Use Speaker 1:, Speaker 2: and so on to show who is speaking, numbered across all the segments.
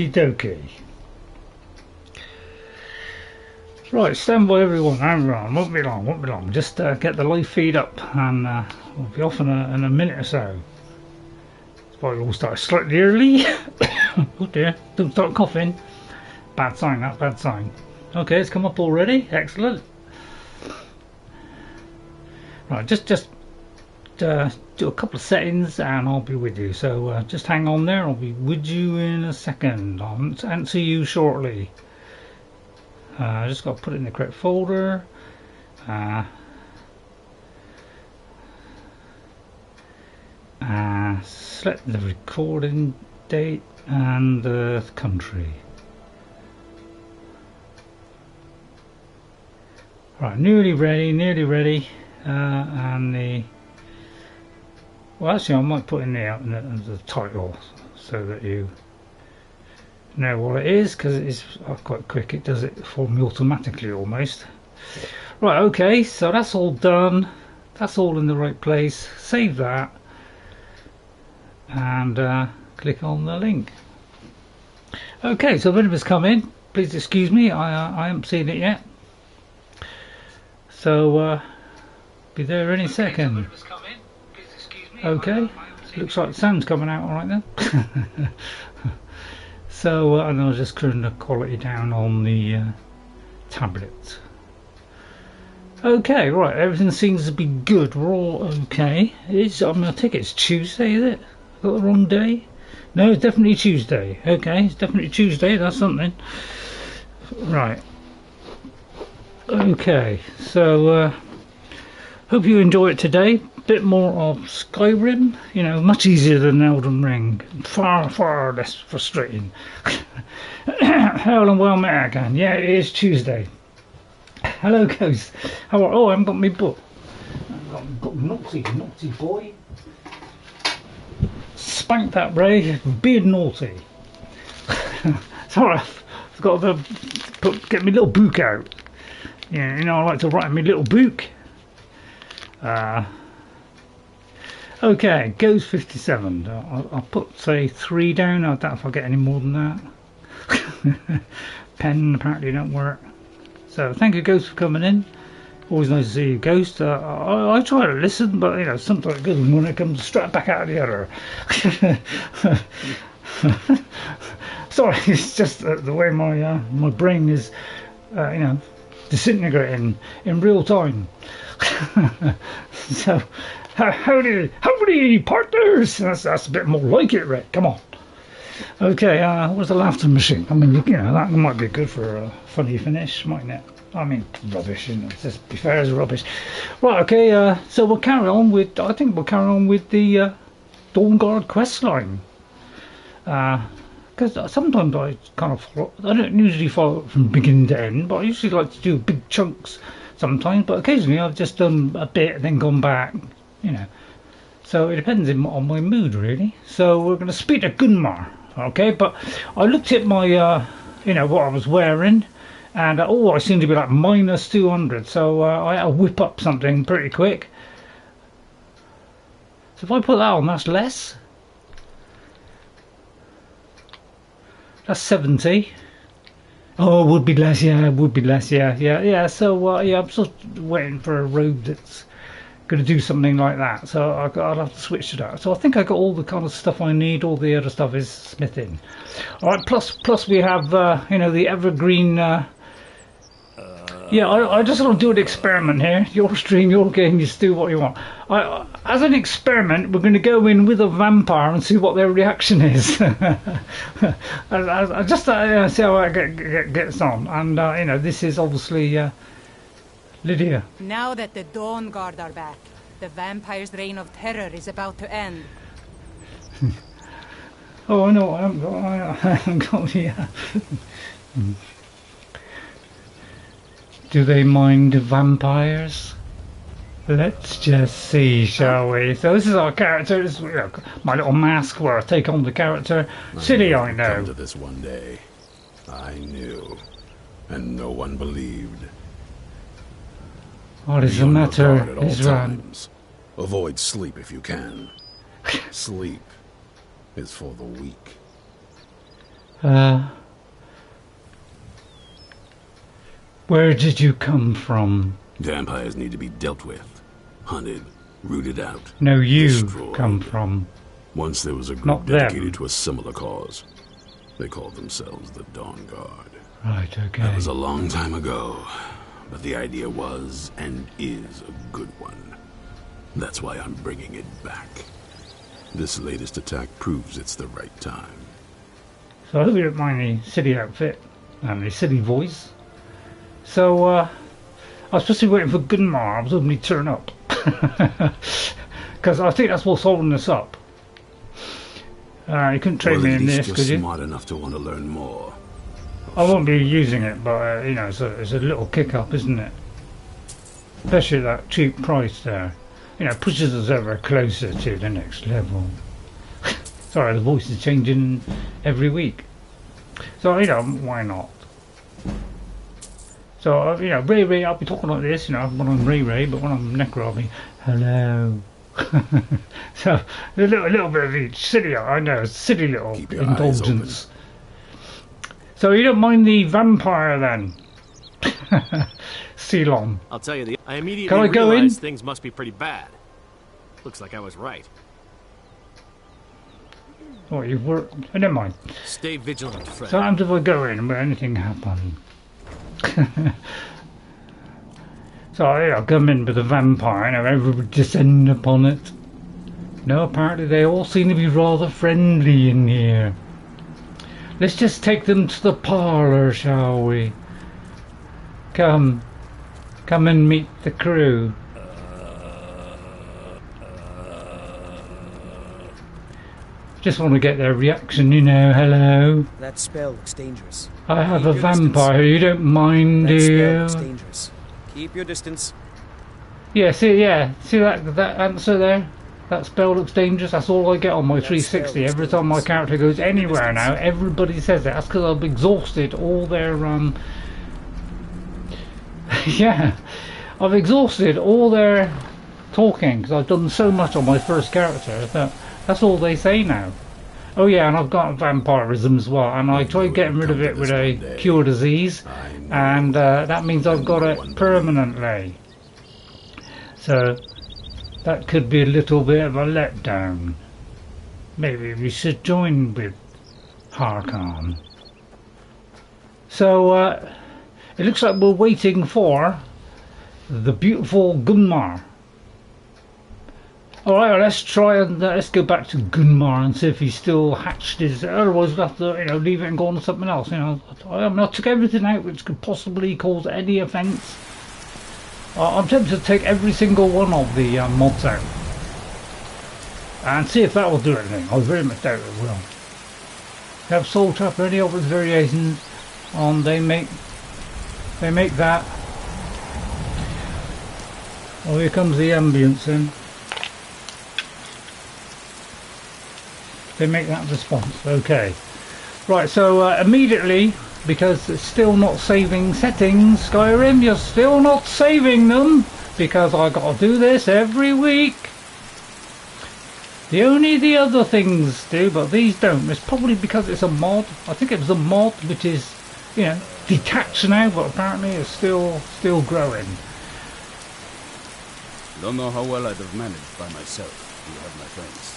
Speaker 1: Okie dokie. Right, stand by everyone, hang on, won't be long. Just get the live feed up and we'll be off in a minute or so. It's probably all started slightly early. Oh dear, don't start coughing. Bad sign, that's bad sign. Okay, it's come up already, excellent. Right, just do a couple of settings and I'll be with you. So just hang on there, I'll be with you in a second. I'll answer you shortly. I just got to put it in the correct folder. Select the recording date and the country. Right, nearly ready. And the, well, actually I might put in the title so that you know what it is, because it is quite quick. It does it for me automatically almost. Right, okay, so that's all done. That's all in the right place. Save that and click on the link. Okay, so when it was come in, please excuse me, I haven't seen it yet. So be there any second. Okay, looks like the sound's coming out all right then. So and I'll just turn the quality down on the tablet. Okay, right, everything seems to be good. We're all okay. I think it's Tuesday, is it? Got the wrong day? No, it's definitely Tuesday. Okay, it's definitely Tuesday. That's something. Right. Okay, so hope you enjoy it today. Bit more of Skyrim, you know, much easier than Elden Ring. Far less frustrating. Hello and well met again. Yeah, it is Tuesday. Hello, Ghost. How are? Oh, I haven't got my book. I've got naughty boy. Spank that, Ray. Being naughty. Sorry, I've got to get my little book out. Yeah, you know, I like to write in my little book. Okay, goes 57. I'll put, say, 3 down. I doubt if I'll get any more than that. Pen apparently don't work. So thank you, Ghost, for coming in. Always nice to see you, Ghost. I try to listen, but you know, sometimes it goes when it comes straight back out of the other. Sorry, it's just the way my brain is, you know, disintegrating in real time. So howdy partners. That's a bit more like it, Rick. Come on. Okay, what's the laughter machine? I mean, you know, that might be good for a funny finish, mightn't it? I mean, rubbish, you know, just be fair as rubbish. Right, okay, so we'll carry on with, I think we'll carry on with the Dawnguard questline. Because sometimes I kind of follow, I don't usually follow it from beginning to end, but I usually like to do big chunks sometimes, but occasionally I've just done a bit and then gone back, you know. So it depends on my mood, really. So we're going to speak to Gunmar, okay? But I looked at my, you know, what I was wearing, and I seem to be like minus 200, so I had to whip up something pretty quick. So if I put that on, that's less. That's 70. Oh, it would be less, yeah, it would be less, yeah. So, yeah, I'm sort of waiting for a robe that's going to do something like that. So I'll have to switch to that. So I think I got all the kind of stuff I need. All the other stuff is smithing. All right, plus we have, you know, the evergreen... Yeah, I just want to do an experiment here. Your stream, your game, you just do what you want. As an experiment, we're going to go in with a vampire and see what their reaction is. I just see how it gets on. And, you know, this is obviously Lydia.
Speaker 2: Now that the Dawnguard are back, the vampire's reign of terror is about to end.
Speaker 1: Oh, I know, I haven't got the... Do they mind vampires? Let's just see, shall we? So this is our character. This is, you know, my little mask where I take on the character. Silly, I know.
Speaker 3: Come to this one day. I knew, and no one believed.
Speaker 1: What is the matter, Isran?
Speaker 3: Avoid sleep if you can. Sleep is for the weak.
Speaker 1: Where did you come from?
Speaker 3: Vampires need to be dealt with, hunted, rooted out.
Speaker 1: No, you
Speaker 3: destroyed.
Speaker 1: come from.
Speaker 3: Once there was a group
Speaker 1: Not
Speaker 3: dedicated
Speaker 1: them.
Speaker 3: to a similar cause. They called themselves the Dawnguard.
Speaker 1: Right, okay.
Speaker 3: That was a long time ago, but the idea was and is a good one. That's why I'm bringing it back. This latest attack proves it's the right time.
Speaker 1: So I hope you don't mind the city outfit and the city voice. So I was supposed to be waiting for Gunmar. I was hoping he'd turn up. Because I think that's what's holding us up. You couldn't trade me in this, could you?
Speaker 3: Smart enough to want to learn more.
Speaker 1: I won't be using it, but you know, it's a little kick up, isn't it? Especially at that cheap price there. You know, pushes us ever closer to the next level. Sorry, the voice is changing every week. So, you know, why not? So, you know, Ray, I'll be talking like this, you know, when I'm Ray, but when I'm Necra, I'll be, hello. So, a little bit of each. Silly, I know, silly little indulgence. So, you don't mind the vampire then? Ceylon.
Speaker 4: I'll tell you, I immediately
Speaker 1: Can I go
Speaker 4: realized
Speaker 1: in?
Speaker 4: things must be pretty bad. Looks like I was right.
Speaker 1: Oh, you've worked. Oh, never mind.
Speaker 4: Stay vigilant, friend.
Speaker 1: So, what happens if I go in and will anything happen? So, I'll come in with a vampire and everybody descend upon it. No, apparently they all seem to be rather friendly in here. Let's just take them to the parlour, shall we? Come and meet the crew. Just want to get their reaction, you know, hello.
Speaker 5: That spell looks dangerous.
Speaker 1: I have
Speaker 5: Keep
Speaker 1: a
Speaker 5: your
Speaker 1: vampire, you don't mind,
Speaker 5: That
Speaker 1: do
Speaker 5: spell
Speaker 1: you?
Speaker 5: looks dangerous. Keep your distance.
Speaker 1: Yeah, see that answer there? That spell looks dangerous, that's all I get on my 360. Every time my character goes anywhere now, everybody says that. That's because I've exhausted all their, yeah, I've exhausted all their talking, because I've done so much on my first character that that's all they say now. Oh yeah, and I've got vampirism as well, and I tried getting rid of it with a cure disease, and that means I've got it permanently. So that could be a little bit of a letdown. Maybe we should join with Harkon. So it looks like we're waiting for the beautiful Gunmar. Alright, well, let's try and let's go back to Gunmar and see if he's still hatched his. Otherwise, we'll have to, you know, leave it and go on to something else. You know, I took everything out which could possibly cause any offence. I'm tempted to take every single one of the mods out and see if that will do anything. I very much doubt it will. Have Soul Trap or any of its variations on they make that. Oh, here comes the ambience then. They make that response. Okay. Right, so immediately, because it's still not saving settings, Skyrim, you're still not saving them, because I got to do this every week. The other things do, but these don't. It's probably because it's a mod. I think it was a mod which is, you know, detached now, but apparently it's still growing.
Speaker 6: Don't know how well I'd have managed by myself. You have my friends.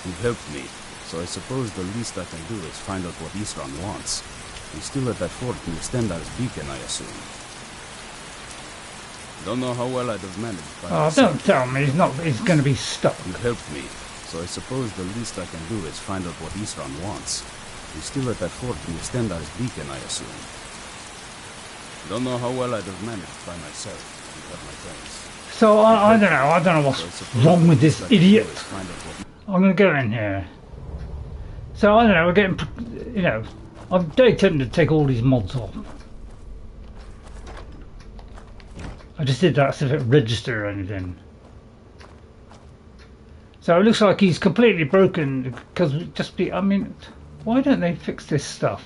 Speaker 6: You've helped me, so I suppose the least I can do is find out what Isran wants. He's still at that fort near Stendar's beacon, I assume. Don't know how well I'd have managed by myself.
Speaker 1: Don't tell me he's going to be stuck.
Speaker 6: You've helped me, so I suppose the least I can do is find out what Isran wants. He's still at that fort near Stendar's beacon, I assume. Don't know how well I'd have managed by myself. You have my friends.
Speaker 1: So I don't know what's wrong with this idiot. I'm going to go in here. So I don't know, we're getting, you know, I'm very tempted to take all these mods off. I just did that so if it registered or anything. So it looks like he's completely broken because I mean, why don't they fix this stuff?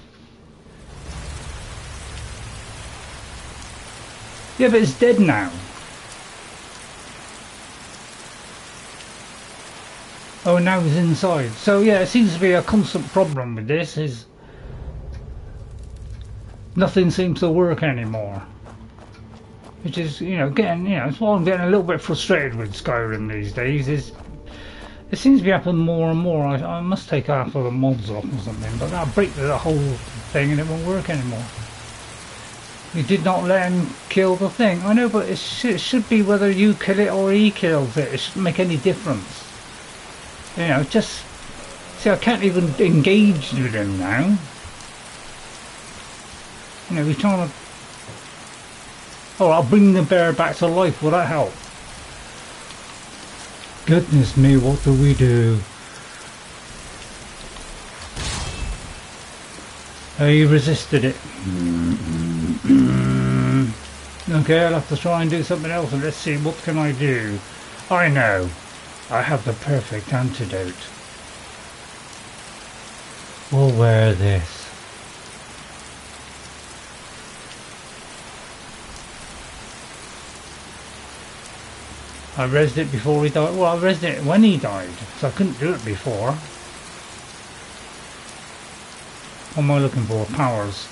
Speaker 1: Yeah, but it's dead now. Oh, now he's inside. So yeah, it seems to be a constant problem with this. Is nothing seems to work anymore. Which is, that's why I'm getting a little bit frustrated with Skyrim these days. Is it seems to be happening more and more. I must take half of the mods off or something, but that'll break the whole thing and it won't work anymore. You did not let him kill the thing. I know, but it should be whether you kill it or he kills it. It shouldn't make any difference. Just... See, I can't even engage with him now. We're trying to... Oh, I'll bring the bear back to life. Will that help? Goodness me, what do we do? Oh, he resisted it. Okay, I'll have to try and do something else, and let's see, what can I do? I know. I have the perfect antidote. We'll wear this. I rezzed it before he died. Well, I rezzed it when he died, so I couldn't do it before. What am I looking for? Powers.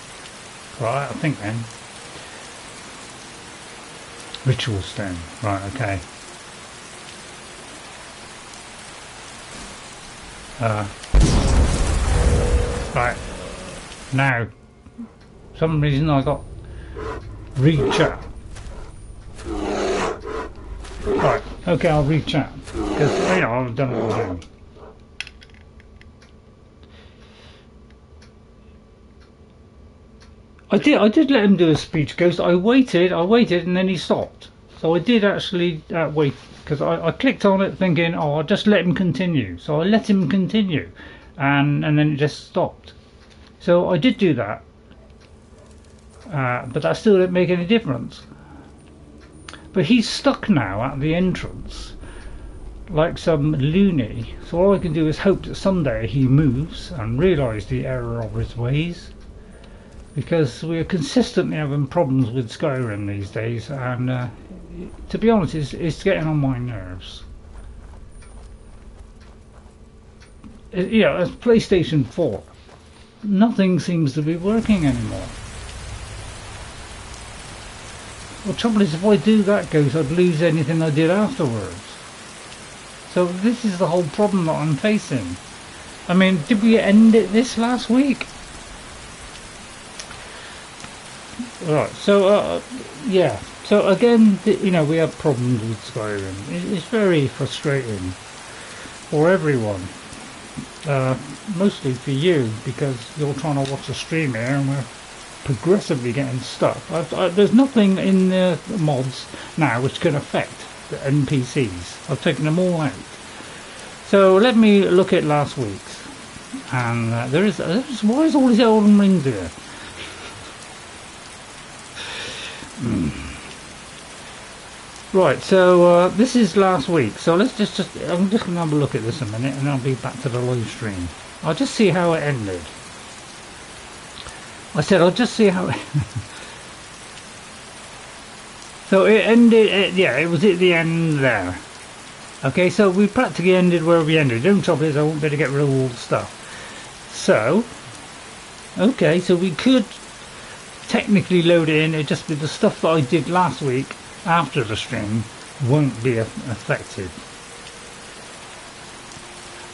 Speaker 1: Right, I think then. Ritual stone. Right, okay. Right. Now, for some reason I got reach out. Right, okay, I'll reach out. Because, I've done it all now. I did let him do a speech ghost. I waited, and then he stopped. So I did actually wait, because I clicked on it thinking, oh, I'll just let him continue. So I let him continue, and then it just stopped. So I did do that, but that still didn't make any difference. But he's stuck now at the entrance, like some loony. So all I can do is hope that someday he moves and realise the error of his ways. Because we're consistently having problems with Skyrim these days, and to be honest, it's getting on my nerves. As PlayStation 4, nothing seems to be working anymore. Well, the trouble is, if I do that ghost, I'd lose anything I did afterwards. So this is the whole problem that I'm facing. I mean, did we end it this last week? Right, so yeah, so again, we have problems with Skyrim. It's very frustrating for everyone, mostly for you, because you're trying to watch a stream here and we're progressively getting stuck. There's nothing in the mods now which can affect the NPCs. I've taken them all out. So let me look at last week's, and why is all these Elden Rings here? Right, so this is last week, so let's just I'm just going to have a look at this a minute and I'll be back to the live stream. I'll just see how it ended. I said I'll just see how it so it ended, yeah, it was at the end there. Okay, so we practically ended where we ended. The only trouble is I won't be able to get rid of all the stuff. So, okay, so we could technically load it in, it just be the stuff that I did last week after the stream won't be affected.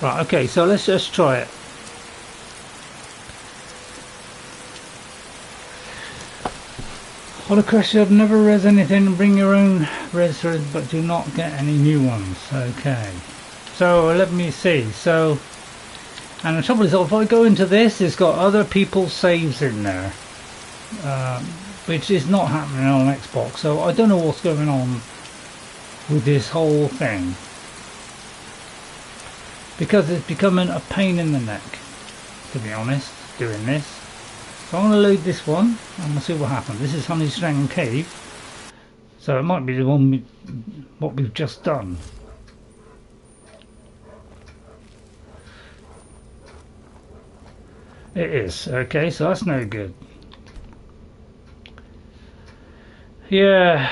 Speaker 1: Right, okay, so let's just try it. On a question, I've never read anything, bring your own res, but do not get any new ones. Okay, so let me see. So, and the trouble is, if I go into this, it's got other people's saves in there. Which is not happening on Xbox, so I don't know what's going on with this whole thing, because it's becoming a pain in the neck, to be honest, doing this. So I'm going to load this one and we'll see what happens. This is Honeystrand Cave, so it might be the one what we've just done. It is. Okay, so that's no good. Yeah,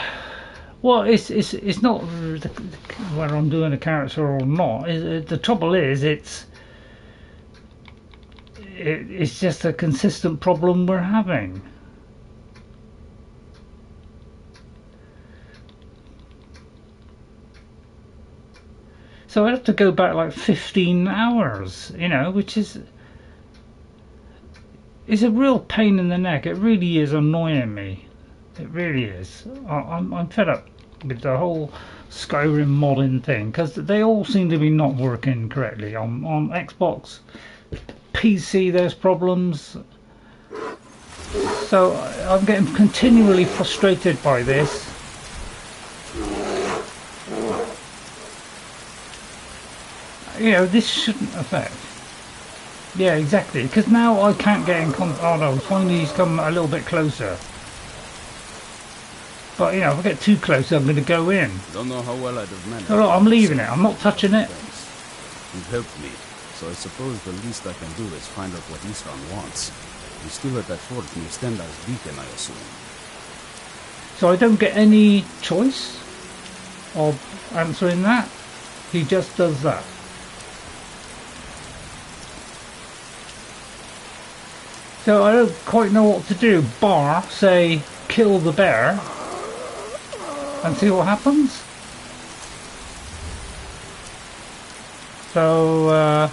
Speaker 1: well, it's not whether I'm doing a character or not. The trouble is, it's just a consistent problem we're having. So I have to go back like 15 hours, you know, which is a real pain in the neck. It really is annoying me. It really is. I'm fed up with the whole Skyrim modding thing, because they all seem to be not working correctly. On Xbox, PC there's problems. So I'm getting continually frustrated by this. You know, this shouldn't affect. Yeah, exactly. Because now I can't get in contact. Oh no, finally he's come a little bit closer. But you know, if I get too close, I'm going to go in.
Speaker 6: Don't know how well I'd have managed.
Speaker 1: So look, I'm leaving it. I'm not touching it.
Speaker 6: Thanks. You've helped me, so I suppose the least I can do is find out what Isran wants. He's still at that fort near Stendar's beacon, I assume.
Speaker 1: So I don't get any choice of answering that. He just does that. So I don't quite know what to do, bar say kill the bear and see what happens. So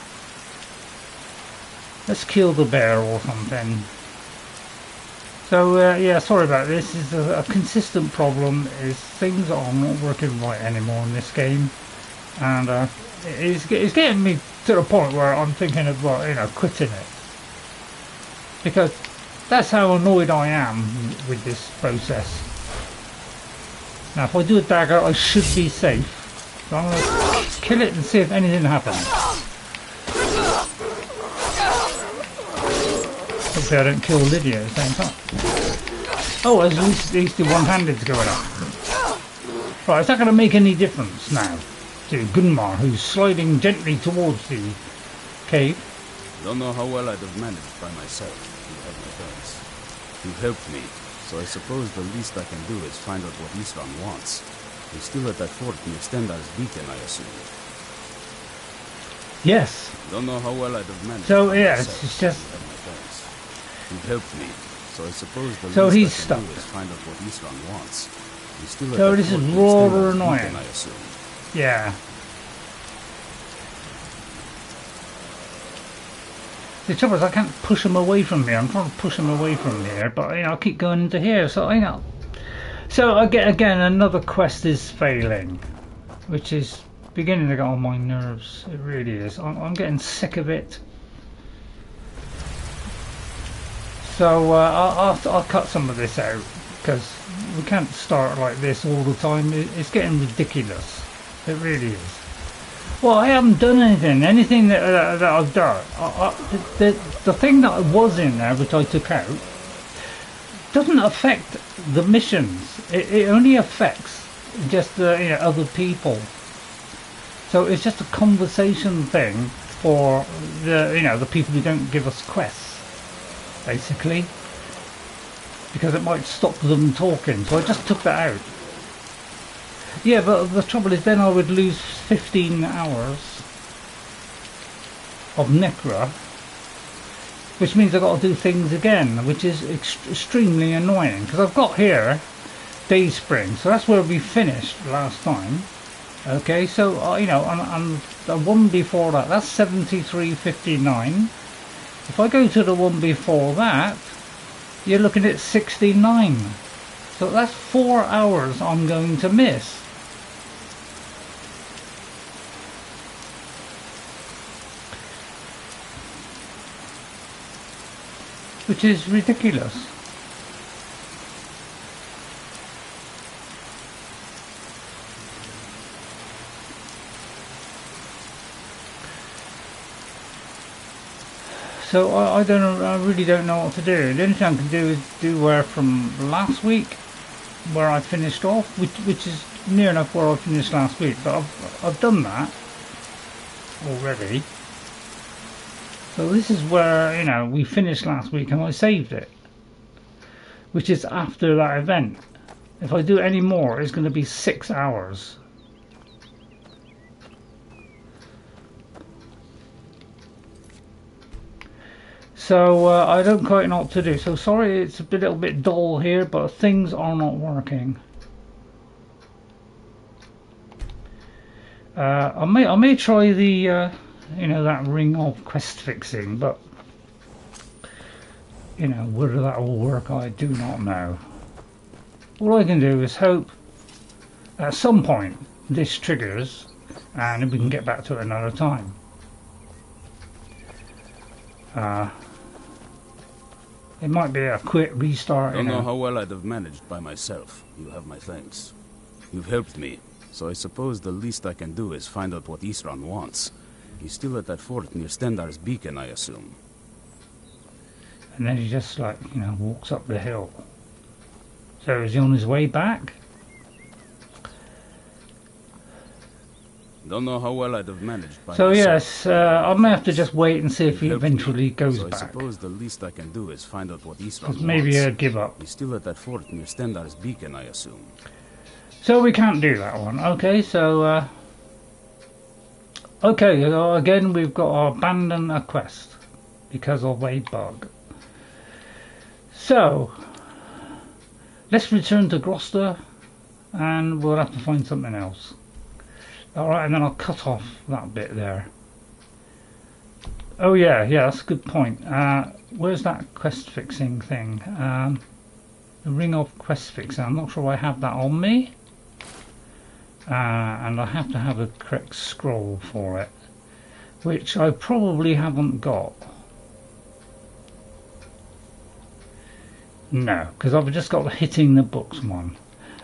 Speaker 1: let's kill the bear or something. So yeah, sorry about this. This is a consistent problem. Is things are not working right anymore in this game, and it's getting me to the point where I'm thinking of, well, you know, quitting it. Because that's how annoyed I am with this process. Now if I do a dagger, I should be safe. So I'm going to kill it and see if anything happens. Hopefully I don't kill Lydia at the same time. Oh, at least the one-handed's going up. Right, is that going to make any difference now to Gunmar, who's sliding gently towards the cave?
Speaker 6: Don't know how well I'd have managed by myself. You have my thanks. You've helped me, so I suppose the least I can do is find out what Isran wants. He's still at that fort near Stendar's beacon, I assume.
Speaker 1: Yes.
Speaker 6: Don't know how well I'd have managed.
Speaker 1: So
Speaker 6: by
Speaker 1: yeah,
Speaker 6: myself.
Speaker 1: it's just.
Speaker 6: You have my thanks. You've helped me, so I suppose the
Speaker 1: So
Speaker 6: least
Speaker 1: he's
Speaker 6: I
Speaker 1: stuck.
Speaker 6: can do is find out what Isran wants. He's still at
Speaker 1: So
Speaker 6: that
Speaker 1: this is
Speaker 6: fort near
Speaker 1: rather
Speaker 6: Stendar's
Speaker 1: annoying.
Speaker 6: beacon, I assume.
Speaker 1: Yeah. The trouble is I can't push him away from me. I'm trying to push him away from here, but you know, I keep going into here, so you know. So I get again another quest is failing, which is beginning to get on my nerves. It really is. I'm getting sick of it. So I'll cut some of this out, because we can't start like this all the time. It's getting ridiculous. It really is. Well, I haven't done anything. Anything that I've done, the thing that was in there, which I took out, doesn't affect the missions. It only affects just the, you know, other people. So it's just a conversation thing for the, you know, the people who don't give us quests, basically, because it might stop them talking. So I just took that out. Yeah, but the trouble is then I would lose 15 hours of Necra, which means I've got to do things again, which is extremely annoying, because I've got here Dayspring, so that's where we finished last time. Okay, so you know, on the one before that, that's 73.59. If I go to the one before that, you're looking at 69. So that's 4 hours I'm going to miss. Which is ridiculous. So I don't know, I really don't know what to do. The only thing I can do is do where from last week, where I finished off, which is near enough where I finished last week, but I've done that already. So this is where, you know, we finished last week and I saved it, which is after that event. If I do any more, it's going to be 6 hours. So I don't quite know what to do. So sorry, it's a little bit dull here, but things are not working. I may try the you know, that ring of quest fixing, but you know, whether that will work I do not know. All I can do is hope at some point this triggers and we can get back to it another time. It might be a quick restart.
Speaker 6: Don't know how well I'd have managed by myself. You have my thanks. You've helped me, so I suppose the least I can do is find out what Isran wants. He's still at that fort near Stendar's beacon, I assume.
Speaker 1: And then he just, like, you know, walks up the hill. So is he on his way back?
Speaker 6: Don't know how well I'd have managed by
Speaker 1: so
Speaker 6: myself.
Speaker 1: Yes, I may have to just wait and see if he
Speaker 6: Helped
Speaker 1: eventually
Speaker 6: me,
Speaker 1: goes
Speaker 6: so
Speaker 1: back.
Speaker 6: I suppose the least I can do is find out what Isran wants.
Speaker 1: Maybe I'll give up.
Speaker 6: He's still at that fort near Stendar's beacon, I assume.
Speaker 1: So we can't do that one. Okay, so okay, again we've got to abandon a quest because of a bug. So let's return to Gloucester and we'll have to find something else. Alright, and then I'll cut off that bit there. Oh yeah, that's a good point. Where's that quest fixing thing? The ring of quest fixing. I'm not sure I have that on me. And I have to have a correct scroll for it, which I probably haven't got. No, because I've just got the hitting the books one.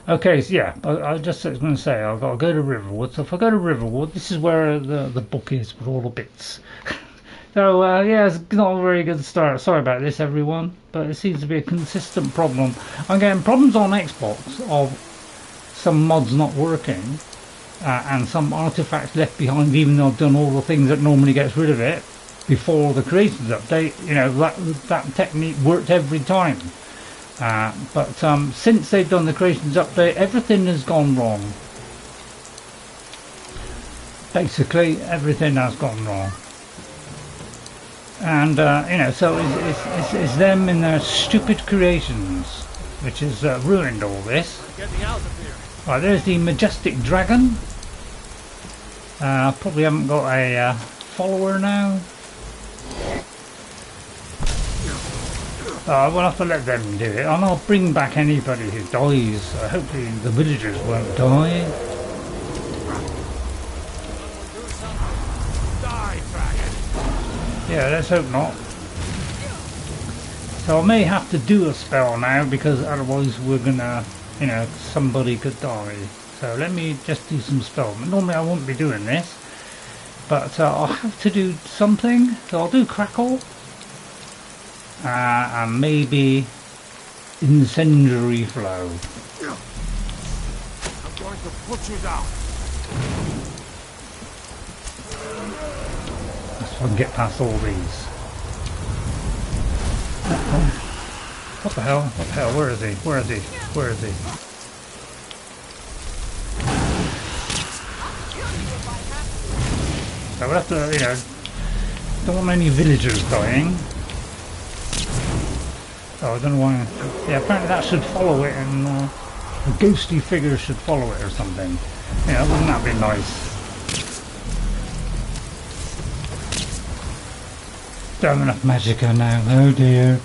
Speaker 1: Okay, so yeah, I just was going to say I've got to go to Riverwood. So if I go to Riverwood, this is where the book is with all the bits. So yeah, it's not a very good start. Sorry about this, everyone, but it seems to be a consistent problem. I'm getting problems on Xbox of some mods not working and some artifacts left behind, even though I've done all the things that normally gets rid of it before the creations update. You know, that technique worked every time. But since they've done the creations update, everything has gone wrong. Basically, everything has gone wrong. And you know, so it's them in their stupid creations which has ruined all this. Right, there's the majestic dragon. Probably haven't got a follower now. I will have to let them do it, and I'll bring back anybody who dies. Hopefully the villagers won't die. Yeah, let's hope not. So I may have to do a spell now, because otherwise we're gonna, you know, somebody could die. So let me just do some spell. Normally I won't be doing this, but I'll have to do something. So I'll do crackle. And maybe incendiary flow.
Speaker 7: I'm going to put you down.
Speaker 1: Let's try and get past all these. What the hell? What the hell? Where is he? Where is he? Where is he? So we'll have to, you know, don't want any villagers dying. Oh, I don't know why. Yeah, apparently that should follow it, and a ghostly figure should follow it or something. Yeah, wouldn't that be nice? Don't have enough magicka now. Oh dear.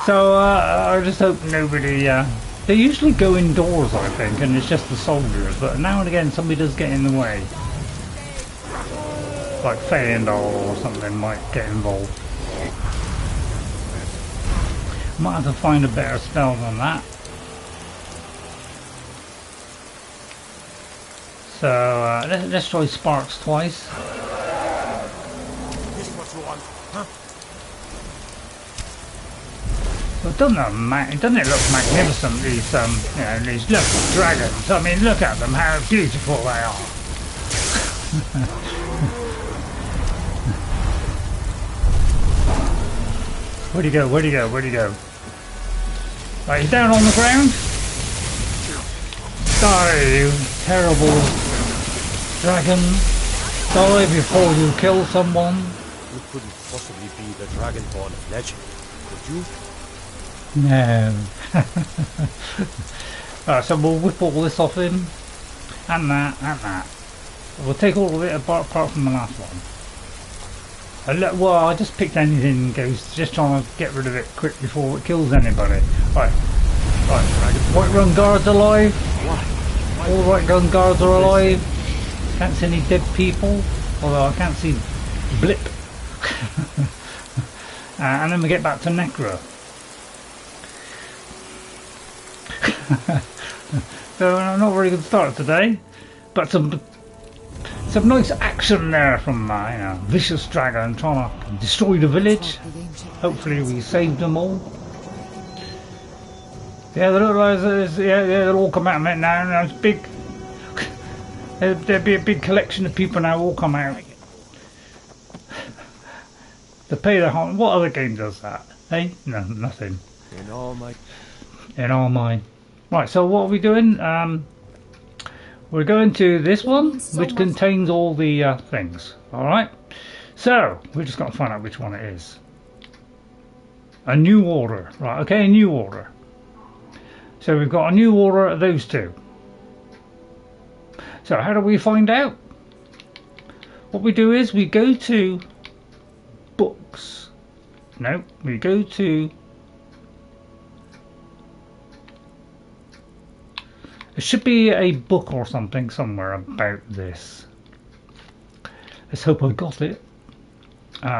Speaker 1: So I just hope nobody. They usually go indoors, I think, and it's just the soldiers. But now and again, somebody does get in the way, like Falion or something might get involved. Might have to find a better spell than that. So let's try sparks twice.
Speaker 7: This is what you want, huh?
Speaker 1: Well, doesn't it look magnificent? These you know, these little dragons. I mean, look at them, how beautiful they are. Where'd he go? Where'd he go? Where'd he go? Right, he's down on the ground. Die, you terrible dragon. Die before you kill someone.
Speaker 7: You couldn't possibly be the Dragonborn of legend, could you?
Speaker 1: No. Alright, so we'll whip all this off him. and that, and that. We'll take all of it apart from the last one. Well, I just picked anything and goes just trying to get rid of it quick before it kills anybody. Right. White Run Guards alive. All White Run Guards are alive. Can't see any dead people, although I can't see blip. And then we get back to Necra. So not a very good start today, but some nice action there from vicious dragon trying to destroy the village. Hopefully we saved them all. Yeah, they look like they'll all come out of it now. It's big. There'll be a big collection of people now all come out to pay their harm. What other game does that? Hey, no, nothing.
Speaker 7: In all my.
Speaker 1: Right, so what are we doing? We're going to this one, which contains all the things. Alright, so we just got to find out which one it is. A new order. Right, okay, a new order. So we've got a new order of those two. So how do we find out? What we do is we go to books. No, we go to... There should be a book or something somewhere about this. Let's hope I got it.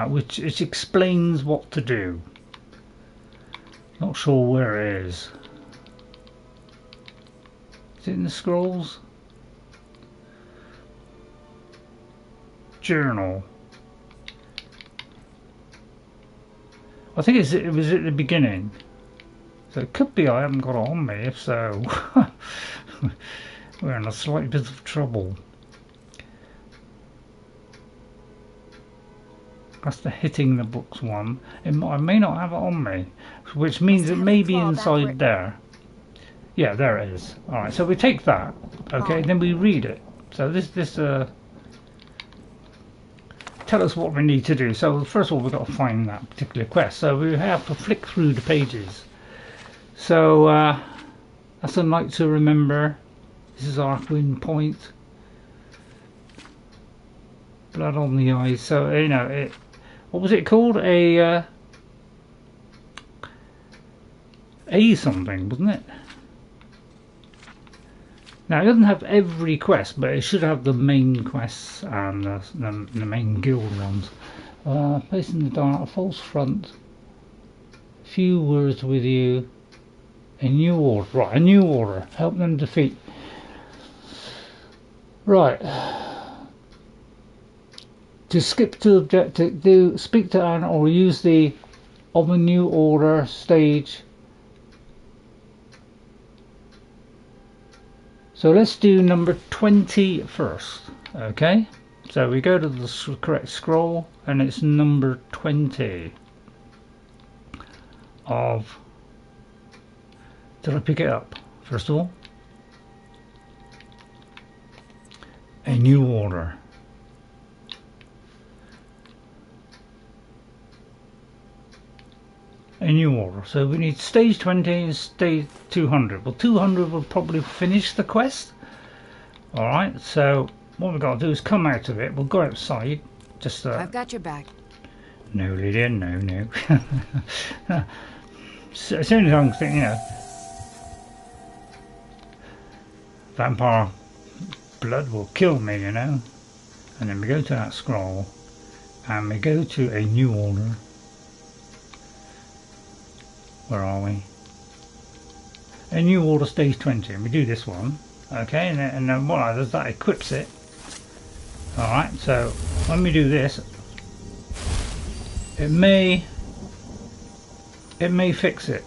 Speaker 1: Which explains what to do. Not sure where it is. Is it in the scrolls? Journal. I think it was at the beginning. So it could be I haven't got it on me. If so, we're in a slight bit of trouble. That's the hitting the books one. I may not have it on me, which means it may be inside there. Yeah, there it is. Alright, so we take that, okay, then we read it. So this tell us what we need to do. So first of all, we've got to find that particular quest. So we have to flick through the pages. So that's a night to remember. This is Arkwin Point. Blood on the eyes. So what was it called? A something, wasn't it? Now it doesn't have every quest, but it should have the main quests and the main guild ones. Place in the dark, a false front, few words with you, a new order. Right, a new order. Help them defeat. Right. To skip to objective, speak to Anne or use the of a new order stage. So let's do number 20 first, okay? So we go to the correct scroll and it's number 20 of... Did I pick it up? First of all? A new order. A new order. So we need stage 20 and stage 200. Well, 200 will probably finish the quest. Alright, so what we've got to do is come out of it. We'll go outside. Just
Speaker 2: I've got your back.
Speaker 1: No, Lydia, no. As soon as I'm thinking, vampire blood will kill me, And then we go to that scroll and we go to a new order. Where are we? A new order stage 20, and we do this one, okay, and then what does that equips it. Alright, so when we do this, it may fix it,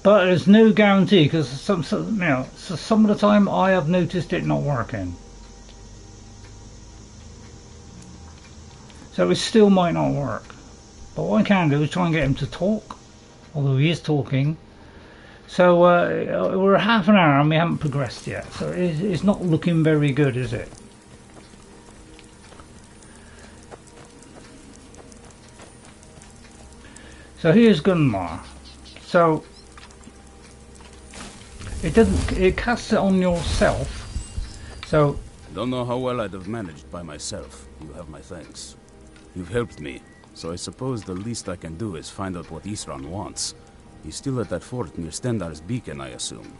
Speaker 1: but there's no guarantee, because some of the time I have noticed it not working, so it still might not work. But what I can do is try and get him to talk, although he is talking. So we're half an hour and we haven't progressed yet, so it's not looking very good, is it? So here's Gunmar. So It doesn't. It casts it on yourself. So
Speaker 6: Don't know how well I'd have managed by myself. You have my thanks. You've helped me, so I suppose the least I can do is find out what Isran wants. He's still at that fort near Stendar's Beacon, I assume.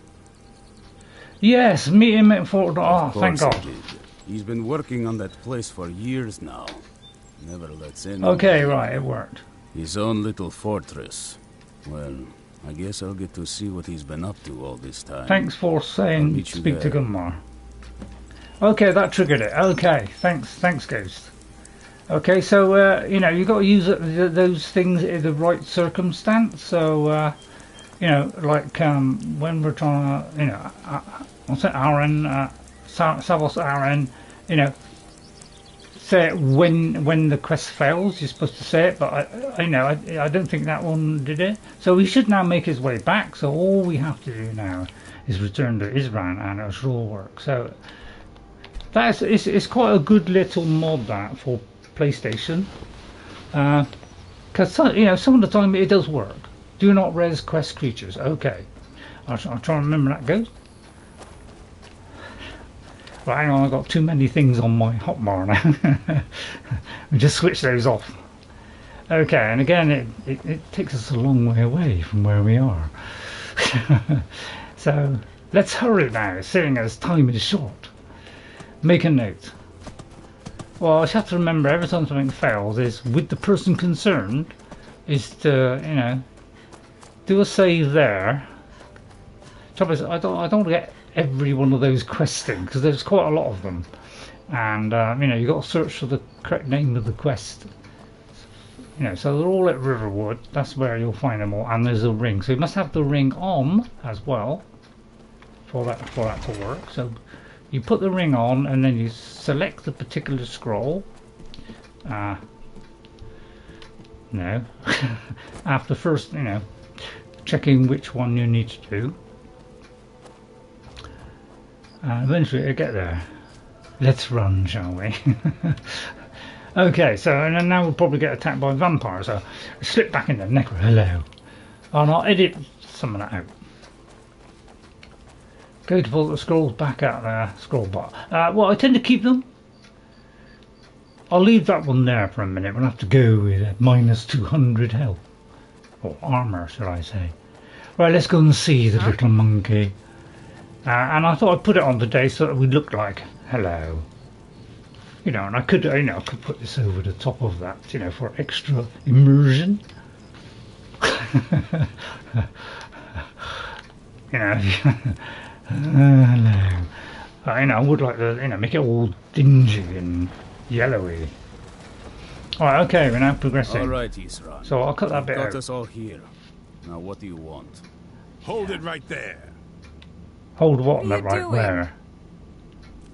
Speaker 1: yes, meet him at Fort. Oh,
Speaker 6: Of
Speaker 1: thank
Speaker 6: course
Speaker 1: God.
Speaker 6: I did. He's been working on that place for years now. Never lets in.
Speaker 1: Okay, right, it worked.
Speaker 6: His own little fortress. Well, I guess I'll get to see what he's been up to all this time.
Speaker 1: Thanks for
Speaker 6: I'll
Speaker 1: saying
Speaker 6: meet you
Speaker 1: speak to
Speaker 6: there.
Speaker 1: Gunmar. Okay, that triggered it. Okay, thanks, Ghost. Okay, so you know you got to use those things in the right circumstance. So you know, like when we're trying to, you know, what's it, Aaron, Savos Aaron, you know, say it when the quest fails. You're supposed to say it, but I don't think that one did it. So he should now make his way back. So all we have to do now is return to Isran and it should all work. So that's it's quite a good little mod that for PlayStation, because you know some of the time it does work. Do not res quest creatures. Okay, I'll try and remember that goes. Right, hang on, I've got too many things on my hotbar now. We just switch those off. Okay, and again it takes us a long way away from where we are. So let's hurry now, seeing as time is short. Make a note. Well, I just have to remember every time something fails is with the person concerned is to, you know, do a save there. Trouble is, I don't want to get every one of those quests things because there's quite a lot of them, and you know you got to search for the correct name of the quest. You know, so they're all at Riverwood. That's where you'll find them all, and there's a ring. So you must have the ring on as well for that to work. So you put the ring on and then you select the particular scroll. No. After first, you know, checking which one you need to do. Eventually you get there. Let's run, shall we? Okay, so and then now we'll probably get attacked by vampires. So slip back into Necra. Hello. And I'll edit some of that out. Go to pull the scrolls back out there, scroll bar. Well, I tend to keep them. I'll leave that one there for a minute. We'll have to go with a minus 200 health. Or armour, should I say. Right, let's go and see the little monkey. And I thought I'd put it on today so that we look like hello. You know, and I could, you know, I could put this over the top of that, you know, for extra immersion. You know. Hello. You know, I would like to, you know, make it all dingy and yellowy. Alright, okay, we're now progressing.
Speaker 6: Alright, Isran.
Speaker 1: So I'll cut that bit
Speaker 6: got
Speaker 1: out.
Speaker 6: us all here. Now what do you want?
Speaker 3: Hold it right there.
Speaker 1: Hold what,
Speaker 2: What are you
Speaker 1: right
Speaker 2: doing?
Speaker 1: where?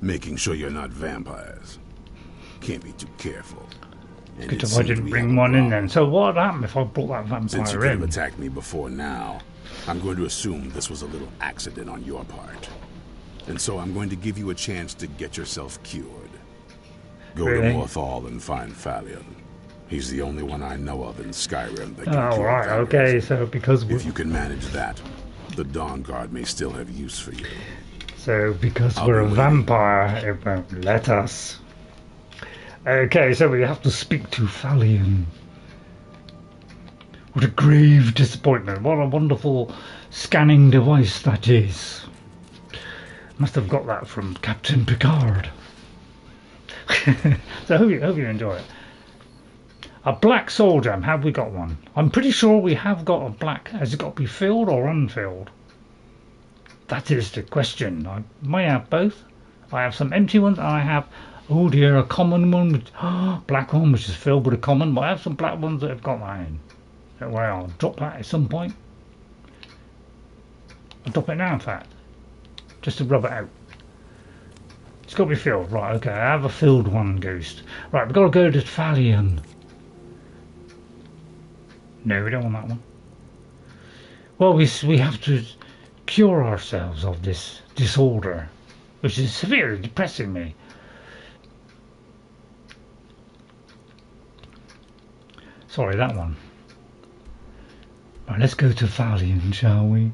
Speaker 3: Making sure you're not vampires. Can't be too careful. And
Speaker 1: Good
Speaker 3: it
Speaker 1: if I
Speaker 3: seems
Speaker 1: didn't
Speaker 3: we
Speaker 1: bring
Speaker 3: have a
Speaker 1: one in
Speaker 3: problem.
Speaker 1: then. So what would happen if I brought that
Speaker 3: Since you
Speaker 1: vampire
Speaker 3: could have
Speaker 1: in?
Speaker 3: attacked me before now, I'm going to assume this was a little accident on your part. And so I'm going to give you a chance to get yourself cured. Go
Speaker 1: Really?
Speaker 3: to Morthal and find Falion. He's the only one I know of in Skyrim that can
Speaker 1: Oh,
Speaker 3: cure
Speaker 1: right, okay,
Speaker 3: vampirism.
Speaker 1: so because
Speaker 3: If you can manage that, the Dawnguard may still have use for you. I'll
Speaker 1: we're
Speaker 3: be
Speaker 1: a
Speaker 3: waiting.
Speaker 1: vampire, it won't let us. Okay, so we have to speak to Falion. What a grave disappointment. What a wonderful scanning device that is. Must have got that from Captain Picard. So hope you enjoy it. A black soul gem, have we got one? I'm pretty sure we have got a black. Has it got to be filled or unfilled? That is the question. I might have both. I have some empty ones and I have, oh dear, a common one, which, black one which is filled with a common, but I have some black ones that have got that in. Don't worry, I'll drop that at some point. I'll drop it now in fact. Just to rub it out. It's got to be filled. Right, okay, I have a filled one, Ghost. Right, we've got to go to Falion. No, we don't want that one. Well, we have to cure ourselves of this disorder, which is severely depressing me. Sorry, that one. Right, let's go to Falion, shall we?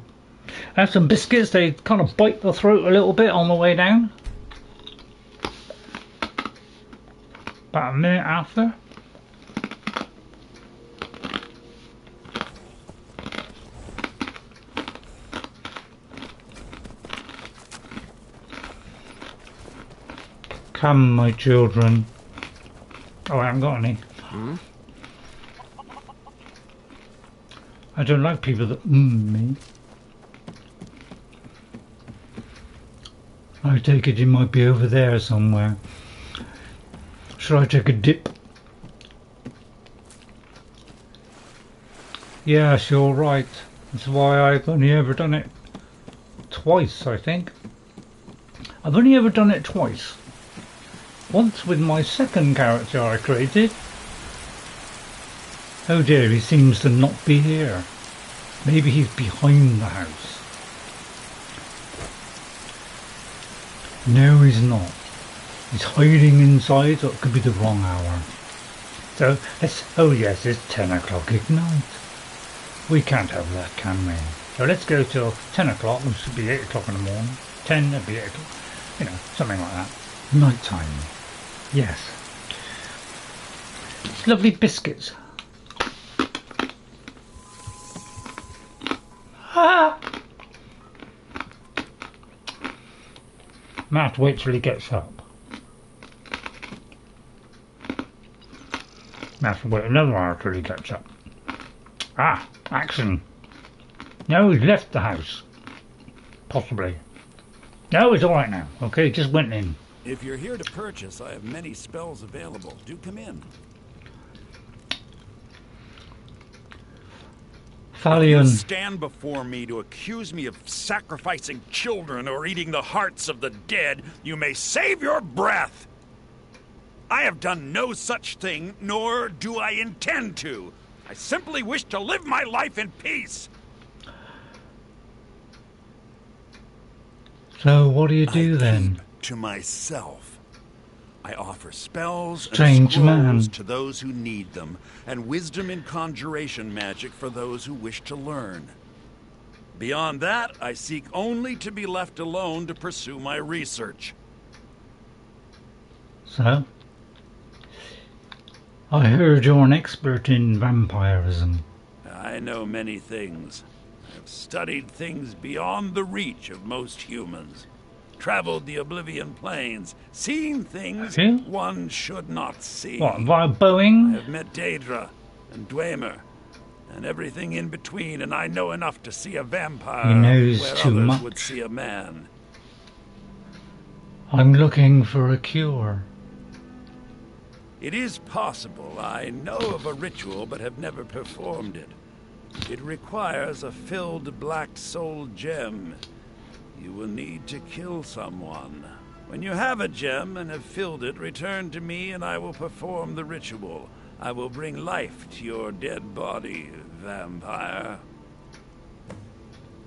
Speaker 1: I have some biscuits. They kind of bite the throat a little bit on the way down. About a minute after. Come, my children. Oh, I haven't got any. I don't like people that me. I take it you might be over there somewhere. Should I take a dip? Yes, you're right. That's why I've only ever done it twice, I think. I've only ever done it twice. Once with my second character I created. Oh dear, he seems to not be here. Maybe he's behind the house. No, he's not. He's hiding inside, so it could be the wrong hour. So, oh yes, it's 10 o'clock at night. We can't have that, can we? So let's go till 10 o'clock, which should be 8 o'clock in the morning. 10, it'd be 8 o'clock. You know, something like that. Night time. Yes. It's lovely biscuits. Ah! Matt, wait till he gets up. Matt, wait another hour till he gets up. Ah, action. No, he's left the house. Possibly. No, it's alright now. Okay, just went in.
Speaker 3: If you're here to purchase, I have many spells available. Do come in.
Speaker 1: Falion.
Speaker 8: You stand before me to accuse me of sacrificing children or eating the hearts of the dead, you may save your breath. I have done no such thing, nor do I intend to. I simply wish to live my life in peace.
Speaker 1: So what do you do then?
Speaker 8: To myself. I offer spells
Speaker 1: Strange
Speaker 8: and scrolls
Speaker 1: man.
Speaker 8: to those who need them, and wisdom in conjuration magic for those who wish to learn. Beyond that, I seek only to be left alone to pursue my research.
Speaker 1: So? I heard you're an expert in vampirism.
Speaker 8: I know many things. I've studied things beyond the reach of most humans. Traveled the Oblivion Plains, seen things one should not see.
Speaker 1: What, via Boeing?
Speaker 8: I've met Daedra and Dwemer and everything in between, and I know enough to see a vampire
Speaker 1: He knows
Speaker 8: where
Speaker 1: too
Speaker 8: others
Speaker 1: much.
Speaker 8: would see a man.
Speaker 1: I'm looking for a cure.
Speaker 8: It is possible. I know of a ritual, but have never performed it. It requires a filled black soul gem. You will need to kill someone. When you have a gem and have filled it, return to me and I will perform the ritual. I will bring life to your dead body, vampire.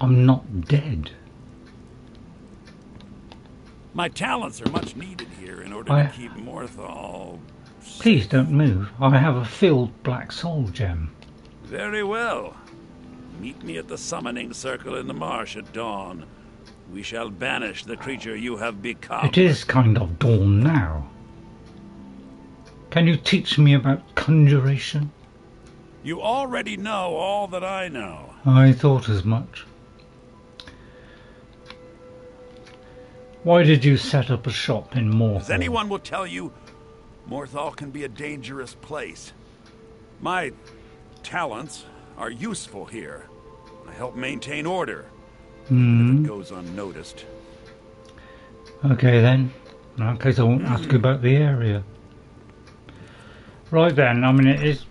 Speaker 1: I'm not dead.
Speaker 8: My talents are much needed here in order to keep Morthal.
Speaker 1: Please don't move. I have a filled black soul gem.
Speaker 8: Very well. Meet me at the summoning circle in the marsh at dawn. We shall banish the creature you have become.
Speaker 1: It is kind of dawn now. Can you teach me about conjuration?
Speaker 8: You already know all that I know.
Speaker 1: I thought as much. Why did you set up a shop in Morthal?
Speaker 8: As anyone will tell you, Morthal can be a dangerous place. My talents are useful here. I help maintain order. If it goes unnoticed.
Speaker 1: Okay then. In case I won't ask you about the area. Right then, I mean it is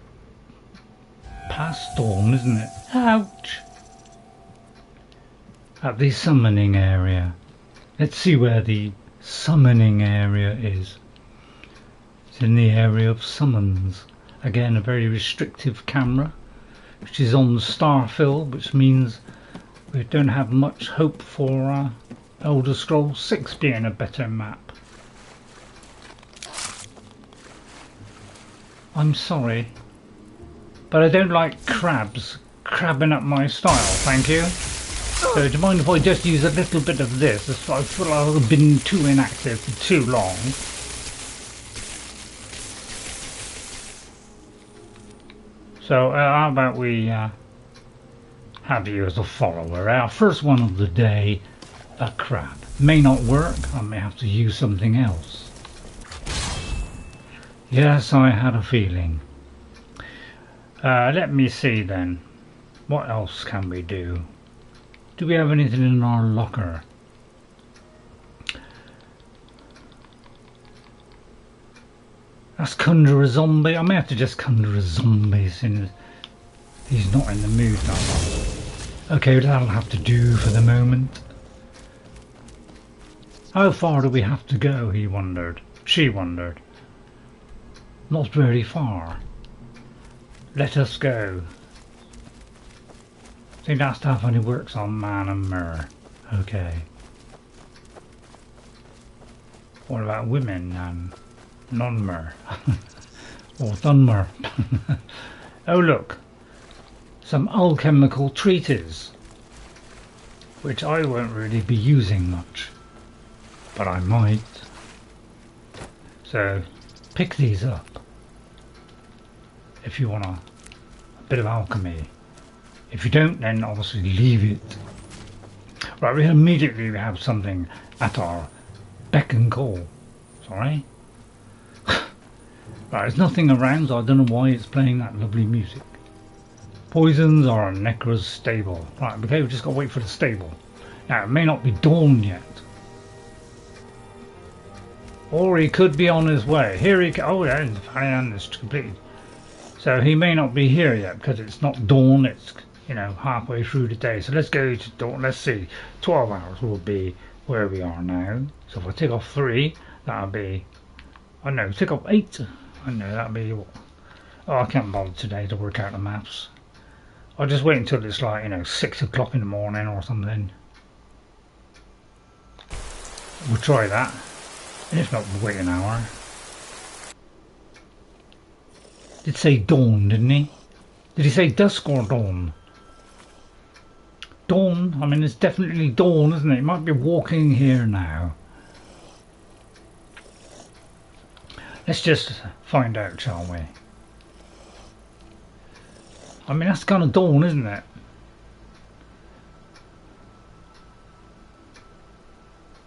Speaker 1: past dawn, isn't it? Ouch! At the summoning area. Let's see where the summoning area is. It's in the area of summons. Again, a very restrictive camera, which is on Starfill, which means we don't have much hope for Elder Scrolls 6 being a better map. I'm sorry, but I don't like crabs crabbing up my style, thank you. So do you mind if I just use a little bit of this? I feel like I've been too inactive for too long. So how about we have you as a follower? Our first one of the day. Crap. May not work. I may have to use something else. Yes, I had a feeling. Let me see then. What else can we do? Do we have anything in our locker? Let's conjure a zombie. I may have to just conjure a zombie since he's not in the mood now. Okay, that'll have to do for the moment. How far do we have to go, he wondered. She wondered. Not very far. Let us go. I think that stuff only works on man and mer. Okay. What about women and non-mer? Or Gunmar? Oh look. Some alchemical treatise. Which I won't really be using much. But I might. So pick these up. If you want a bit of alchemy. If you don't, then obviously leave it. Right, we immediately have something at our beck and call. Sorry? Right, there's nothing around, so I don't know why it's playing that lovely music. Poisons are a Necra's stable. Right, okay, we've just got to wait for the stable. Now, it may not be dawn yet. Or he could be on his way. Here he go. Oh, yeah, Falion is completed. So he may not be here yet because it's not dawn. It's, you know, halfway through the day. So let's go to dawn. Let's see. 12 hours will be where we are now. So if I take off 3, that'll be. I know. Take off 8. I know that'll be. What? Oh, I can't bother today to work out the maths. I'll just wait until it's like, you know, 6 o'clock in the morning or something. We'll try that. And if not, we'll wait an hour. Did say dawn, didn't he? Did he say dusk or dawn? Dawn? I mean, it's definitely dawn, isn't it? He might be walking here now. Let's just find out, shall we? I mean, that's kind of dawn, isn't it?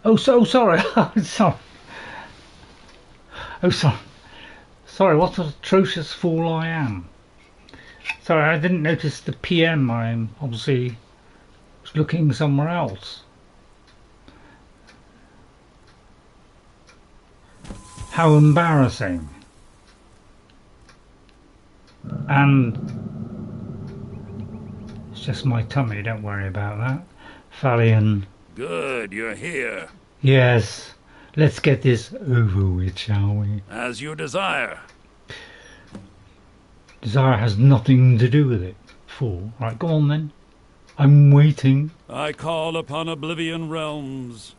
Speaker 1: Oh, so sorry. Sorry. Oh, sorry. Sorry, what an atrocious fool I am. Sorry, I didn't notice the PM. I'm obviously looking somewhere else. How embarrassing. And it's just my tummy, don't worry about that. Falion.
Speaker 8: Good, you're here.
Speaker 1: Yes. Let's get this over with, shall we?
Speaker 8: As you desire.
Speaker 1: Desire has nothing to do with it. Fool. Right, go on then. I'm waiting.
Speaker 8: I call upon Oblivion Realms,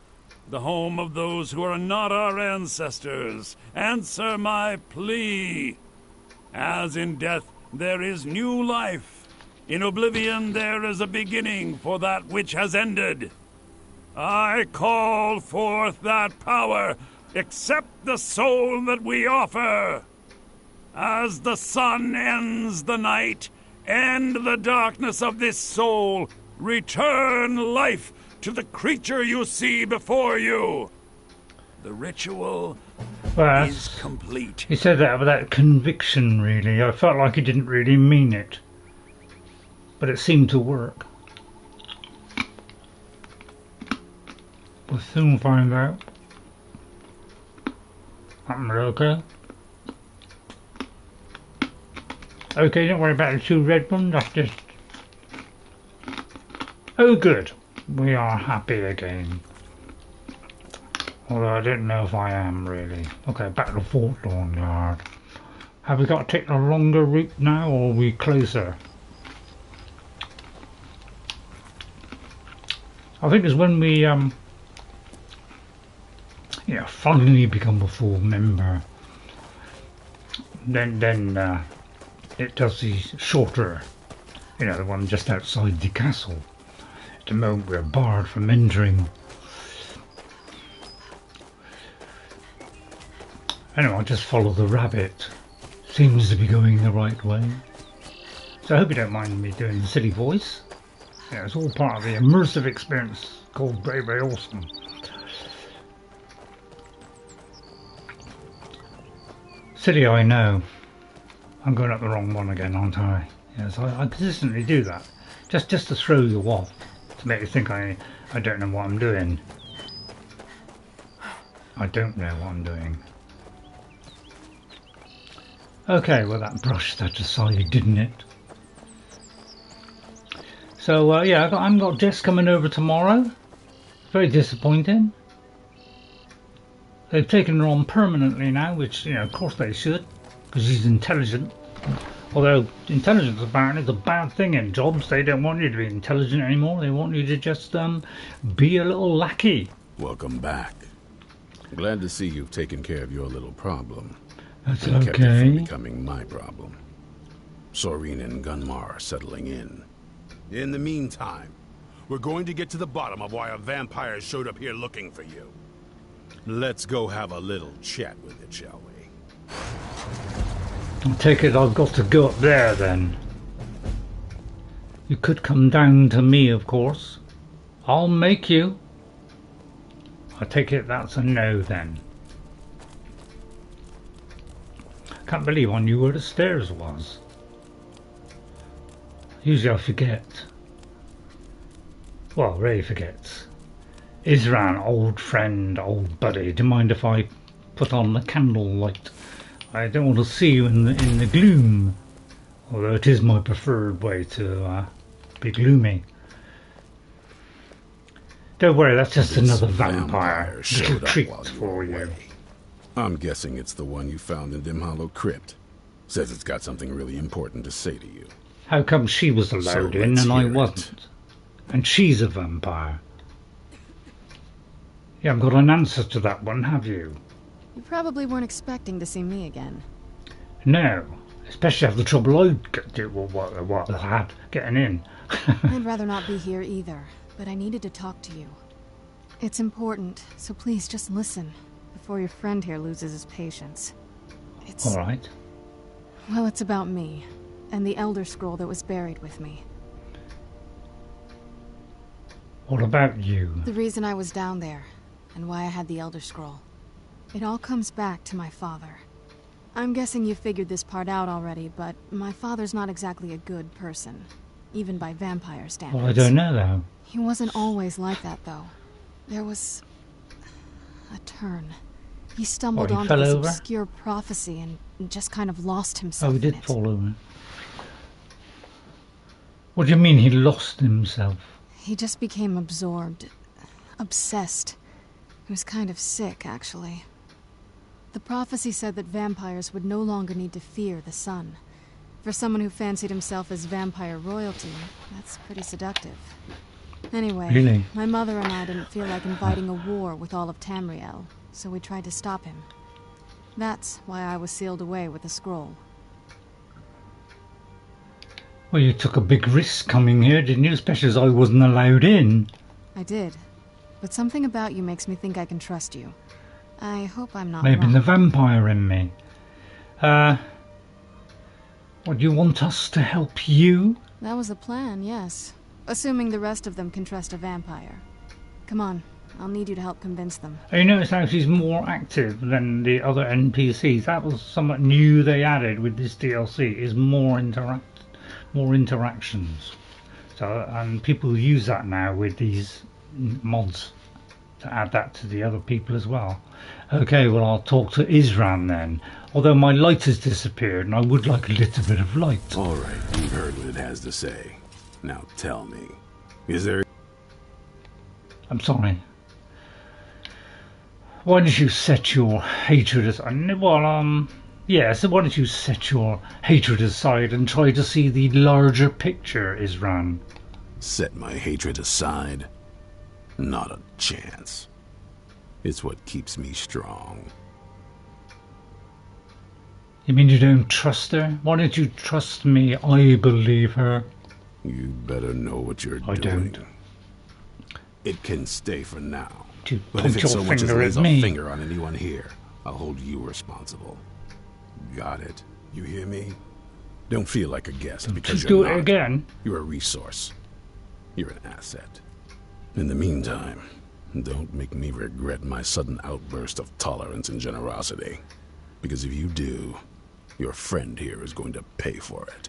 Speaker 8: the home of those who are not our ancestors. Answer my plea. As in death there is new life, in Oblivion there is a beginning for that which has ended. I call forth that power. Accept the soul that we offer. As the sun ends the night, end the darkness of this soul. Return life to the creature you see before you. The ritual is complete.
Speaker 1: He said that without conviction, really. I felt like he didn't really mean it. But it seemed to work. We'll soon find out. Valerica. Okay, don't worry about the 2 red ones, that's just... Oh good, we are happy again. Although I don't know if I am really. Okay, back to Fort Dawnguard. Have we got to take a longer route now, or are we closer? I think it's when we finally become a full member. Then it does the shorter, the one just outside the castle. It the moment we're barred from entering. Anyway, I'll just follow the rabbit. Seems to be going the right way. So I hope you don't mind me doing the silly voice. Yeah, it's all part of the immersive experience called Very, Very Awesome. Silly, I know. I'm going up the wrong one again, aren't I? Yes, I consistently do that. Just to throw you off. To make you think I don't know what I'm doing. I don't know what I'm doing. Okay, well that brushed that aside, didn't it? So yeah, I've got Jess coming over tomorrow. Very disappointing. They've taken her on permanently now, which, you know, of course they should, because she's intelligent. Although intelligence apparently is a bad thing in jobs. They don't want you to be intelligent anymore. They want you to just be a little lackey.
Speaker 3: Welcome back. Glad to see you've taken care of your little problem.
Speaker 1: That's
Speaker 3: and kept it from
Speaker 1: okay.
Speaker 3: becoming my problem. Serena and Gunmar are settling in. In the meantime, we're going to get to the bottom of why a vampire showed up here looking for you. Let's go have a little chat with it, shall we?
Speaker 1: I take it I've got to go up there then. You could come down to me, of course. I'll make you. I take it that's a no then. Can't believe I knew where the stairs was. Usually I forget. Well, Ray forgets. Isran, old friend, old buddy, do you mind if I put on the candlelight? I don't want to see you in the gloom. Although it is my preferred way to be gloomy. Don't worry, that's just another vampire. Little treat for you.
Speaker 3: I'm guessing it's the one you found in Dim Hollow Crypt. Says it's got something really important to say to you.
Speaker 1: How come she was allowed in and I wasn't? And she's a vampire. You haven't got an answer to that one, have you?
Speaker 9: You probably weren't expecting to see me again.
Speaker 1: No, especially after the trouble I had getting in.
Speaker 9: I'd rather not be here either, but I needed to talk to you. It's important, so please just listen before your friend here loses his patience. It's...
Speaker 1: All right.
Speaker 9: Well, it's about me, and the Elder Scroll that was buried with me.
Speaker 1: What about you?
Speaker 9: The reason I was down there, and why I had the Elder Scroll. It all comes back to my father. I'm guessing you figured this part out already, but my father's not exactly a good person, even by vampire standards.
Speaker 1: Well, I don't know though.
Speaker 9: He wasn't always like that, though. There was a turn. He stumbled onto this obscure prophecy and just kind of lost himself.
Speaker 1: Oh, he did fall over. What do you mean he lost himself?
Speaker 9: He just became absorbed. Obsessed. He was kind of sick, actually. The prophecy said that vampires would no longer need to fear the sun. For someone who fancied himself as vampire royalty, that's pretty seductive. Anyway,
Speaker 1: really?
Speaker 9: My mother and I didn't feel like inviting a war with all of Tamriel, so we tried to stop him. That's why I was sealed away with the scroll.
Speaker 1: Well, you took a big risk coming here, didn't you? Especially as I wasn't allowed in.
Speaker 9: I did. But something about you makes me think I can trust you. I hope I'm not
Speaker 1: Maybe
Speaker 9: wrong.
Speaker 1: the vampire in me. What, do you want us to help you?
Speaker 9: That was the plan, yes. Assuming the rest of them can trust a vampire. Come on, I'll need you to help convince them.
Speaker 1: You notice how she's more active than the other NPCs. That was somewhat new they added with this DLC, is more interactions. So, and people use that now with these mods to add that to the other people as well. Okay, well I'll talk to Isran then. Although my light has disappeared and I would like a little bit of light.
Speaker 3: Alright, you've heard what it has to say. Now tell me, is there...
Speaker 1: I'm sorry. Why did you set your hatred aside? Well, yeah, so why don't you set your hatred aside and try to see the larger picture, Isran?
Speaker 3: Set my hatred aside? Not a chance. It's what keeps me strong.
Speaker 1: You mean you don't trust her? Why don't you trust me? I believe her.
Speaker 3: You better know what you're doing.
Speaker 1: I don't.
Speaker 3: It can stay for now.
Speaker 1: To
Speaker 3: But if
Speaker 1: point
Speaker 3: it so
Speaker 1: your
Speaker 3: much as
Speaker 1: finger
Speaker 3: lays
Speaker 1: at
Speaker 3: a
Speaker 1: me.
Speaker 3: finger on anyone here, I'll hold you responsible. Got it? You hear me? Don't feel like a guest because
Speaker 1: Just
Speaker 3: you're
Speaker 1: do
Speaker 3: not.
Speaker 1: it again.
Speaker 3: You're a resource. You're an asset. In the meantime, don't make me regret my sudden outburst of tolerance and generosity. Because if you do, your friend here is going to pay for it.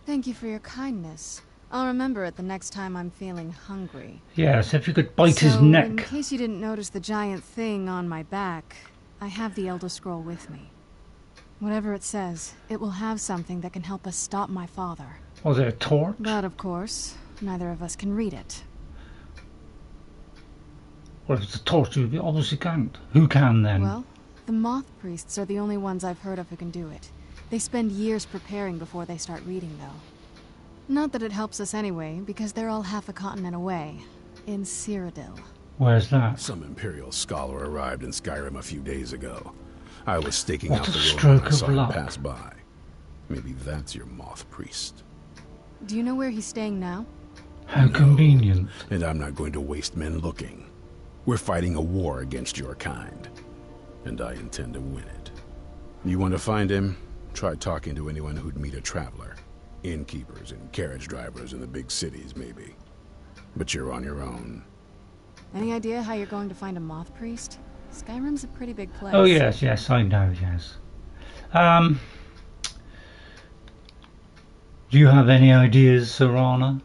Speaker 9: Thank you for your kindness. I'll remember it the next time I'm feeling hungry.
Speaker 1: Yes, if you could bite his
Speaker 9: in
Speaker 1: neck.
Speaker 9: case you didn't notice the giant thing on my back, I have the Elder Scroll with me. Whatever it says, it will have something that can help us stop my father.
Speaker 1: Was it a torch?
Speaker 9: But, of course, neither of us can read it.
Speaker 1: Well, if it's a torch, you obviously can't. Who can then?
Speaker 9: Well, the Moth Priests are the only ones I've heard of who can do it. They spend years preparing before they start reading, though. Not that it helps us anyway, because they're all half a continent away. In Cyrodiil.
Speaker 1: Where's that?
Speaker 3: Some Imperial scholar arrived in Skyrim a few days ago. I was staking
Speaker 1: What
Speaker 3: out
Speaker 1: a
Speaker 3: the road when
Speaker 1: stroke
Speaker 3: I
Speaker 1: of
Speaker 3: saw him
Speaker 1: luck.
Speaker 3: pass by. Maybe that's your Moth Priest.
Speaker 9: Do you know where he's staying now?
Speaker 1: How convenient.
Speaker 3: And I'm not going to waste men looking. We're fighting a war against your kind. And I intend to win it. You want to find him? Try talking to anyone who'd meet a traveler. Innkeepers and carriage drivers in the big cities, maybe. But you're on your own.
Speaker 9: Any idea how you're going to find a Moth Priest? Skyrim's a pretty big place.
Speaker 1: Oh yes, I know, yes. Do you have any ideas, Serana?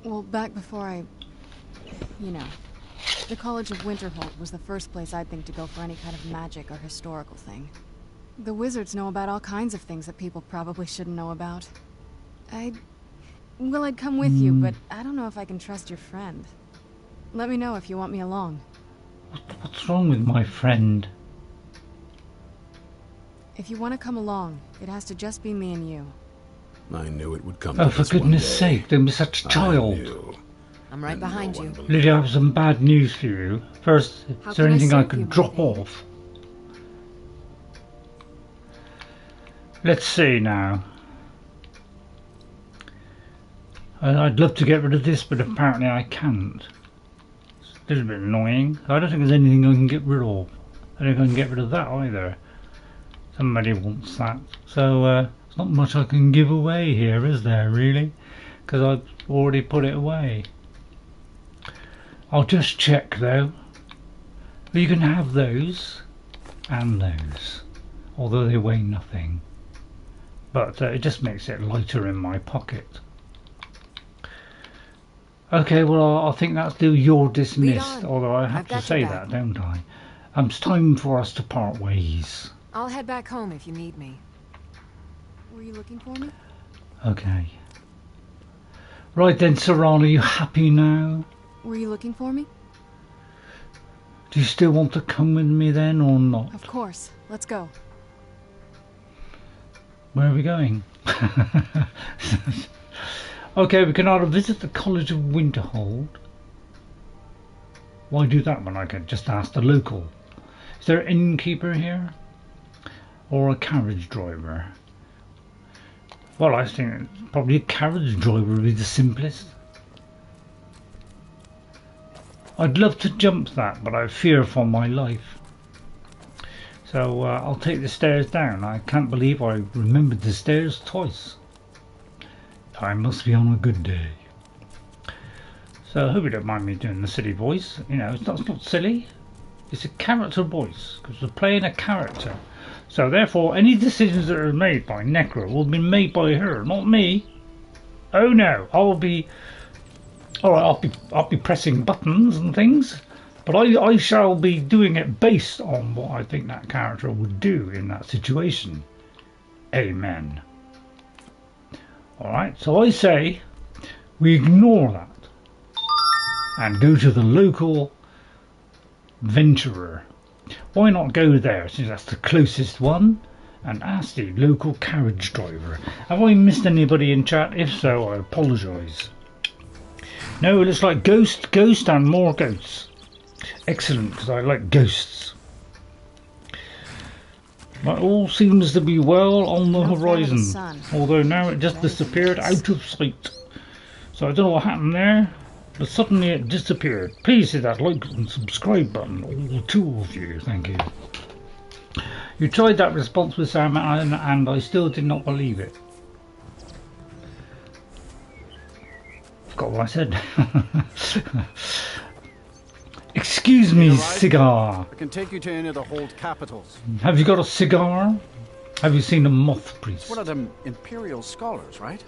Speaker 9: Well, back before the College of Winterhold was the first place I'd think to go for any kind of magic or historical thing. The wizards know about all kinds of things that people probably shouldn't know about. I'd come with you, but I don't know if I can trust your friend. Let me know if you want me along.
Speaker 1: What's wrong with my friend?
Speaker 9: If you want to come along, it has to just be me and you.
Speaker 3: I knew it would come
Speaker 1: Oh,
Speaker 3: to
Speaker 1: for
Speaker 3: this one
Speaker 1: goodness
Speaker 3: day.
Speaker 1: sake, don't be such a
Speaker 3: I
Speaker 1: child.
Speaker 3: knew.
Speaker 2: I'm right
Speaker 3: And
Speaker 2: behind
Speaker 3: no
Speaker 2: you.
Speaker 3: one believed
Speaker 1: Lydia, I have some bad news for you. First,
Speaker 9: How
Speaker 1: is there
Speaker 9: can I
Speaker 1: anything I
Speaker 9: serve
Speaker 1: could
Speaker 9: you, my
Speaker 1: drop
Speaker 9: lady?
Speaker 1: off? Let's see now. I'd love to get rid of this, but apparently I can't. It's a little bit annoying. I don't think there's anything I can get rid of. I don't think I can get rid of that either. Somebody wants that. So, there's not much I can give away here, is there, really? Because I've already put it away. I'll just check, though. You can have those and those, although they weigh nothing. But it just makes it lighter in my pocket. Okay, well, I think that's due. You're dismissed.
Speaker 2: on.
Speaker 1: Although I have
Speaker 2: I've
Speaker 1: to
Speaker 2: got
Speaker 1: say
Speaker 2: your back.
Speaker 1: that, don't I? It's time for us to part ways.
Speaker 2: I'll head back home if you need me.
Speaker 9: Were you looking for me?
Speaker 1: Okay. Right then, Serana, are you happy now?
Speaker 9: Were you looking for me?
Speaker 1: Do you still want to come with me then, or not?
Speaker 9: Of course. Let's go.
Speaker 1: Where are we going? Okay, we can either visit the College of Winterhold. Why do that when I can just ask the local? Is there an innkeeper here? Or a carriage driver? Well, I think probably a carriage driver would be the simplest. I'd love to jump that, but I fear for my life. So I'll take the stairs down. I can't believe I remembered the stairs twice. I must be on a good day. So I hope you don't mind me doing the silly voice. You know, it's not silly. It's a character voice, because we're playing a character. So therefore, any decisions that are made by Necra will be made by her, not me. Oh no, I'll be pressing buttons and things, but I shall be doing it based on what I think that character would do in that situation. Amen. Alright, so I say we ignore that and go to the local venturer. Why not go there, since that's the closest one, and ask the local carriage driver. Have I missed anybody in chat? If so, I apologise. No, it looks like ghost, and more ghosts. Excellent, because I like ghosts. That all seems to be well on the
Speaker 9: No fan of the
Speaker 1: horizon,
Speaker 9: sun.
Speaker 1: although now it just disappeared out of sight. So I don't know what happened there. but suddenly it disappeared. Please hit that like and subscribe button, all two of you, thank you. You tried that response with Sam and I still did not believe it. Forgot what I said. Excuse me, cigar.
Speaker 10: I can take you to any of the hold capitals.
Speaker 1: Have you got a cigar? Have you seen a Moth Priest?
Speaker 10: It's one of them Imperial scholars, right?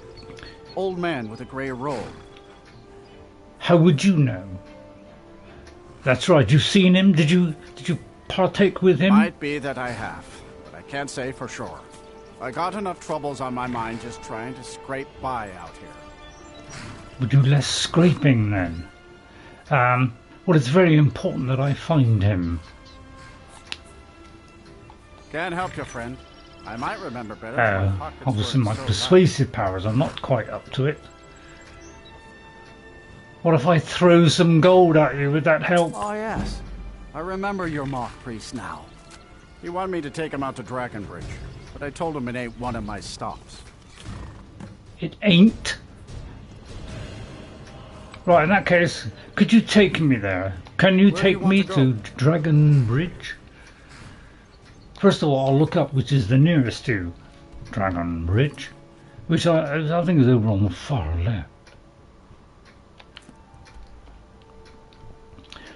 Speaker 10: Old man with a grey robe.
Speaker 1: How would you know? That's right, you've seen him? Did you partake with him?
Speaker 10: Might be that I have, but I can't say for sure. I got enough troubles on my mind just trying to scrape by out here.
Speaker 1: Would do less scraping then? Well, it's very important that I find him.
Speaker 10: Can't help you, friend. I might remember better. If my pockets
Speaker 1: Obviously my
Speaker 10: weren't so
Speaker 1: persuasive powers are not quite up to it. What if I throw some gold at you? Would that help?
Speaker 10: Oh yes, I remember your Moth Priest now. He wanted me to take him out to Dragonbridge, but I told him it ain't one of my stops.
Speaker 1: It ain't? Right, in that case, could you take me there? Can you take me to Dragonbridge? First of all, I'll look up which is the nearest to Dragonbridge, which I think is over on the far left.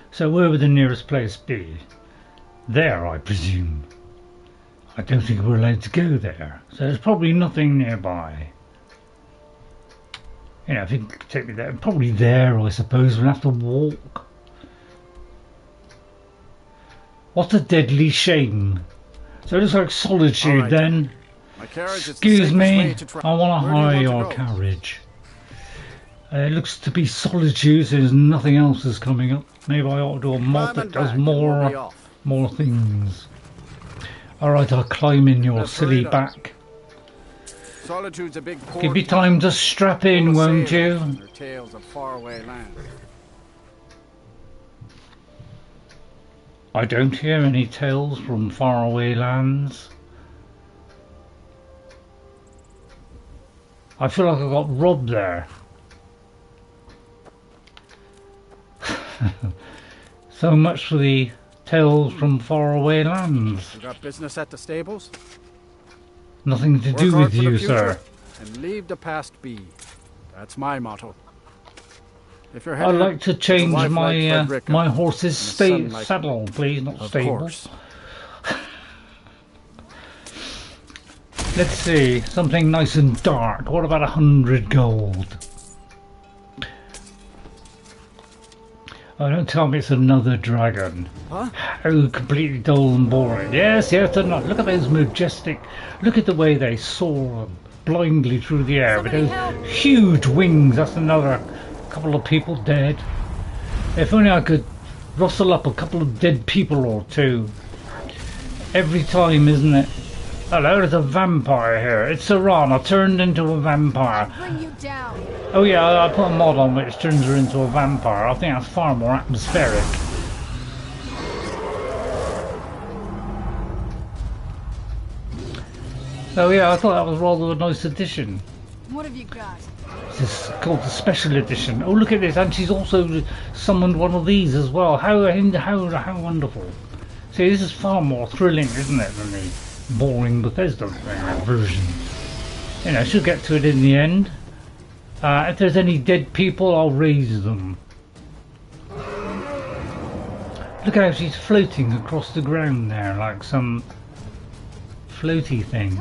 Speaker 1: So where would the nearest place be? There, I presume. I don't think we're allowed to go there, so there's probably nothing nearby. You know, if you could take me there, probably there, I suppose. We'll have to walk. What a deadly shame. So it looks like solitude right, then.
Speaker 10: My carriage
Speaker 1: Excuse me, I want to hire your carriage. It looks to be solitude, so there's nothing else is coming up. Maybe I ought to do a mod that does more things. Alright, I'll climb in your silly back.
Speaker 10: Solitude's a big
Speaker 1: give me time to strap in, won't you?
Speaker 10: Tales of faraway land.
Speaker 1: I don't hear any tales from faraway lands. I feel like I got robbed there. So much for the tales from faraway lands.
Speaker 10: You got business at the stables?
Speaker 1: Nothing to do with you, sir.
Speaker 10: And leave the past be. That's my motto. If you're
Speaker 1: I'd like to change my my horse's saddle, please, not stable. Let's see, something nice and dark. What about 100 gold? Oh, don't tell me it's another dragon.
Speaker 10: Huh?
Speaker 1: Oh, completely dull and boring. Yes, yes, they're not. Look at those majestic. Look at the way they soar blindly through the air with those huge wings. That's another couple of people dead. If only I could rustle up a couple of dead people or two. Every time, isn't it? Hello, there's a vampire here. It's Serana turned into a vampire.
Speaker 9: Bring you down.
Speaker 1: Oh yeah, I put a mod on which turns her into a vampire. I think that's far more atmospheric. So yeah, I thought that was rather a nice addition.
Speaker 9: What have you got?
Speaker 1: This is called the special edition. Oh, look at this, and she's also summoned one of these as well. How wonderful! See, this is far more thrilling, isn't it, than the boring Bethesda version. You know, she'll get to it in the end. If there's any dead people, I'll raise them. Look how she's floating across the ground there, like some floaty thing.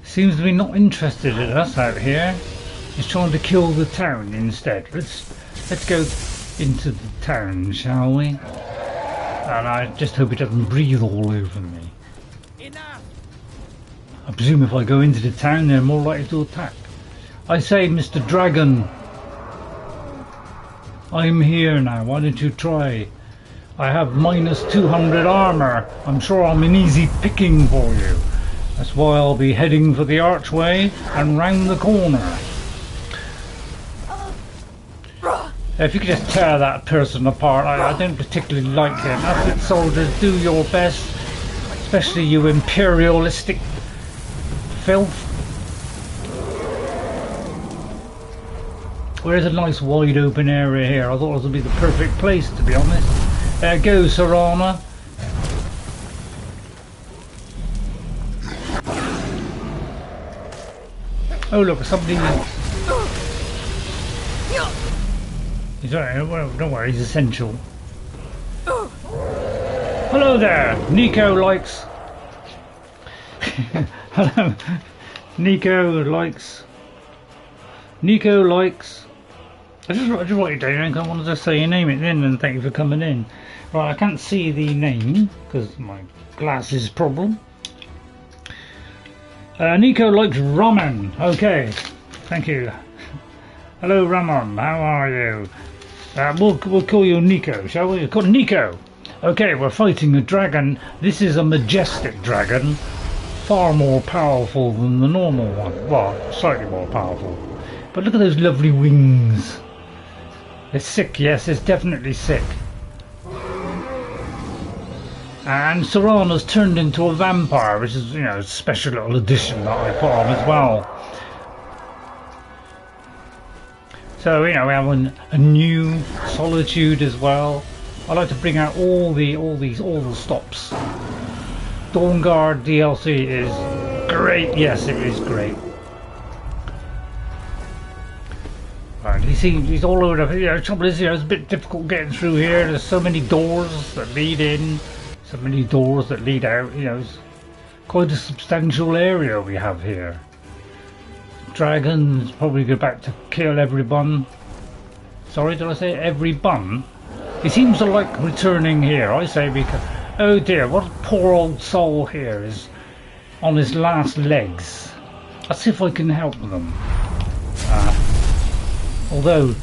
Speaker 1: Seems to be not interested in us out here. She's trying to kill the town instead. Let's go into the town, shall we? And I just hope it doesn't breathe all over me.
Speaker 10: Enough.
Speaker 1: I presume if I go into the town, they're more likely to attack. I say, Mr. Dragon, I'm here now. Why don't you try? I have minus 200 armor. I'm sure I'm an easy picking for you. That's why I'll be heading for the archway and round the corner. If you could just tear that person apart, I don't particularly like him. That's it, soldiers, do your best, especially you imperialistic filth. Well, there's a nice wide open area here. I thought this would be the perfect place, to be honest. There goes Serana. Oh look, somebody... Don't worry, he's essential. Hello there! Nico likes... Hello. Nico likes... I just write it down. I wanted to say your name in and thank you for coming in. Right, I can't see the name because my glasses problem. Nico likes ramen. Okay, thank you. Hello Ramon, how are you? We'll call you Nico, shall we? Call Nico. Okay, we're fighting a dragon. This is a majestic dragon, far more powerful than the normal one. Well, slightly more powerful. But look at those lovely wings. It's sick, yes, it's definitely sick. And Serana's turned into a vampire, which is, you know, a special little addition that I put on as well. So, you know, we have a new Solitude as well. I like to bring out all the stops. Dawnguard DLC is great. Yes, it is great. Right, he's all over the. You know, the trouble is, you know, it's a bit difficult getting through here. There's so many doors that lead in, so many doors that lead out. You know, it's quite a substantial area we have here. Dragons probably go back to kill everyone. Sorry, did I say everyone? He seems to like returning here. I say because, oh dear, what a poor old soul here is on his last legs. I'll see if I can help them. Although,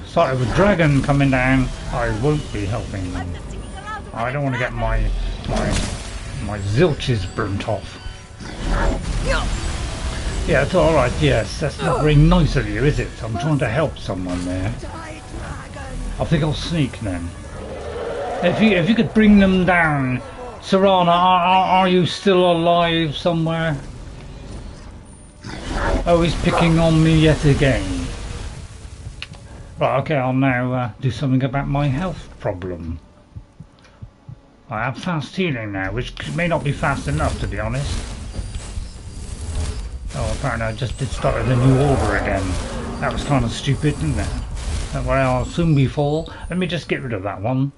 Speaker 1: sight of a dragon coming down, I won't be helping them. I don't want to get my zilches burnt off. Yeah, it's alright, yes, that's not very nice of you, is it? I'm trying to help someone there. I think I'll sneak then. If you could bring them down. Serana, are you still alive somewhere? Oh, he's picking on me yet again. Right, okay, I'll now do something about my health problem. I have fast healing now, which may not be fast enough, to be honest. Oh, apparently I just did start a new order again. That was kind of stupid, didn't it? Don't worry, I'll soon be full. Let me just get rid of that one.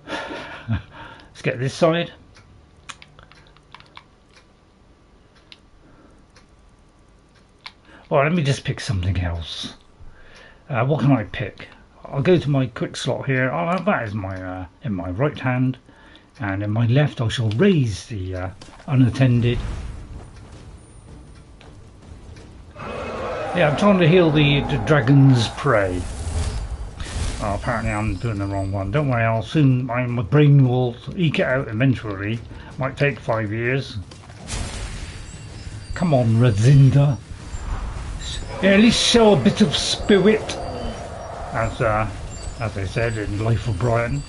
Speaker 1: Let's get this side. Well, let me just pick something else. What can I pick? I'll go to my quick slot here. I'll have that as my in my right hand, and in my left I shall raise the unattended. Yeah, I'm trying to heal the dragon's prey. Oh, apparently I'm doing the wrong one. Don't worry, I'll soon. My brain will eke it out eventually. Might take 5 years. Come on, Radzinda. Yeah, at least show a bit of spirit, as they said in Life of Brian.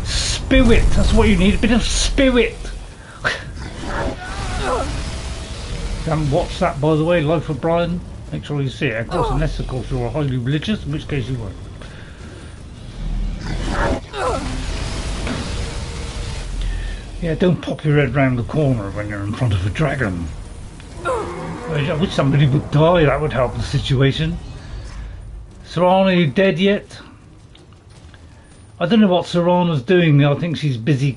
Speaker 1: Spirit, that's what you need, a bit of spirit. Haven't watched that, by the way, Life of Brian. Make sure you see it. Of course, unless of course you're highly religious, in which case you won't. Yeah, don't pop your head round the corner when you're in front of a dragon. I wish somebody would die, that would help the situation. Serana, you dead yet? I don't know what Serana's doing. I think she's busy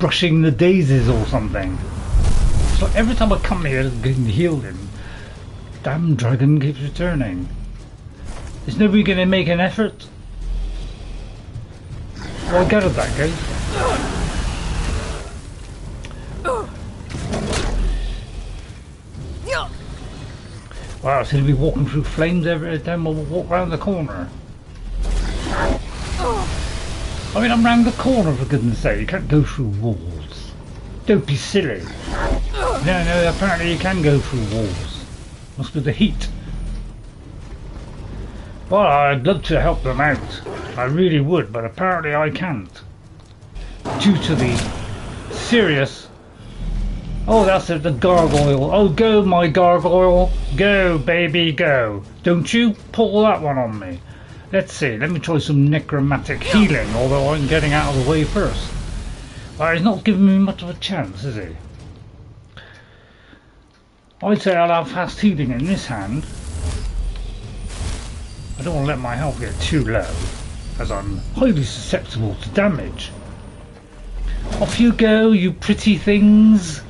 Speaker 1: brushing the daisies or something. It's like every time I come here to heal him, damn dragon keeps returning. Is nobody going to make an effort? Well, I gathered that, guys. Wow, so he'll be walking through flames every time we'll walk round the corner. I mean, I'm round the corner, for goodness sake. You can't go through walls. Don't be silly. No, apparently you can go through walls. Must be the heat. Well, I'd love to help them out. I really would, but apparently I can't. Due to the serious Oh, that's it, the gargoyle. Oh, go, my gargoyle. Go, baby, go. Don't you pull that one on me. Let's see. Let me try some necromantic healing, although I'm getting out of the way first. He's not giving me much of a chance, is he? I'd say I'll have fast healing in this hand. I don't want to let my health get too low, as I'm highly susceptible to damage. Off you go, you pretty things.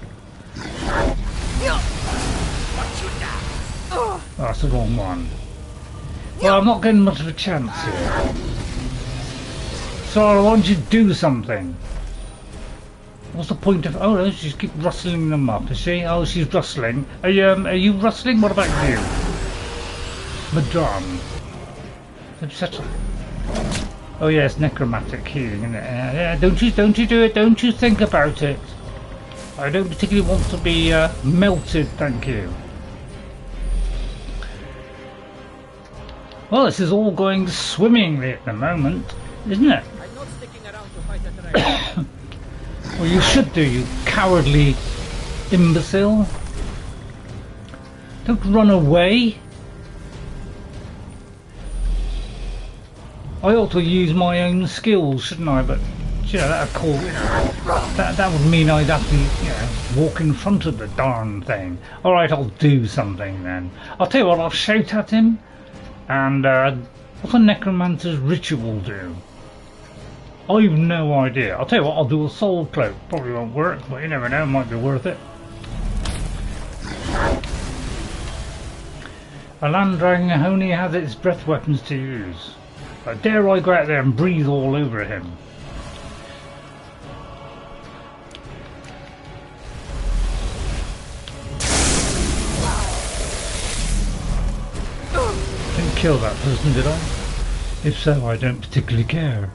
Speaker 1: Oh, that's the wrong one. Well, I'm not getting much of a chance here. So I want you to do something. What's the point of... Oh, she's keep rustling them up, is she? Oh, she's rustling. Are you rustling? What about you? Madame. Oh yes, necromantic healing, isn't it? Yeah, don't you do it, don't you think about it. I don't particularly want to be melted, thank you. Well, this is all going swimmingly at the moment, isn't it?
Speaker 5: I'm not sticking around to fight a dragon.
Speaker 1: Well, you should do, you cowardly imbecile. Don't run away. I ought to use my own skills, shouldn't I? But you know, that'd call, you know, that would mean I'd have to, you know, walk in front of the darn thing. All right, I'll do something then. I'll tell you what, I'll shout at him. And what's a necromancer's ritual do? I've no idea. I'll tell you what, I'll do a soul cloak. Probably won't work, but you never know, it might be worth it. A land dragon only has its breath weapons to use. But dare I go out there and breathe all over him? Didn't kill that person, did I? If so, I don't particularly care.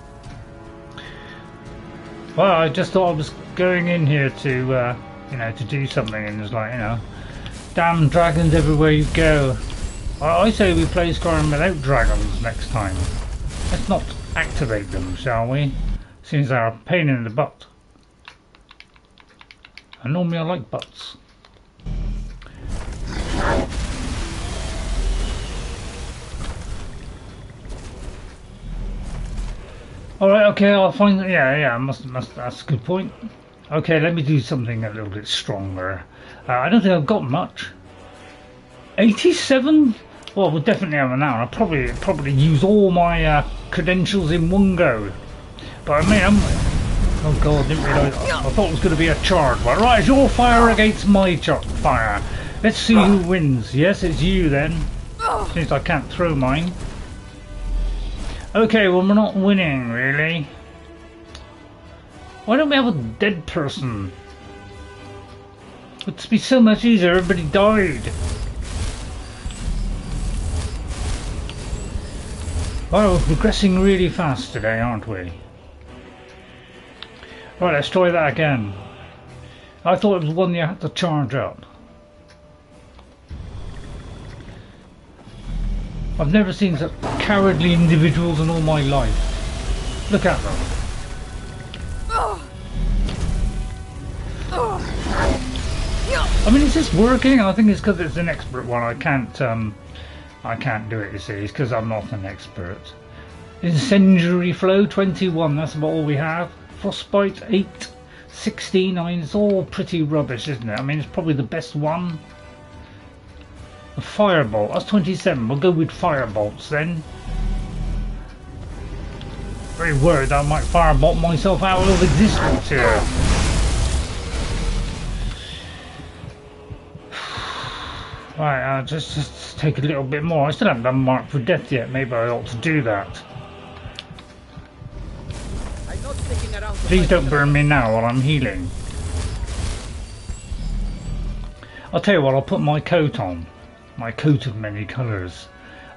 Speaker 1: Well, I just thought I was going in here to, you know, to do something, and it's like, you know, damn dragons everywhere you go. I say we play Skyrim without dragons next time. Let's not activate them, shall we? Since they're a pain in the butt. And normally I like butts. Alright, okay, I'll find... Yeah, that's a good point. Okay, let me do something a little bit stronger. I don't think I've got much. 87? Well, we'll definitely have an hour. I'll probably use all my credentials in one go. But I mean, oh god, I didn't realise. I thought it was going to be a charge. But right, it's your fire against my fire. Let's see who wins. Yes, it's you then. Since I can't throw mine. Okay, well, we're not winning, really. Why don't we have a dead person? It'd be so much easier, everybody died. Well, we're progressing really fast today, aren't we? Right, let's try that again. I thought it was one you had to charge up. I've never seen such cowardly individuals in all my life. Look at them. I mean, is this working? I think it's because it's an expert one. I can't do it, you see. It's because I'm not an expert. Incendiary flow 21. That's about all we have. Frostbite 8, 16. I mean, it's all pretty rubbish, isn't it? I mean, it's probably the best one. A firebolt. That's 27. We'll go with firebolts then. Very worried I might firebolt myself out of existence here. Right, just take a little bit more. I still haven't done Mark for Death yet. Maybe I ought to do that. Please don't burn me now while I'm healing. I'll tell you what, I'll put my coat on. My coat of many colours.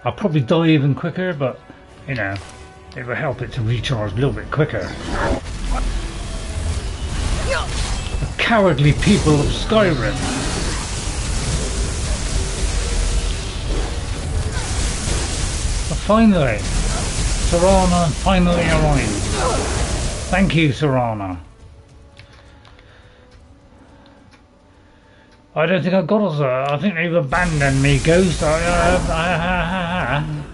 Speaker 1: I'll probably die even quicker, but, you know, it will help it to recharge a little bit quicker. The cowardly people of Skyrim. But finally, Serana finally arrived. Thank you, Serana. I don't think I got us. I think they've abandoned me, Ghost.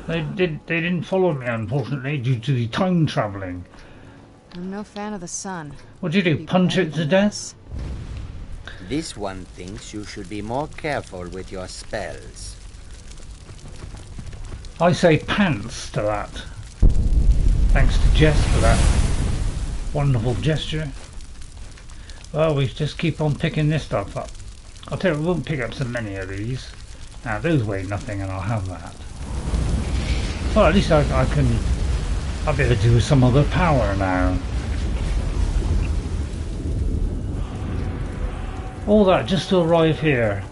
Speaker 1: They didn't follow me, unfortunately, due to the time travelling.
Speaker 9: I'm no fan of the sun.
Speaker 1: What do you do? Punch it to death?
Speaker 11: This one thinks you should be more careful with your spells.
Speaker 1: I say pants to that. Thanks to Jess for that wonderful gesture. Well, we just keep on picking this stuff up. I'll tell you, we won't pick up so many of these. Now, those weigh nothing and I'll have that. Well, at least I'll be able to do some other power now. All that just to arrive here.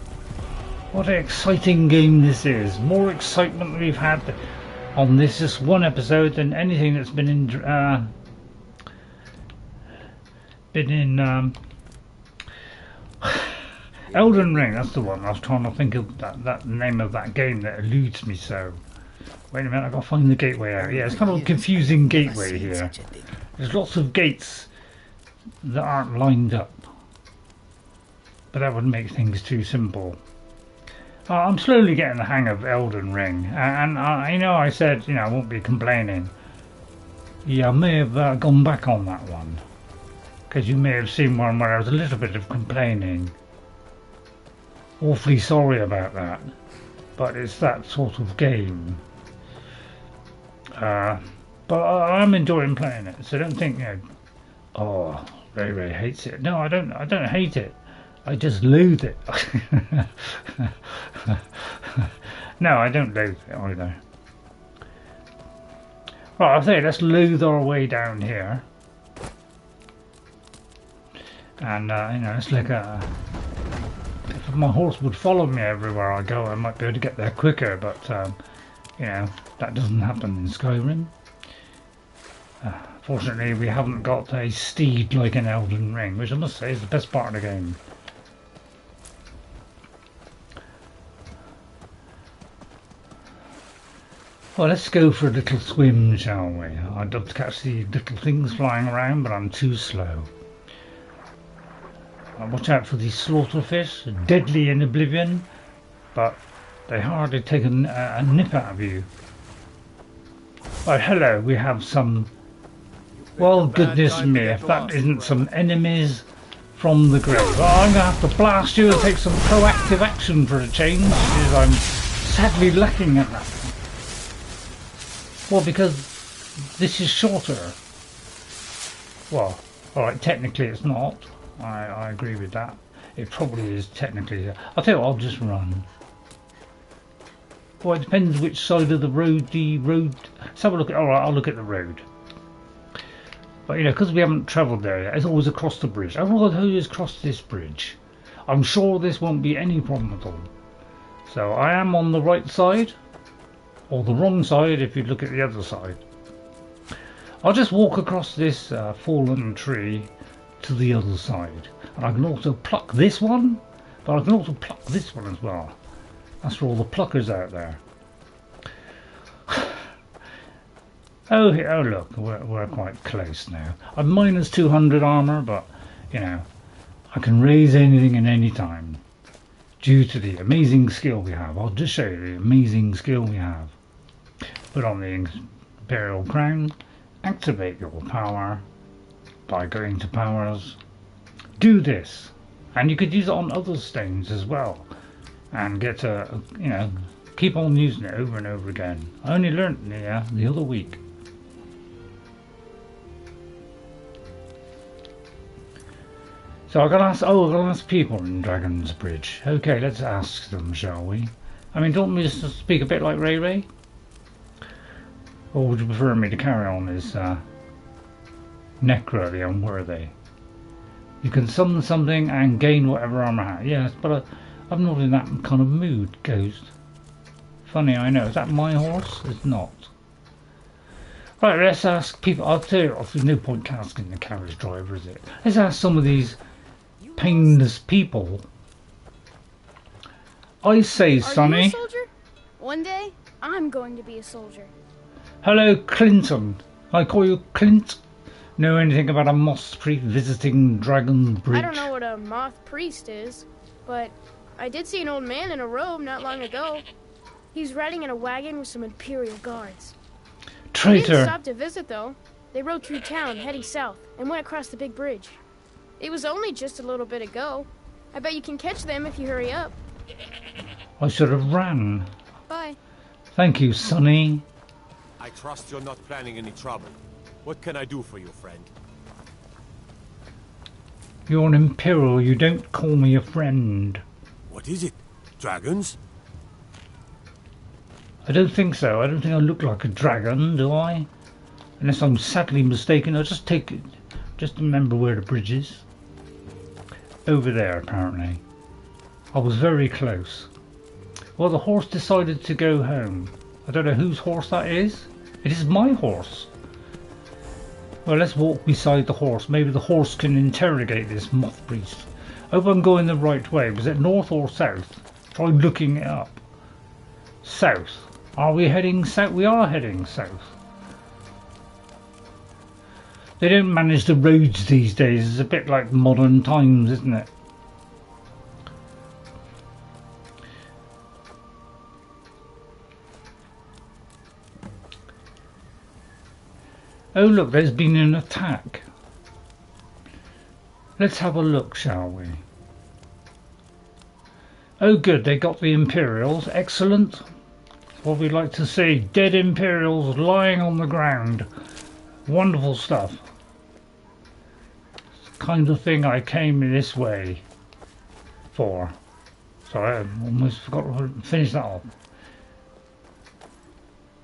Speaker 1: What an exciting game this is. More excitement than we've had on this just one episode than anything that's been in Elden Ring. That's the one. I was trying to think of that name of that game that eludes me so. Wait a minute, I've got to find the gateway out. Yeah, it's kind of a confusing gateway here. There's lots of gates that aren't lined up. But that would make things too simple. I'm slowly getting the hang of Elden Ring. And I know I said, I won't be complaining. Yeah, I may have gone back on that one. Because you may have seen one where I was a little bit of complaining. Awfully sorry about that. But it's that sort of game. But I'm enjoying playing it, so don't think, oh, Ray hates it. No, I don't hate it. I just loathe it. No, I don't loathe it either. Right, I'll say let's loathe our way down here. And, it's like if my horse would follow me everywhere I go, I might be able to get there quicker, but, that doesn't happen in Skyrim. Fortunately, we haven't got a steed like in Elden Ring, which I must say is the best part of the game. Well, let's go for a little swim, shall we? I'd love to catch the little things flying around, but I'm too slow. Watch out for these slaughterfish, deadly in Oblivion, but they hardly take a nip out of you. Oh, hello, we have some... Well, goodness me, if that isn't some enemies from the grave. Well, I'm going to have to blast you and take some proactive action for a change, because I'm sadly lacking at that. Well, because this is shorter. Well, alright, technically it's not. I agree with that. It probably is technically. I'll tell you what, I'll just run. Well, it depends which side of the road Let's have a look at. Alright, I'll look at the road. But because we haven't travelled there yet, it's always across the bridge. Everyone who has crossed this bridge. I'm sure this won't be any problem at all. So I am on the right side. Or the wrong side if you look at the other side. I'll just walk across this fallen tree to the other side. And I can also pluck this one, but I can also pluck this one as well. That's for all the pluckers out there. Oh look, we're quite close now. I'm minus 200 armour, but I can raise anything at any time. Due to the amazing skill we have. I'll just show you the amazing skill we have. Put on the Imperial Crown, activate your power by going to powers. Do this, and you could use it on other stones as well, and get to, keep on using it over and over again. I only learnt the other week. So I'm gonna ask people in Dragon's Bridge. Okay, let's ask them, shall we? I mean, don't we just speak a bit like Ray? Or would you prefer me to carry on as Necra, the Unworthy? You can summon something and gain whatever armor. Yes, but I'm not in that kind of mood, Ghost. Funny, I know. Is that my horse? It's not. Right, let's ask people. I'll tell you, there's no point asking the carriage driver, is it? Let's ask some of these painless people. I say, Sonny.
Speaker 12: Are you a soldier? One day, I'm going to be a soldier.
Speaker 1: Hello, Clinton. I call you Clint. Know anything about a Moth Priest visiting Dragon's Bridge?
Speaker 12: I don't know what a Moth Priest is. but I did see an old man in a robe not long ago. He's riding in a wagon with some Imperial guards. They didn't
Speaker 1: Traitor!
Speaker 12: stop to visit, though. They rode through town, heading south, and went across the big bridge. It was only just a little bit ago. I bet you can catch them if you hurry up.
Speaker 1: I should have ran.
Speaker 12: Bye.
Speaker 1: Thank you, Sonny.
Speaker 7: I trust you're not planning any trouble. What can I do for you, friend?
Speaker 1: You're an Imperial, you don't call me a friend.
Speaker 7: What is it? Dragons?
Speaker 1: I don't think so. I don't think I look like a dragon, do I? Unless I'm sadly mistaken. I'll just take it. Just remember where the bridge is. Over there, apparently. I was very close. Well, the horse decided to go home. I don't know whose horse that is. It is my horse. Well, let's walk beside the horse. Maybe the horse can interrogate this Moth Priest. I hope I'm going the right way. Was it north or south? Try looking it up. South. Are we heading south? We are heading south. They don't manage the roads these days. It's a bit like modern times, isn't it? Oh look, there's been an attack. Let's have a look, shall we? Oh good, they got the Imperials. Excellent. What we'd like to see. Dead Imperials lying on the ground. Wonderful stuff. It's the kind of thing I came this way for. Sorry, I almost forgot to finish that off.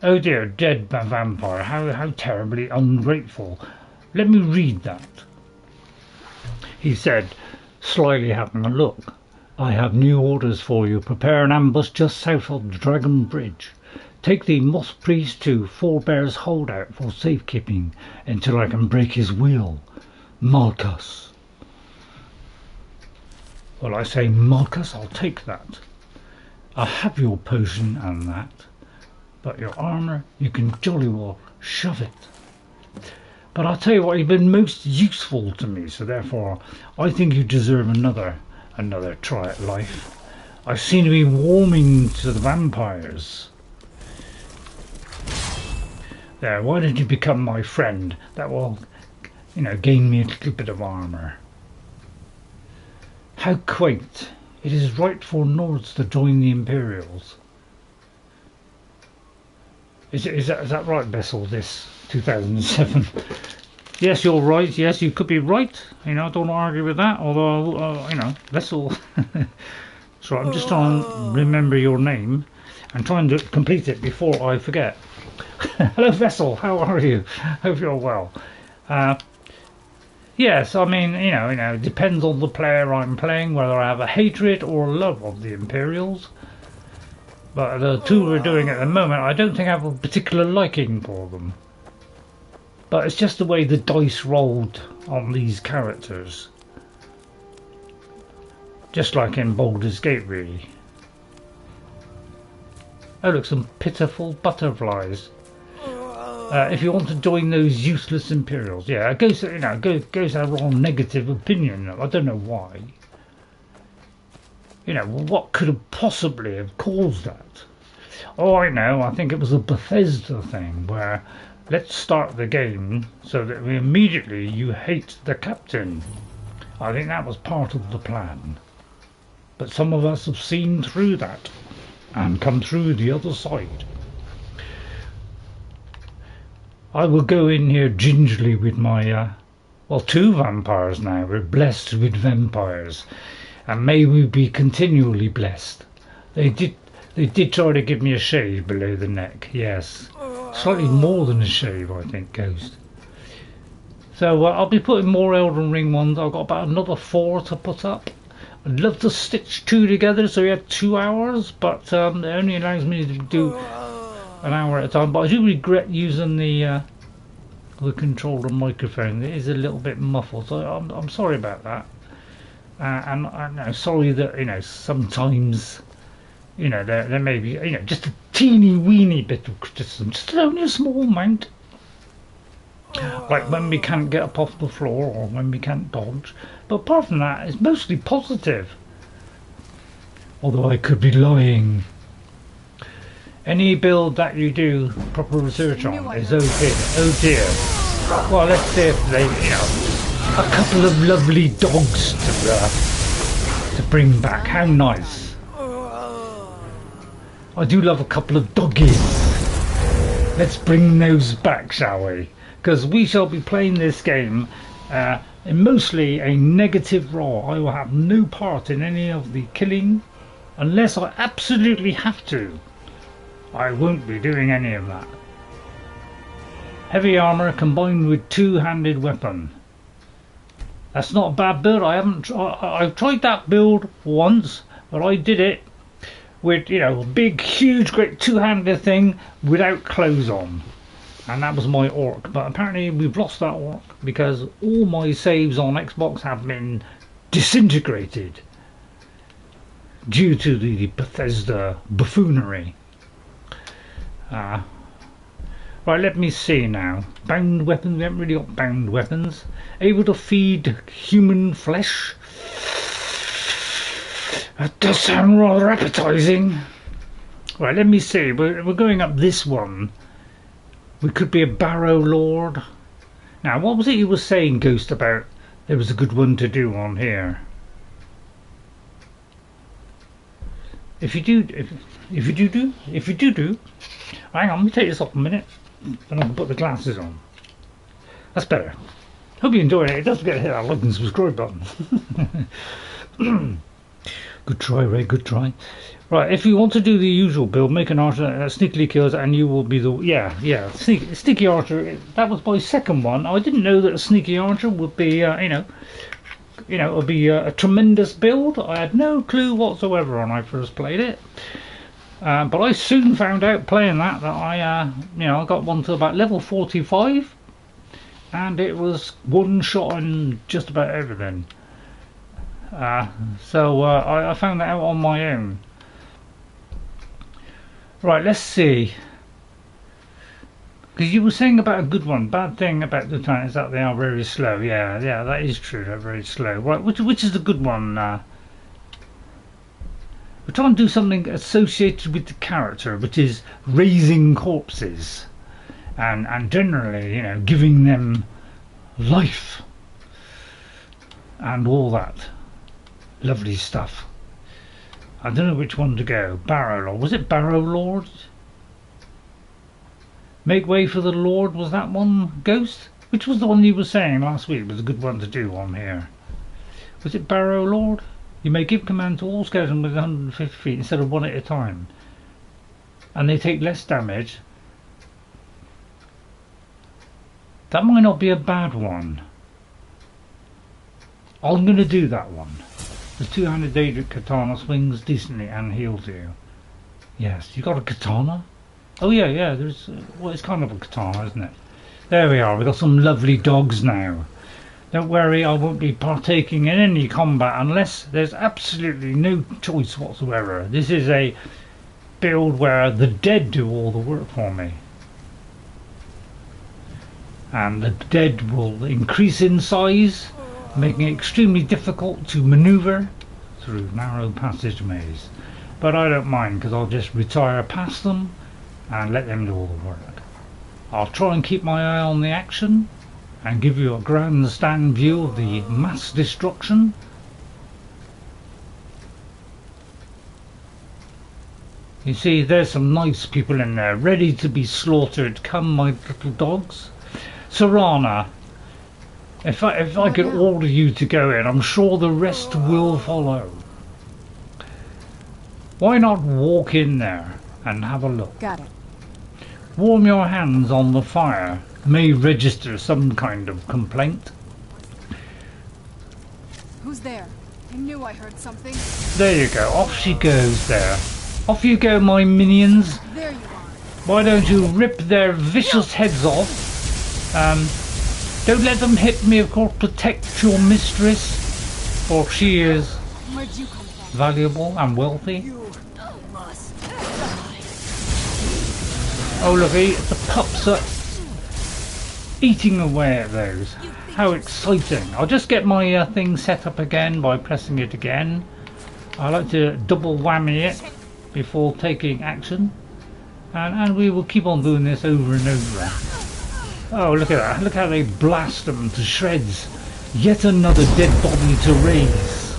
Speaker 1: Oh dear, dead vampire. How terribly ungrateful. Let me read that. He said, slyly having a look. I have new orders for you. Prepare an ambush just south of the Dragon Bridge. Take the Moth Priest to Forebears Holdout for safekeeping until I can break his will. Marcus. Well, I say, Marcus, I'll take that. I have your potion and that. But your armour, you can jolly well shove it. But I'll tell you what, you've been most useful to me, so therefore I think you deserve another try at life. I seem to be warming to the vampires. There, why don't you become my friend? That will, gain me a little bit of armour. How quaint. It is right for Nords to join the Imperials. Is that right, Bessel, this 2007? Yes, you're right. Yes, you could be right. I don't argue with that. Although, Bessel. So I'm just trying to remember your name and trying to complete it before I forget. Hello, Vessel. How are you? Hope you're well. Yes, I mean, it depends on the player I'm playing, whether I have a hatred or love of the Imperials. But the two we're doing at the moment, I don't think I have a particular liking for them. But it's just the way the dice rolled on these characters. Just like in Baldur's Gate, really. Oh look, some pitiful butterflies. If you want to join those useless Imperials, yeah, it goes a wrong negative opinion. I don't know why. What could have possibly have caused that? Oh, I know. I think it was a Bethesda thing where let's start the game so that immediately you hate the captain. I think that was part of the plan. But some of us have seen through that and come through the other side. I will go in here gingerly with my, two vampires now. We're blessed with vampires. And may we be continually blessed. They did try to give me a shave below the neck, yes. Slightly more than a shave, I think, Ghost. So I'll be putting more Elden Ring ones. I've got about another 4 to put up. I'd love to stitch 2 together so we have 2 hours, but it only allows me to do an hour at a time. But I do regret using the controller microphone. It is a little bit muffled, so I'm sorry about that. And I'm sorry that sometimes there may be just a teeny weeny bit of criticism, just only a small amount, like when we can't get up off the floor or when we can't dodge. But apart from that, it's mostly positive. Although I could be lying. Any build that you do proper research on is okay. Oh dear. Well, let's see if they, you know, a couple of lovely dogs to bring back. How nice. I do love a couple of doggies. Let's bring those back, shall we? Because we shall be playing this game in mostly a negative role. I will have no part in any of the killing unless I absolutely have to. I won't be doing any of that. Heavy armor combined with two-handed weapon. That's not a bad build. I've tried that build once, but I did it with, you know, a big, huge, great two-handed thing without clothes on. And that was my orc. But apparently we've lost that orc because all my saves on Xbox have been disintegrated due to the Bethesda buffoonery. Right, let me see now. Bound weapons, we haven't really got bound weapons. Able to feed human flesh. That does sound rather appetizing. Right, let me see. We're going up this one. We could be a Barrow Lord. Now, what was it you were saying, Ghost, about there was a good one to do on here? If you do, hang on, let me take this off a minute, then I can put the glasses on. That's better. Hope you're enjoying it. Don't forget to hit that like and subscribe button. Good try, Ray, good try. Right, if you want to do the usual build, make an archer that sneakily kills, and you will be the sneaky archer. That was my second one. I didn't know that a sneaky archer would be, would be a tremendous build. I had no clue whatsoever when I first played it. But I soon found out playing that I got one to about level 45, and it was one shot on just about everything. So I found that out on my own. Right, let's see. Because you were saying about a good one. Bad thing about the time is that they are very slow. Yeah, that is true. They're very slow. Right, which is the good one? We're trying to do something associated with the character, which is raising corpses, and generally, you know, giving them life and all that lovely stuff. I don't know which one to go. Barrow Lord. Was it Barrow Lord? Make way for the Lord, was that one, Ghost? Which was the one you were saying last week was a good one to do on here? Was it Barrow Lord? You may give command to all skeletons within 150 feet instead of one at a time. And they take less damage. That might not be a bad one. I'm going to do that one. The two-handed Daedric katana swings decently and heals you. Yes, you got a katana? Oh yeah, there's, well, it's kind of a katana, isn't it? There we are, we've got some lovely dogs now. Don't worry, I won't be partaking in any combat unless there's absolutely no choice whatsoever. This is a build where the dead do all the work for me. And the dead will increase in size, making it extremely difficult to maneuver through narrow passage maze. But I don't mind, because I'll just retire past them and let them do all the work. I'll try and keep my eye on the action and give you a grandstand view of the mass destruction. You see, there's some nice people in there ready to be slaughtered. Come, my little dogs. Serana, if I could order you to go in, I'm sure the rest will follow. Why not walk in there and have a look?
Speaker 9: Got it.
Speaker 1: Warm your hands on the fire. May register some kind of complaint.
Speaker 9: Who's there? I knew I heard something.
Speaker 1: There you go. Off she goes there. Off you go, my minions.
Speaker 9: There you are.
Speaker 1: Why don't you rip their vicious heads off? Don't let them hit me, of course. Protect your mistress, for she is valuable and wealthy. Oh look, the pups are eating away at those. How exciting. I'll just get my thing set up again by pressing it again. I like to double whammy it before taking action, and we will keep on doing this over and over. Oh, look at that, look how they blast them to shreds. Yet another dead body to raise.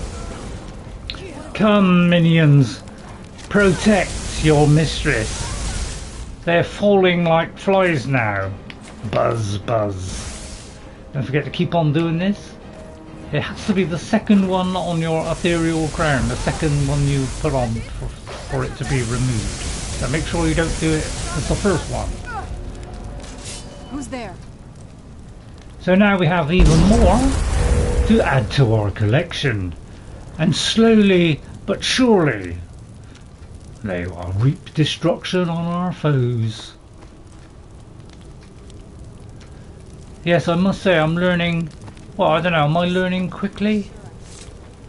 Speaker 1: Come, minions, protect your mistress. They're falling like flies now. Buzz, buzz. Don't forget to keep on doing this. It has to be the second one on your ethereal crown, the second one you put on for it to be removed. So make sure you don't do it as the first one.
Speaker 9: Who's there?
Speaker 1: So now we have even more to add to our collection. And slowly but surely they will reap destruction on our foes. Yes, I must say I'm learning. Well, I don't know, am I learning quickly?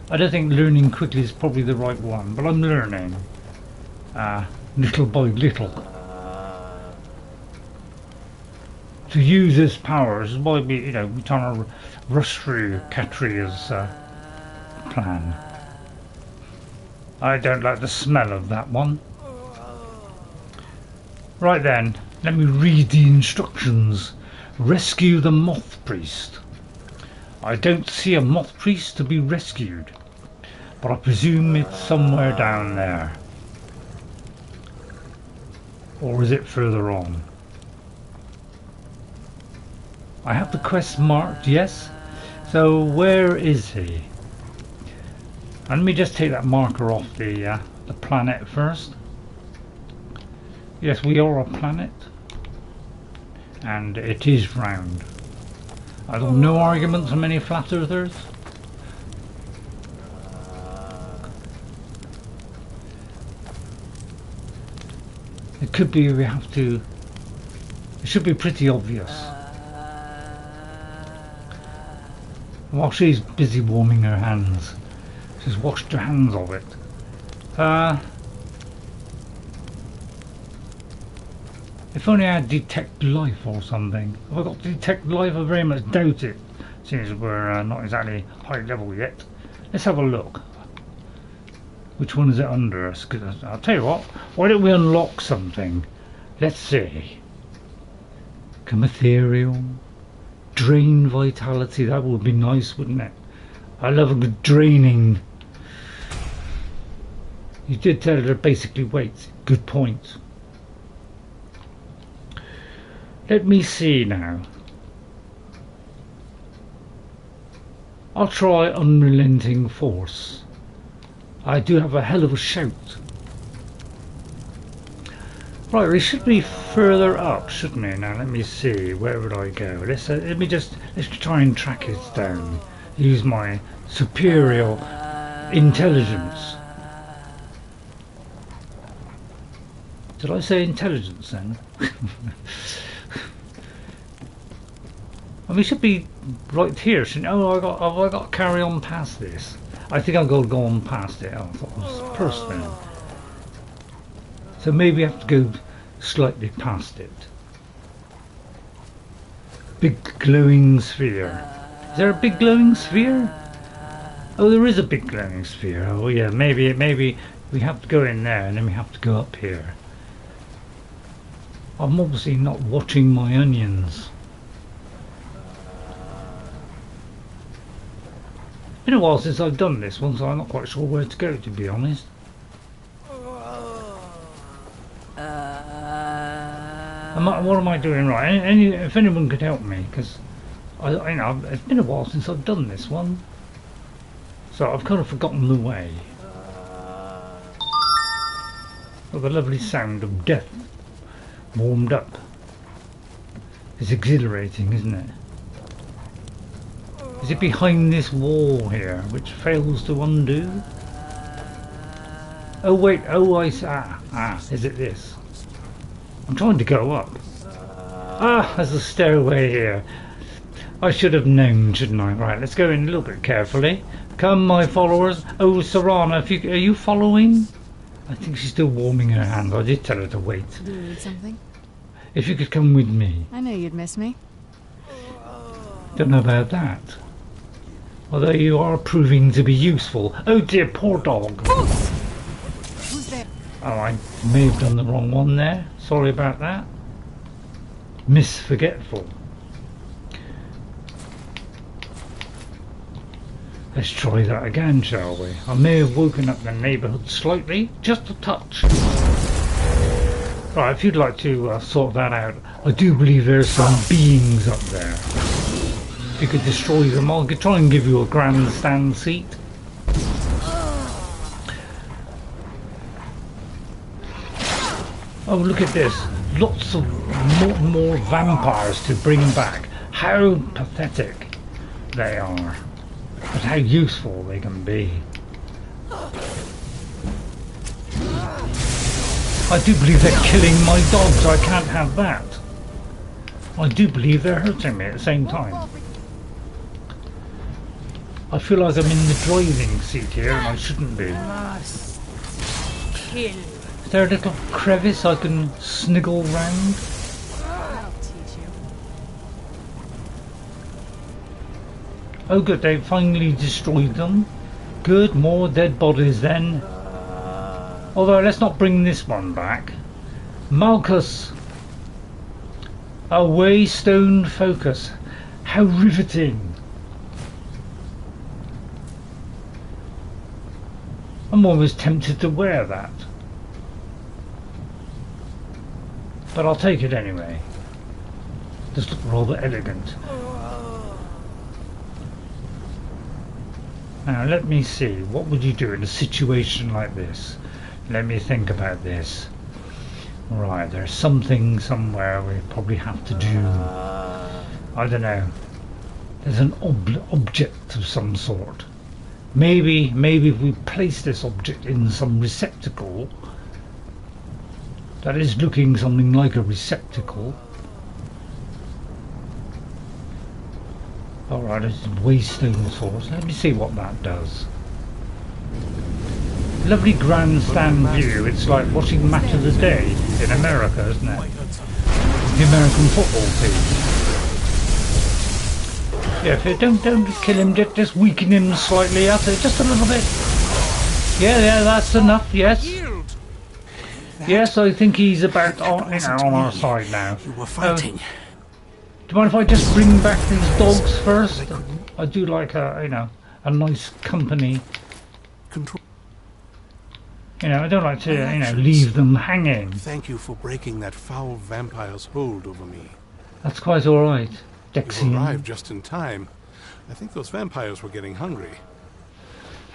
Speaker 1: I don't think learning quickly is probably the right one, but I'm learning. Little by little. To use his powers is why we, we're trying to rush through Catria's plan. I don't like the smell of that one. Right then, let me read the instructions. Rescue the Moth Priest. I don't see a Moth Priest to be rescued, but I presume it's somewhere down there. Or is it further on? I have the quest marked, yes. So where is he? And let me just take that marker off the planet first. Yes, we are a planet, and it is round. I don't no arguments from any flat earthers. It could be we have to. It should be pretty obvious. While she's busy warming her hands, she's washed her hands of it. If only I had detect life or something. Have I got detect life? I very much doubt it, since we're not exactly high level yet. Let's have a look. Which one is it under us? Because I'll tell you what, why don't we unlock something? Let's see. Come ethereal. Drain vitality, that would be nice, wouldn't it? I love a good draining. You did tell her basically weights. Good point. Let me see now. I'll try unrelenting force. I do have a hell of a shout. Right, we should be further up, shouldn't we? Now let me see. Where would I go? Let's try and track it down. Use my superior intelligence. Did I say intelligence then? And we should be right here, shouldn't we? Oh, have I got to carry on past this? I think I've got to go on past it. I thought it was personal. So maybe I have to go slightly past it. Big glowing sphere. Is there a big glowing sphere? Oh, there is a big glowing sphere. Oh yeah, maybe we have to go in there and then we have to go up here. I'm obviously not watching my onions. It's been a while since I've done this one, so I'm not quite sure where to go, to be honest. What am I doing right? If anyone could help me, because I know it's been a while since I've done this one, so I've kind of forgotten the way. Oh, the lovely sound of death warmed up. It's exhilarating, isn't it? Is it behind this wall here, which fails to undo? Oh wait, oh I see. Is it this? I'm trying to go up. There's a stairway here. I should have known, shouldn't I? Right, let's go in a little bit carefully. Come, my followers. Oh, Serana, are you following? I think she's still warming her hands. I did tell her to wait.
Speaker 9: Do you need something?
Speaker 1: If you could come with me.
Speaker 9: I knew you'd miss me.
Speaker 1: Don't know about that. Although you are proving to be useful. Oh dear, poor dog.
Speaker 9: Who's there?
Speaker 1: Oh, I may have done the wrong one there. Sorry about that. Miss Forgetful. Let's try that again, shall we? I may have woken up the neighbourhood slightly, just a touch. Right, if you'd like to sort that out, I do believe there's some beings up there. If you could destroy them, I could try and give you a grandstand seat. Oh, look at this. Lots of more vampires to bring back. How pathetic they are. But how useful they can be. I do believe they're killing my dogs. I can't have that. I do believe they're hurting me at the same time. I feel like I'm in the driving seat here and I shouldn't be.
Speaker 2: Must kill.
Speaker 1: Is there a little crevice I can sniggle round?
Speaker 2: I'll teach you.
Speaker 1: Oh good, they finally destroyed them. Good, more dead bodies then. Although let's not bring this one back. Malchus. A waystone focus. How riveting. I'm almost tempted to wear that. But I'll take it anyway. Does look rather elegant. Now let me see, what would you do in a situation like this? Let me think about this. Right, there's something somewhere we probably have to do. I don't know. There's an object of some sort. Maybe if we place this object in some receptacle that is looking something like a receptacle. Alright, it's a waystone source. Let me see what that does. Lovely grandstand view. It's like watching Match of the Day in America, isn't it? The American football team. Yeah, if you don't kill him, just weaken him slightly up, just a little bit. Yeah, that's enough. Yes. Yes, I think he's about on our side now.
Speaker 3: You were fighting.
Speaker 1: Do you mind if I just bring back these dogs first? I do like a nice company.
Speaker 3: Control.
Speaker 1: I don't like to leave them hanging.
Speaker 3: Thank you for breaking that foul vampire's hold over me.
Speaker 1: That's quite all right,
Speaker 3: You
Speaker 1: Dexian.
Speaker 3: arrived just in time. I think those vampires were getting hungry.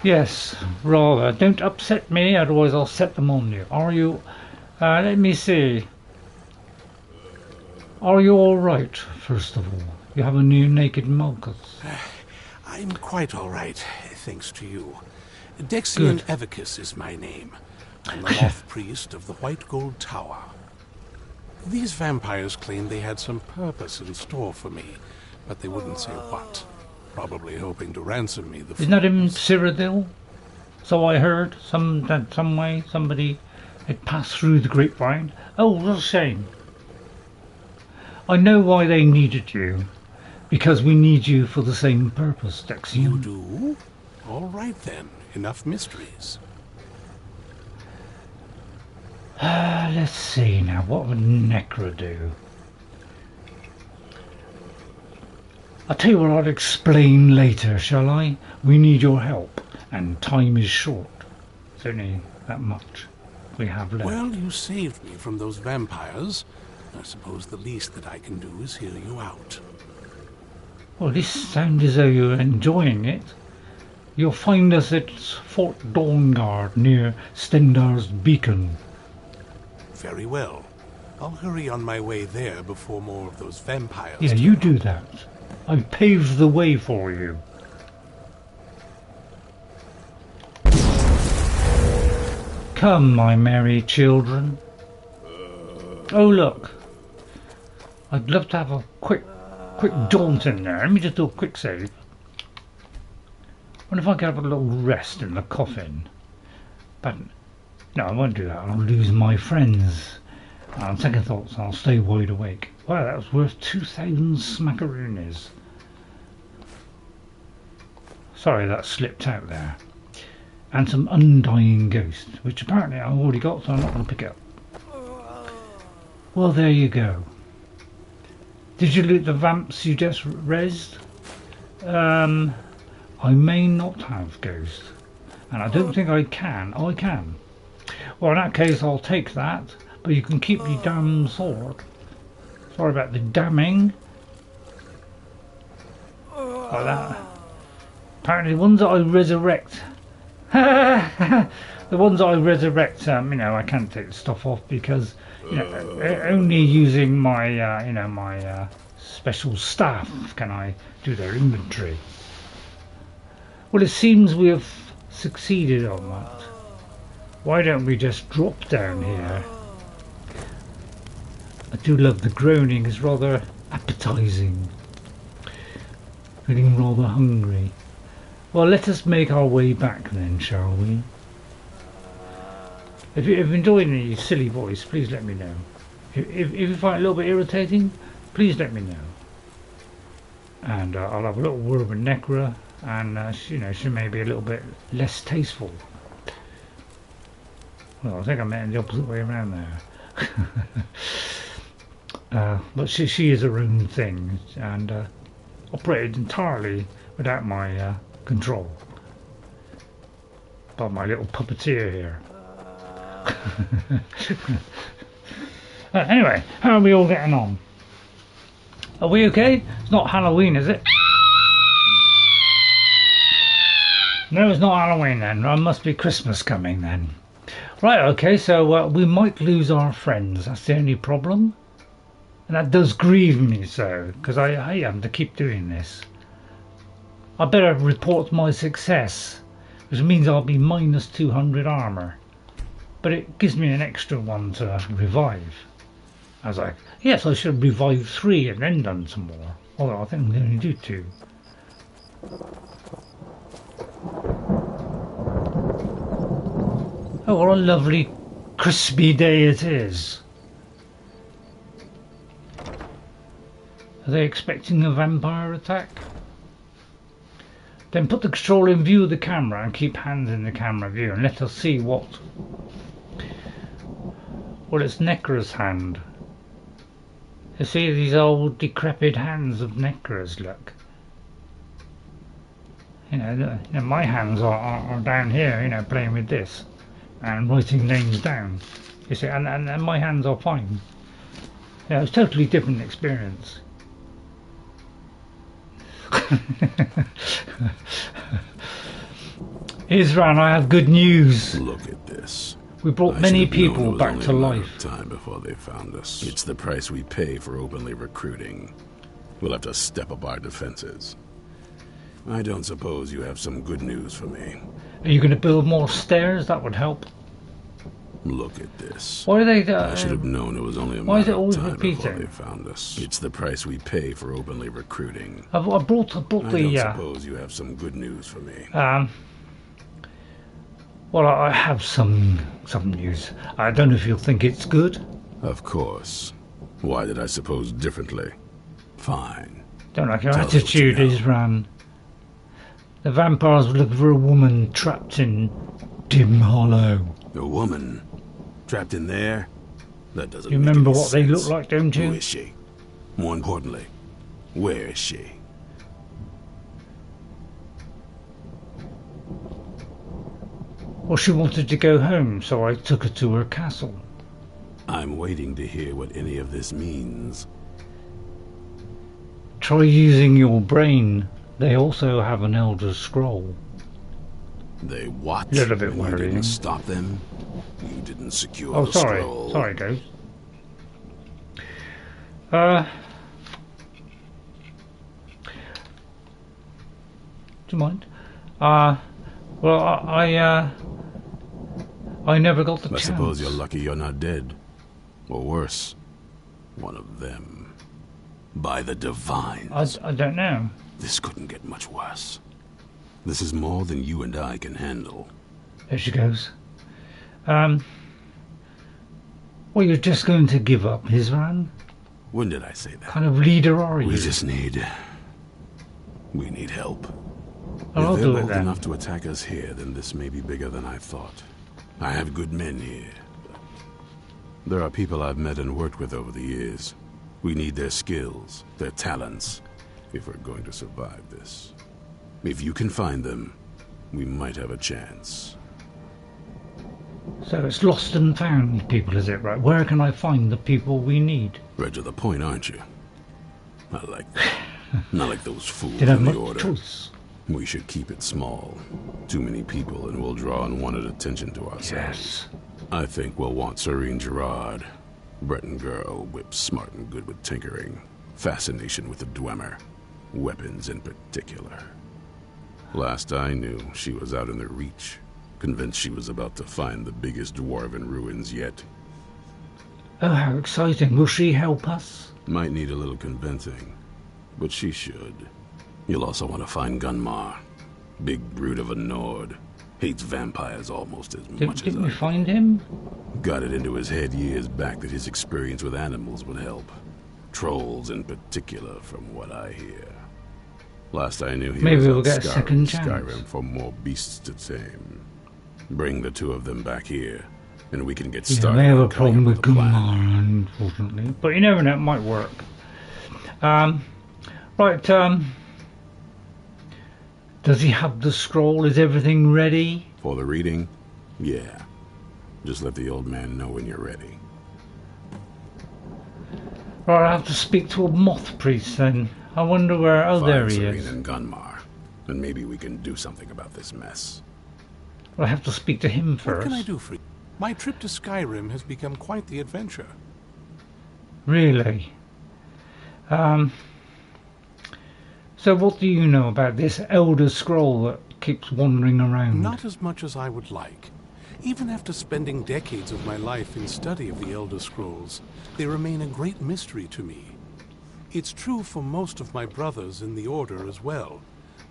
Speaker 1: Yes, rather. Don't upset me, otherwise I'll set them on you. Are you? Let me see. Are you all right? First of all, you have a new naked Malchus.
Speaker 3: I'm quite all right, thanks to you. Dexian
Speaker 1: Good.
Speaker 3: Evicus is my name. I'm the Moth Priest of the White Gold Tower. These vampires claimed they had some purpose in store for me, but they wouldn't say what. Probably hoping to ransom me.
Speaker 1: Isn't that in Cyrodiil? So I heard. Some way somebody had passed through the grapevine. Oh, what a shame. I know why they needed you. Because we need you for the same purpose, Dexian.
Speaker 3: You do? All right then. Enough mysteries.
Speaker 1: Let's see now. What would Necra do? I'll tell you what, I'll explain later, shall I? We need your help, and time is short. It's only that much we have left.
Speaker 3: Well, you saved me from those vampires. I suppose the least that I can do is hear you out.
Speaker 1: Well, this sounds as though you're enjoying it. You'll find us at Fort Dawnguard near Stendar's Beacon.
Speaker 3: Very well. I'll hurry on my way there before more of those vampires.
Speaker 1: Yeah, you do that. I paved the way for you. Come, my merry children. Oh, look. I'd love to have a quick jaunt in there. Let me just do a quick save. What if I could have a little rest in the coffin? But no, I won't do that. I'll lose my friends. On second thoughts, I'll stay wide awake. Wow, that was worth 2,000 smackaroonies. Sorry, that slipped out there. And some undying ghost, which apparently I've already got, so I'm not going to pick it up. Well, there you go. Did you loot the vamps you just rezzed? I may not have ghost. And I don't think I can. Oh, I can. Well, in that case, I'll take that. But you can keep your damn sword. Sorry about the damning. Like that. Apparently the ones that I resurrect... the ones that I resurrect, you know, I can't take the stuff off because, you know, only using my, you know, my special staff can I do their inventory. Well, it seems we have succeeded on that. Why don't we just drop down here? I do love the groaning, it's rather appetizing. Feeling rather hungry. Well, let us make our way back then, shall we? If you've enjoyed any silly voice, please let me know. If you find it a little bit irritating, please let me know. And I'll have a little word with Necra, and you know, she may be a little bit less tasteful. Well, I think I meant the opposite way around there. But she is her own thing, and operated entirely without my control by my little puppeteer here. Anyway, how are we all getting on? Are we okay? It's not Halloween, is it? No, it's not Halloween then. It must be Christmas coming then. Right, okay, so we might lose our friends. That's the only problem. And that does grieve me so, because I hate having to keep doing this. I better report my success, which means I'll be minus 200 armour. But it gives me an extra one to revive. I was like, yes, I should have revived 3 and then done some more. Although I think I'm going to only do 2. Oh, what a lovely crispy day it is. Are they expecting a vampire attack? Then put the control in view of the camera and keep hands in the camera view and let us see what. Well, it's Necra's hand. You see these old decrepit hands of Necra's, look. You know, my hands are down here, you know, playing with this and writing names down. You see, and my hands are fine. Yeah, it's a totally different experience. Isran, I have good news.
Speaker 3: Look at this.
Speaker 1: We brought many people back to life.
Speaker 3: Time before they found us. It's the price we pay for openly recruiting. We'll have to step up our defenses. I don't suppose you have some good news for me.
Speaker 1: Are you going to build more stairs? That would help.
Speaker 3: Look at this.
Speaker 1: Why are they?
Speaker 3: I should have known it was only a matter of time before they found us. It's the price we pay for openly recruiting.
Speaker 1: I brought the.
Speaker 3: I don't suppose you have some good news for me.
Speaker 1: Well, I have some news. I don't know if you'll think it's good.
Speaker 3: Of course. Why did I suppose differently? Fine.
Speaker 1: Don't like your attitude, Isran. The vampires were looking for a woman trapped in Dim Hollow.
Speaker 3: A woman? Trapped in there? That doesn't
Speaker 1: You remember what
Speaker 3: sense.
Speaker 1: they look like, don't you?
Speaker 3: Who is she? More importantly, where is she?
Speaker 1: Well, she wanted to go home, so I took her to her castle.
Speaker 3: I'm waiting to hear what any of this means.
Speaker 1: Try using your brain. They also have an Elder Scroll.
Speaker 3: They what?
Speaker 1: A little bit
Speaker 3: And you
Speaker 1: worrying.
Speaker 3: didn't stop them? You didn't secure the
Speaker 1: sorry.
Speaker 3: scroll?
Speaker 1: Sorry, Ghost. Do you mind? Well, I never got the chance.
Speaker 3: I suppose you're lucky you're not dead. Or worse, one of them. By the divines.
Speaker 1: I don't know.
Speaker 3: This couldn't get much worse. This is more than you and I can handle.
Speaker 1: There she goes. Well, you're just going to give up, Isran?
Speaker 3: When did I say that?
Speaker 1: What kind of leader are you?
Speaker 3: We need help.
Speaker 1: I'll
Speaker 3: If they're
Speaker 1: do it
Speaker 3: bold
Speaker 1: then.
Speaker 3: enough to attack us here, then this may be bigger than I thought. I have good men here. But there are people I've met and worked with over the years. We need their skills, their talents, if we're going to survive this. If you can find them, we might have a chance.
Speaker 1: So it's lost and found people, is it? Right? Where can I find the people we need?
Speaker 3: Right to the point, aren't you? I like that. Not like those fools
Speaker 1: Didn't have
Speaker 3: in the
Speaker 1: much
Speaker 3: order.
Speaker 1: choice.
Speaker 3: We should keep it small. Too many people and we'll draw unwanted attention to ourselves.
Speaker 1: Yes.
Speaker 3: I think we'll want Serene Gerard. Breton girl, whip smart and good with tinkering. Fascination with the Dwemer. Weapons in particular. Last I knew, she was out in the Reach. Convinced she was about to find the biggest dwarven ruins yet.
Speaker 1: Oh, how exciting. Will she help us?
Speaker 3: Might need a little convincing, but she should. You'll also want to find Gunmar. Big brute of a Nord. Hates vampires almost as much as
Speaker 1: Didn't
Speaker 3: I
Speaker 1: we
Speaker 3: do.
Speaker 1: find him?
Speaker 3: Got it into his head years back that his experience with animals would help. Trolls in particular, from what I hear. Last I knew, he
Speaker 1: Maybe
Speaker 3: was
Speaker 1: we'll
Speaker 3: out
Speaker 1: get a second chance.
Speaker 3: Skyrim for more beasts to tame. Bring the two of them back here, and we can get
Speaker 1: Yeah,
Speaker 3: started.
Speaker 1: they have a
Speaker 3: on coming
Speaker 1: problem
Speaker 3: up
Speaker 1: with
Speaker 3: a plan.
Speaker 1: Gunmar, unfortunately. But you never know, it might work. Right, does he have the scroll? Is everything ready?
Speaker 3: For the reading? Yeah. Just let the old man know when you're ready.
Speaker 1: Right, I have to speak to a Moth Priest then. I wonder where... Oh, there he
Speaker 3: Serene
Speaker 1: is.
Speaker 3: and Gunmar, and maybe we can do something about this mess.
Speaker 1: Well, I have to speak to him first.
Speaker 13: What can I do for you? My trip to Skyrim has become quite the adventure.
Speaker 1: Really? So what do you know about this Elder Scroll that keeps wandering around?
Speaker 13: Not as much as I would like. Even after spending decades of my life in study of the Elder Scrolls, they remain a great mystery to me. It's true for most of my brothers in the Order as well.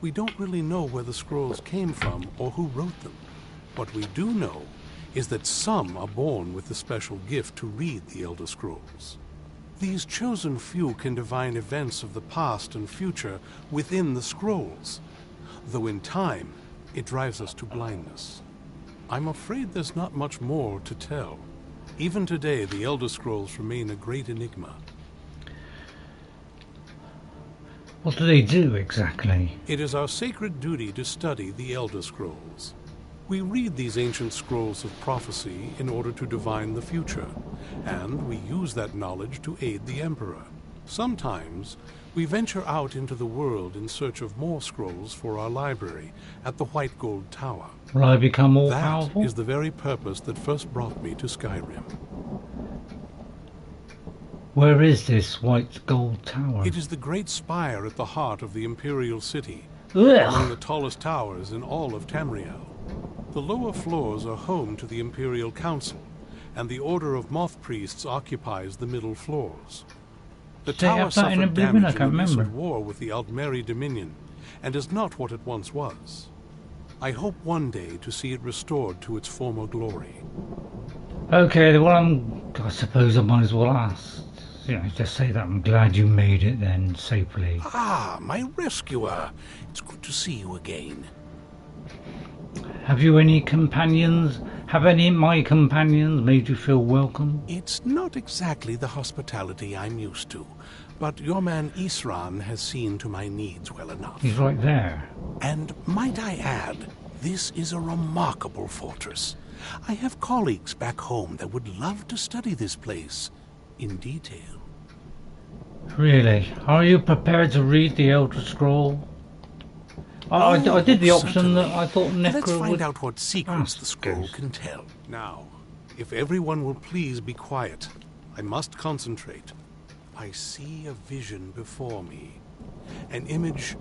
Speaker 13: We don't really know where the scrolls came from or who wrote them. What we do know is that some are born with the special gift to read the Elder Scrolls. These chosen few can divine events of the past and future within the scrolls, though in time it drives us to blindness. I'm afraid there's not much more to tell. Even today, the Elder Scrolls remain a great enigma.
Speaker 1: What do they do exactly?
Speaker 13: It is our sacred duty to study the Elder Scrolls. We read these ancient scrolls of prophecy in order to divine the future, and we use that knowledge to aid the Emperor. Sometimes, we venture out into the world in search of more scrolls for our library at the White Gold Tower.
Speaker 1: Will I become all
Speaker 13: That
Speaker 1: powerful?
Speaker 13: is the very purpose that first brought me to Skyrim.
Speaker 1: Where is this White Gold Tower?
Speaker 13: It is the great spire at the heart of the Imperial City,
Speaker 1: Ugh.
Speaker 13: among the tallest towers in all of Tamriel. The lower floors are home to the Imperial Council, and the Order of Moth Priests occupies the middle floors. The
Speaker 1: Did they have
Speaker 13: tower
Speaker 1: that in
Speaker 13: suffered
Speaker 1: Oblivion? I
Speaker 13: damage in
Speaker 1: can't
Speaker 13: the recent
Speaker 1: remember.
Speaker 13: war with the Aldmeri Dominion, and is not what it once was. I hope one day to see it restored to its former glory.
Speaker 1: Okay, well, I suppose I might as well ask. You know, just say that I'm glad you made it then safely.
Speaker 13: Ah, my rescuer! It's good to see you again.
Speaker 1: Have you any companions? Have any of my companions made you feel welcome?
Speaker 13: It's not exactly the hospitality I'm used to, but your man Isran has seen to my needs well enough.
Speaker 1: He's right there.
Speaker 13: And might I add, this is a remarkable fortress. I have colleagues back home that would love to study this place in detail.
Speaker 1: Really? Are you prepared to read the Elder Scroll? I did the option
Speaker 13: certainly.
Speaker 1: that I thought
Speaker 13: Let's
Speaker 1: Necra
Speaker 13: find
Speaker 1: would...
Speaker 13: out what secrets the scroll can tell. Now, if everyone will please be quiet, I must concentrate. I see a vision before me. An image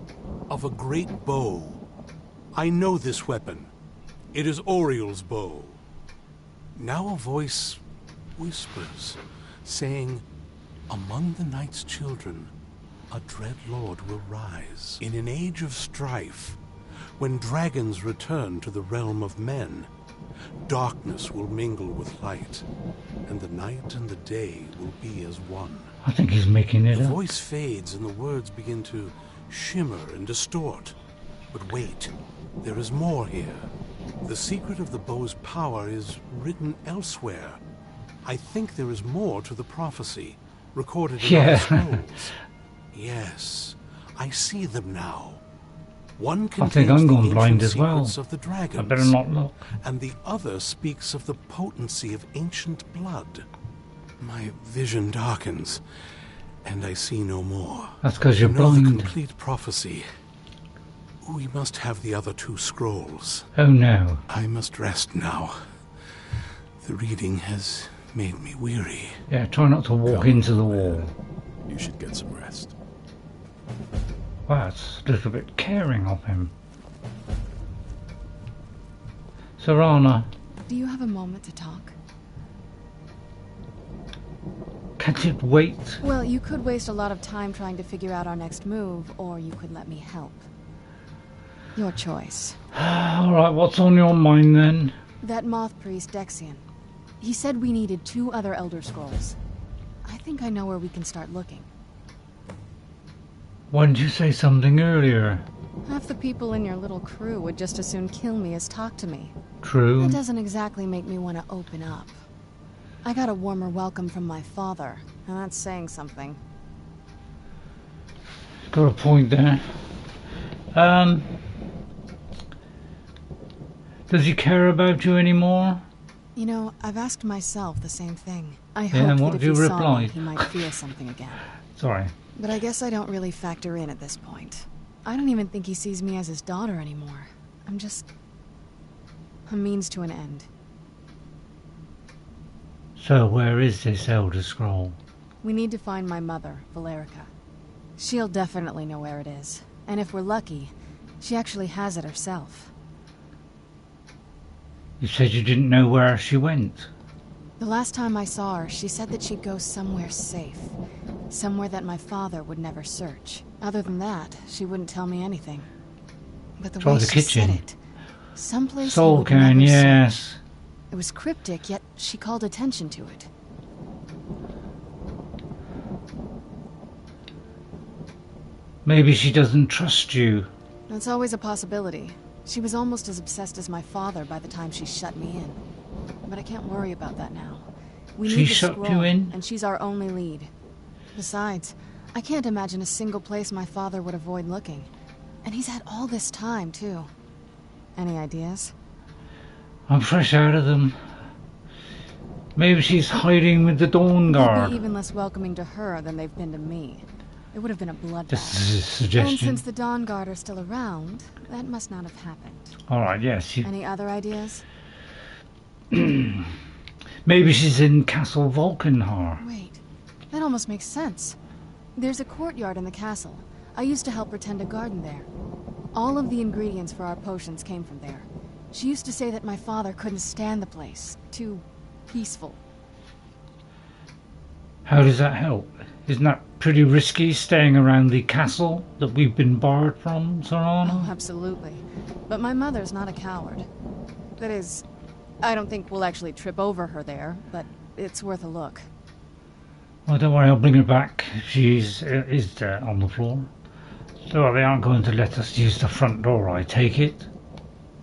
Speaker 13: of a great bow. I know this weapon. It is Oriel's bow. Now a voice whispers, saying, "Among the night's children, a dread lord will rise. In an age of strife, when dragons return to the realm of men, darkness will mingle with light, and the night and the day will be as one."
Speaker 1: I think he's making it
Speaker 13: The
Speaker 1: up.
Speaker 13: voice fades and the words begin to shimmer and distort. But wait, there is more here. The secret of the bow's power is written elsewhere. I think there is more to the prophecy, recorded in the scrolls. Yes, I see them now. One
Speaker 1: I think I'm going blind as well.
Speaker 13: Of the dragons,
Speaker 1: I better not look.
Speaker 13: and the other speaks of the potency of ancient blood. My vision darkens, and I see no more.
Speaker 1: That's because you're
Speaker 13: To know the
Speaker 1: blind.
Speaker 13: complete prophecy, we must have the other 2 scrolls.
Speaker 1: Oh no.
Speaker 13: I must rest now. The reading has made me weary.
Speaker 1: Yeah, try not to walk into the wall.
Speaker 3: You should get some rest.
Speaker 1: Wow, that's a little bit caring of him. Serana,
Speaker 9: Do you have a moment to talk?
Speaker 1: can't it wait?
Speaker 9: Well, you could waste a lot of time trying to figure out our next move, or you could let me help. Your choice.
Speaker 1: Alright, what's on your mind then?
Speaker 9: That Moth Priest Dexian. He said we needed 2 other Elder Scrolls. I think I know where we can start looking.
Speaker 1: Why didn't you say something earlier?
Speaker 9: Half the people in your little crew would just as soon kill me as talk to me.
Speaker 1: True.
Speaker 9: That doesn't exactly make me want to open up. I got a warmer welcome from my father, and that's saying something.
Speaker 1: Got a point there. Does he care about you anymore?
Speaker 9: You know, I've asked myself the same thing. I
Speaker 1: Yeah, and
Speaker 9: hoped
Speaker 1: what
Speaker 9: that if
Speaker 1: did
Speaker 9: he
Speaker 1: you
Speaker 9: saw
Speaker 1: reply?
Speaker 9: me, he might feel something again.
Speaker 1: Sorry.
Speaker 9: But I guess I don't really factor in at this point. I don't even think he sees me as his daughter anymore. I'm just a means to an end.
Speaker 1: So where is this Elder Scroll?
Speaker 9: We need to find my mother, Valerica. She'll definitely know where it is. And if we're lucky, she actually has it herself.
Speaker 1: You said you didn't know where she went.
Speaker 9: The last time I saw her, she said that she'd go somewhere safe. Somewhere that my father would never search. Other than that, she wouldn't tell me anything. But the
Speaker 1: Try
Speaker 9: way
Speaker 1: the
Speaker 9: she
Speaker 1: kitchen.
Speaker 9: said it, someplace
Speaker 1: Soul
Speaker 9: he would
Speaker 1: can,
Speaker 9: never
Speaker 1: yes.
Speaker 9: search. It was cryptic, yet she called attention to it.
Speaker 1: Maybe she doesn't trust you.
Speaker 9: That's always a possibility. She was almost as obsessed as my father by the time she shut me in. But I can't worry about that now. We
Speaker 1: She
Speaker 9: need the
Speaker 1: shut you
Speaker 9: scroll,
Speaker 1: in?
Speaker 9: and she's our only lead. Besides, I can't imagine a single place my father would avoid looking. And he's had all this time, too. Any ideas?
Speaker 1: I'm fresh out of them. Maybe she's hiding with the
Speaker 9: They'd be
Speaker 1: Dawnguard.
Speaker 9: even less welcoming to her than they've been to me. It would have been a bloodbath.
Speaker 1: This is a
Speaker 9: And
Speaker 1: suggestion.
Speaker 9: since the Dawnguard are still around, that must not have happened.
Speaker 1: Alright, yes.
Speaker 9: Any other ideas?
Speaker 1: Maybe she's in Castle Volkithar.
Speaker 9: Wait, that almost makes sense. There's a courtyard in the castle. I used to help her tend a garden there. All of the ingredients for our potions came from there. She used to say that my father couldn't stand the place. Too peaceful.
Speaker 1: How does that help? Isn't that pretty risky, staying around the castle that we've been barred from, Serana?
Speaker 9: Oh, absolutely. But my mother's not a coward. That is, I don't think we'll actually trip over her there, but it's worth a look.
Speaker 1: Well, don't worry, I'll bring her back. She's is on the floor. So they aren't going to let us use the front door, I take it.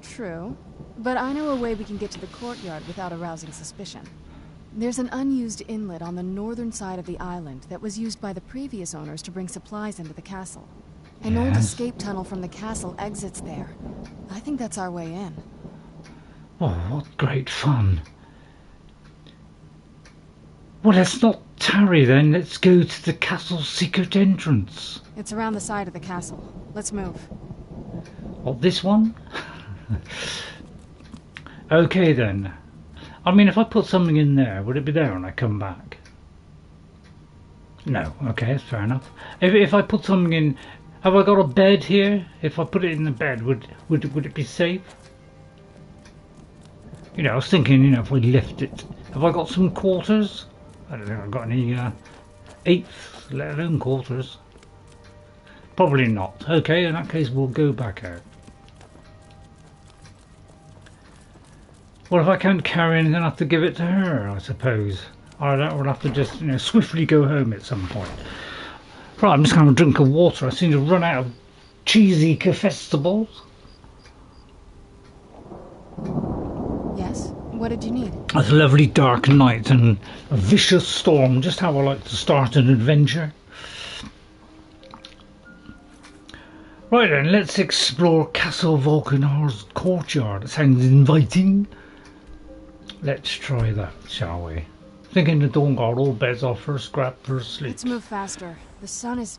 Speaker 9: True. But I know a way we can get to the courtyard without arousing suspicion. There's an unused inlet on the northern side of the island that was used by the previous owners to bring supplies into the castle. An old
Speaker 1: Yes.
Speaker 9: escape tunnel from the castle exits there. I think that's our way in.
Speaker 1: Oh, what great fun. Well, let's not tarry then. Let's go to the castle's secret entrance.
Speaker 9: It's around the side of the castle. Let's move.
Speaker 1: What, this one? Okay then. I mean, if I put something in there, would it be there when I come back? No. Okay, that's fair enough. If I put something in, have I got a bed here? If I put it in the bed, would it be safe? You know, I was thinking, you know, if we lift it, have I got some quarters? I don't think I've got any eighths, let alone quarters. Probably not. Okay, in that case, we'll go back out. Well, if I can't carry anything, I'll have to give it to her, I suppose. Or that will have to just, you know, swiftly go home at some point. Right, I'm just going to have a drink of water. I seem to run out of cheesy festival.
Speaker 9: Yes? What did you need?
Speaker 1: It's a lovely dark night and a vicious storm, just how I like to start an adventure. Right then, let's explore Castle Volkithar's courtyard. It sounds inviting. Let's try that, shall we? Thinking the Dawnguard, all beds are first grab, first sleep.
Speaker 9: Let's move faster. The sun is...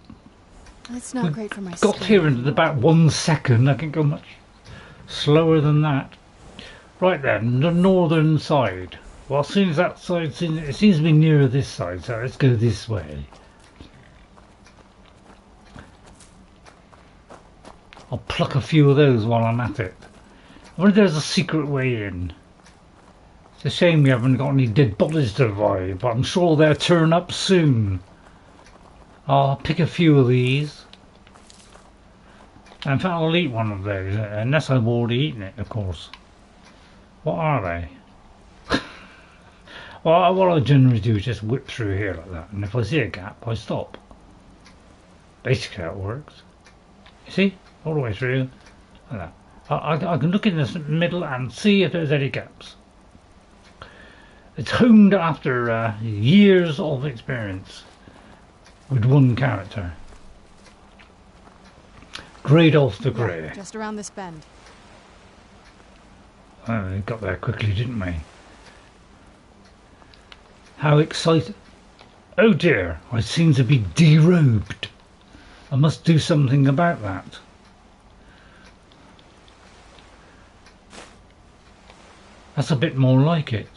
Speaker 9: It's not great for my
Speaker 1: Got
Speaker 9: skin.
Speaker 1: here in about 1 second. I can go much slower than that. Right then, the northern side. Well, as soon as that side, it seems to be nearer this side, so let's go this way. I'll pluck a few of those while I'm at it. I wonder if there's a secret way in. It's a shame we haven't got any dead bodies to revive, but I'm sure they'll turn up soon. I'll pick a few of these. In fact, I'll eat one of those, unless I've already eaten it, of course. What are they? Well, what I generally do is just whip through here like that, and if I see a gap, I stop. Basically how it works. You see? All the way through. Like that. I can look in the middle and see if there's any gaps. It's honed after years of experience with one character. Grade off the grey.
Speaker 9: Yeah, just around this bend.
Speaker 1: Oh, we got there quickly, didn't we? How excited. Oh dear, I seem to be derobed. I must do something about that. That's a bit more like it.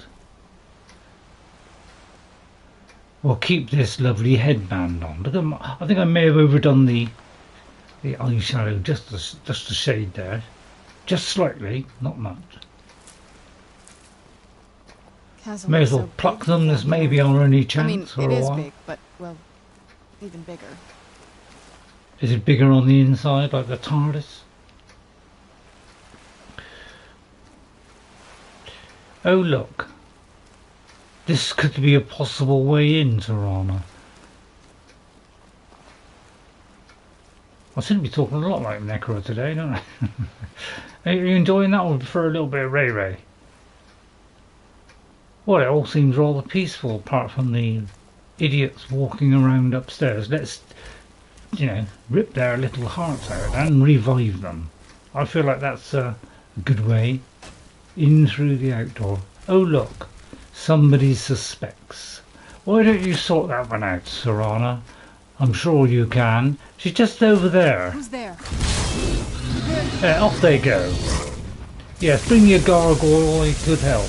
Speaker 1: We'll keep this lovely headband on. But I think I may have overdone the eyeshadow just a shade there. Just slightly, not much.
Speaker 9: Castle
Speaker 1: May as well
Speaker 9: so
Speaker 1: pluck
Speaker 9: big
Speaker 1: them,
Speaker 9: without
Speaker 1: there's maybe our only chance
Speaker 9: I mean,
Speaker 1: for
Speaker 9: it
Speaker 1: a
Speaker 9: is
Speaker 1: while.
Speaker 9: big, but, well, even bigger.
Speaker 1: Is it bigger on the inside, like the TARDIS? Oh look. This could be a possible way in, Serana. I seem to be talking a lot like Necra today, don't I? Are you enjoying that, or prefer a little bit of Ray Ray? Well, it all seems rather peaceful, apart from the idiots walking around upstairs. Let's, you know, rip their little hearts out and revive them. I feel like that's a good way in through the outdoor. Oh look, somebody suspects. Why don't you sort that one out, Serana? I'm sure you can. She's just over there.
Speaker 9: Who's there?
Speaker 1: Off they go. Yes, bring your gargoyle, it could help.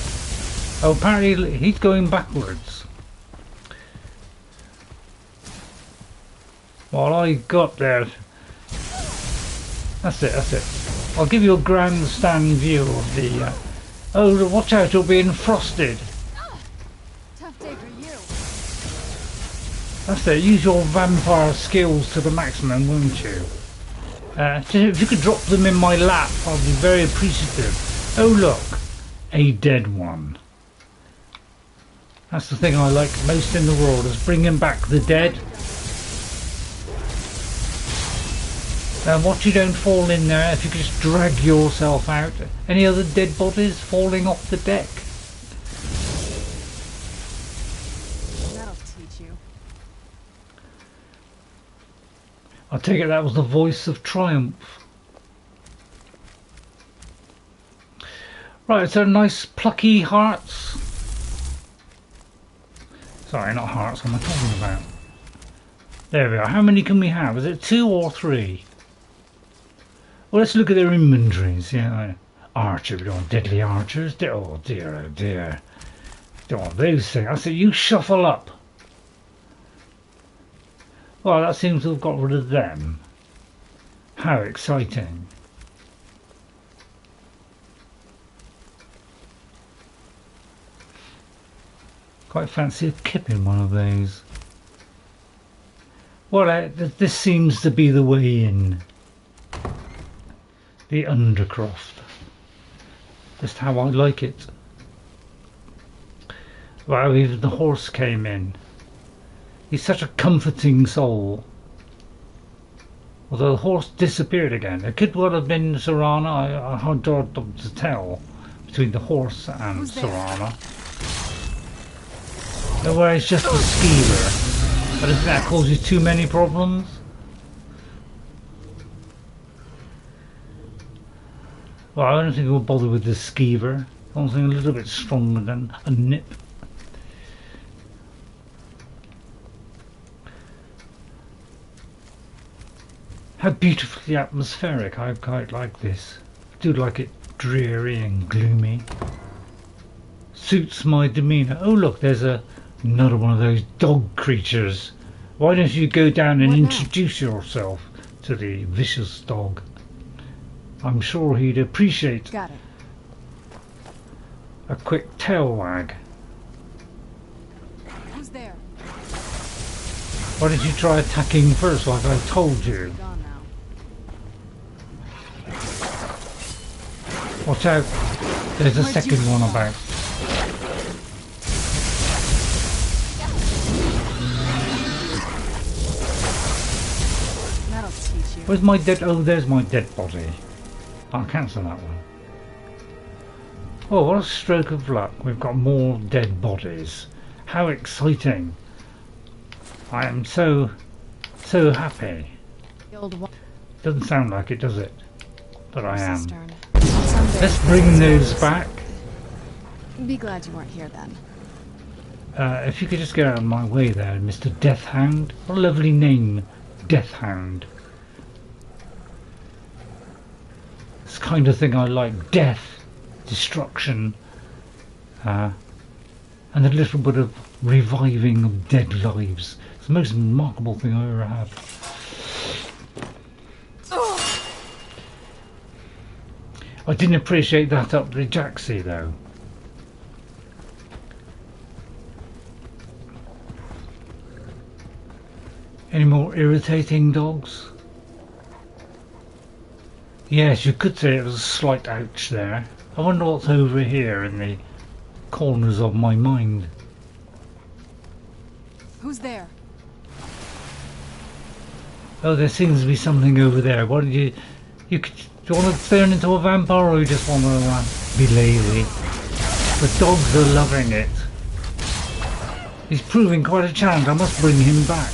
Speaker 1: Oh, apparently he's going backwards. While I got there. That's it. I'll give you a grandstand view of the... oh, watch out, you're being frosted.
Speaker 9: Tough day for you.
Speaker 1: That's it, use your vampire skills to the maximum, won't you? If you could drop them in my lap, I'd be very appreciative. Oh look, a dead one. That's the thing I like most in the world, is bringing back the dead. And watch you don't fall in there, if you could just drag yourself out. Any other dead bodies falling off the deck?
Speaker 9: That'll teach you.
Speaker 1: I take it that was the voice of triumph. Right, so nice plucky hearts. Sorry, not hearts, what am I talking about? There we are. How many can we have? Is it 2 or 3? Well, let's look at their inventories. Yeah, archer, we don't want deadly archers. Oh dear, oh dear. Don't want those things. I say you shuffle up. Well, that seems to have got rid of them. How exciting. Quite fancy a kip in one of those. Well, this seems to be the way in. The Undercroft. Just how I like it. Wow, even the horse came in. He's such a comforting soul. Although the horse disappeared again. It could well have been Serana. I hard to tell between the horse and Serana. Where it's just a skeever. But if that causes too many problems. Well, I don't think we'll bother with the skeever. Something a little bit stronger than a nip. How beautifully atmospheric. I quite like this. I do like it dreary and gloomy. Suits my demeanour. Oh look, there's another one of those dog creatures. Why don't you go down and introduce yourself to the vicious dog? I'm sure he'd appreciate a quick tail wag.
Speaker 9: Who's there?
Speaker 1: Why did you try attacking first like I told you? Watch out, there's a second one about. Where's my dead? Oh, there's my dead body. I'll cancel that one. Oh, what a stroke of luck. We've got more dead bodies. How exciting. I am so happy. Doesn't sound like it, does it? But I am. Let's bring those back.
Speaker 9: Be glad you weren't here then.
Speaker 1: If you could just get out of my way there, Mr. Deathhound. What a lovely name, Deathhound. It's the kind of thing I like. Death, destruction, and a little bit of reviving of dead lives. It's the most remarkable thing I ever had. I didn't appreciate that up the Jaxie though. Any more irritating dogs? Yes, you could say it was a slight ouch there. I wonder what's over here in the corners of my mind.
Speaker 9: Who's there?
Speaker 1: Oh, there seems to be something over there. What did you do you want to turn into a vampire or you just want to be lazy? The dogs are loving it. He's proving quite a challenge. I must bring him back.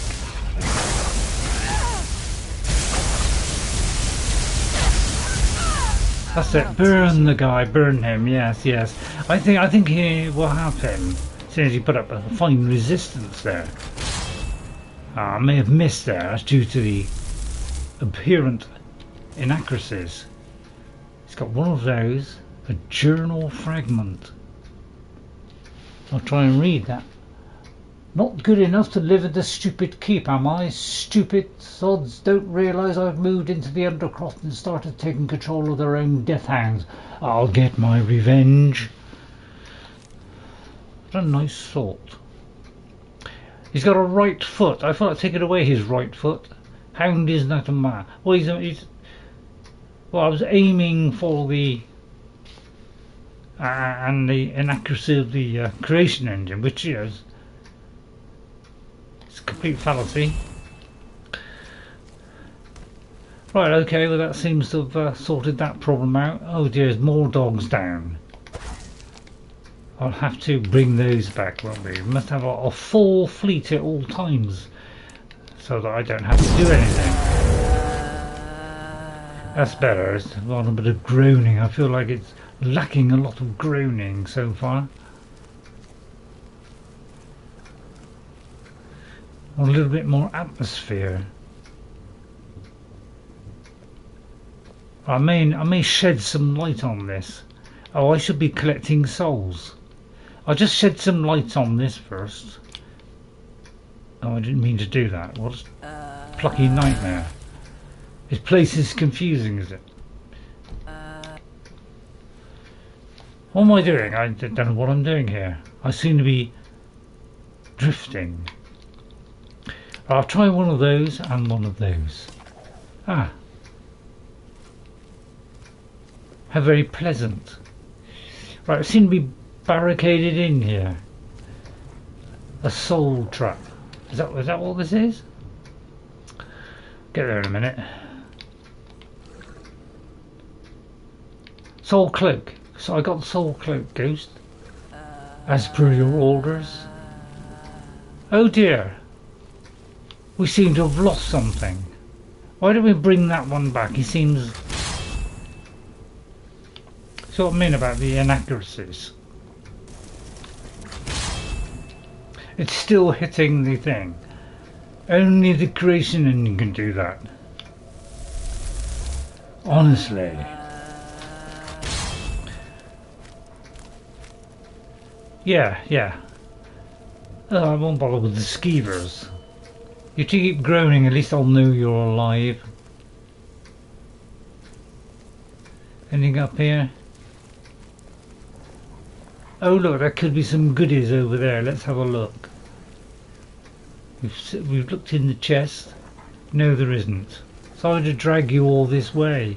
Speaker 1: That's it. Burn the guy. Burn him. Yes, yes. I think he will happen. Since he put up a fine resistance there. I may have missed there. That's due to the apparent inaccuracies. He's got one of those. A journal fragment. I'll try and read that. Not good enough to live in the stupid keep, am I? Stupid sods don't realise I've moved into the Undercroft and started taking control of their own death hounds. I'll get my revenge. What a nice thought. He's got a right foot. I thought I'd taken away his right foot. Hound is not a man. Well, well, I was aiming for the and the inaccuracy of the creation engine, which is it's a complete fallacy. Right, okay, well that seems to have sorted that problem out. Oh dear, there's more dogs down. I'll have to bring those back, won't we? We must have a full fleet at all times so that I don't have to do anything. That's better. It's a lot bit of groaning. I feel like it's lacking a lot of groaning so far. A little bit more atmosphere. I may shed some light on this. Oh, I should be collecting souls. I'll just shed some light on this first. Oh, I didn't mean to do that. What a plucky nightmare. This place is confusing, is it? What am I doing? I don't know what I'm doing here. I seem to be drifting. I'll try one of those and one of those. Ah. How very pleasant. Right, I seem to be barricaded in here. A soul trap. Is that what this is? Get there in a minute. Soul cloak. So I got the soul cloak, Ghost. As per your orders. Oh dear. We seem to have lost something. Why don't we bring that one back? He seems... See what I mean about the inaccuracies. It's still hitting the thing. Only the creation engine can do that. Honestly. Yeah. Oh, I won't bother with the skeevers. You keep groaning, at least I'll know you're alive. Anything up here? Oh look, there could be some goodies over there. Let's have a look. We've looked in the chest. No, there isn't. Sorry to drag you all this way.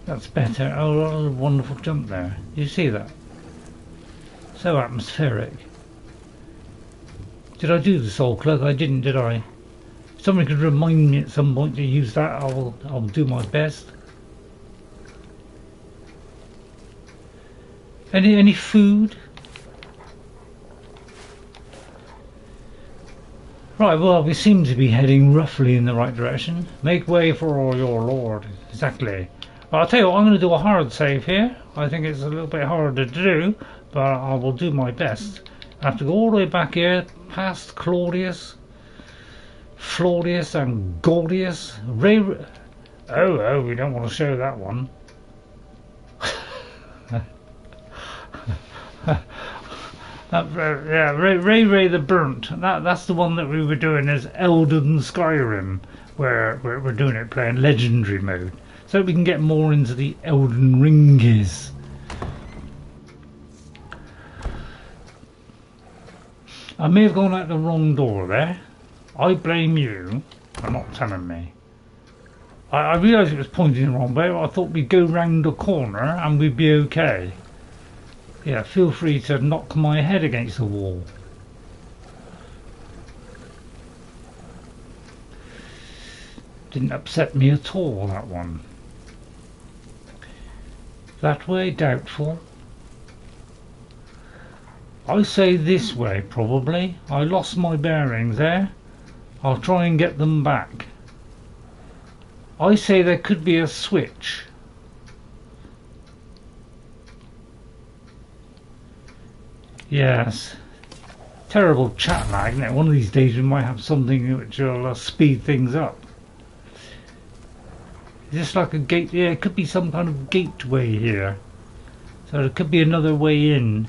Speaker 1: That's better. Oh, what a wonderful jump there. You see that? So atmospheric. Did I do the soul cloak? I didn't, did I? If somebody could remind me at some point to use that, I'll do my best. Any food? Right, well, we seem to be heading roughly in the right direction. Make way for your lord. Exactly. Well, I'll tell you what, I'm going to do a hard save here. I think it's a little bit harder to do, but I will do my best. I have to go all the way back here, past Claudius, Flaudius and Gordius. Oh, we don't want to show that one. Yeah, Ray the Burnt. That's the one that we were doing as Elden Skyrim, where we're doing it playing legendary mode, so we can get more into the Elden Ringies. I may have gone out the wrong door there. I blame you for not telling me. I realised it was pointing the wrong way, but I thought we'd go round the corner and we'd be okay. Yeah, feel free to knock my head against the wall. Didn't upset me at all, that one. That way, doubtful. I say this way, probably. I lost my bearings there. I'll try and get them back. I say there could be a switch. Yes. Terrible chat lag, isn't it? One of these days we might have something which will speed things up. Is this like a gate? Yeah, it could be some kind of gateway here. So there could be another way in.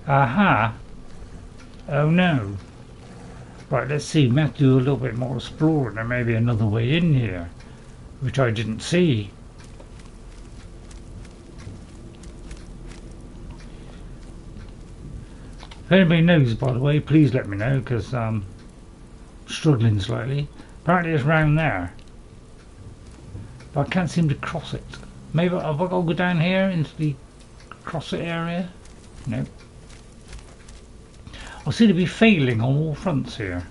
Speaker 1: Aha. Oh no. Right, let's see. We have to do a little bit more exploring. There may be another way in here, which I didn't see. If anybody knows, by the way, please let me know, because I'm struggling slightly. Apparently it's round there, but I can't seem to cross it. Maybe have I got to go down here into the cross it area? No. I seem to be failing on all fronts here.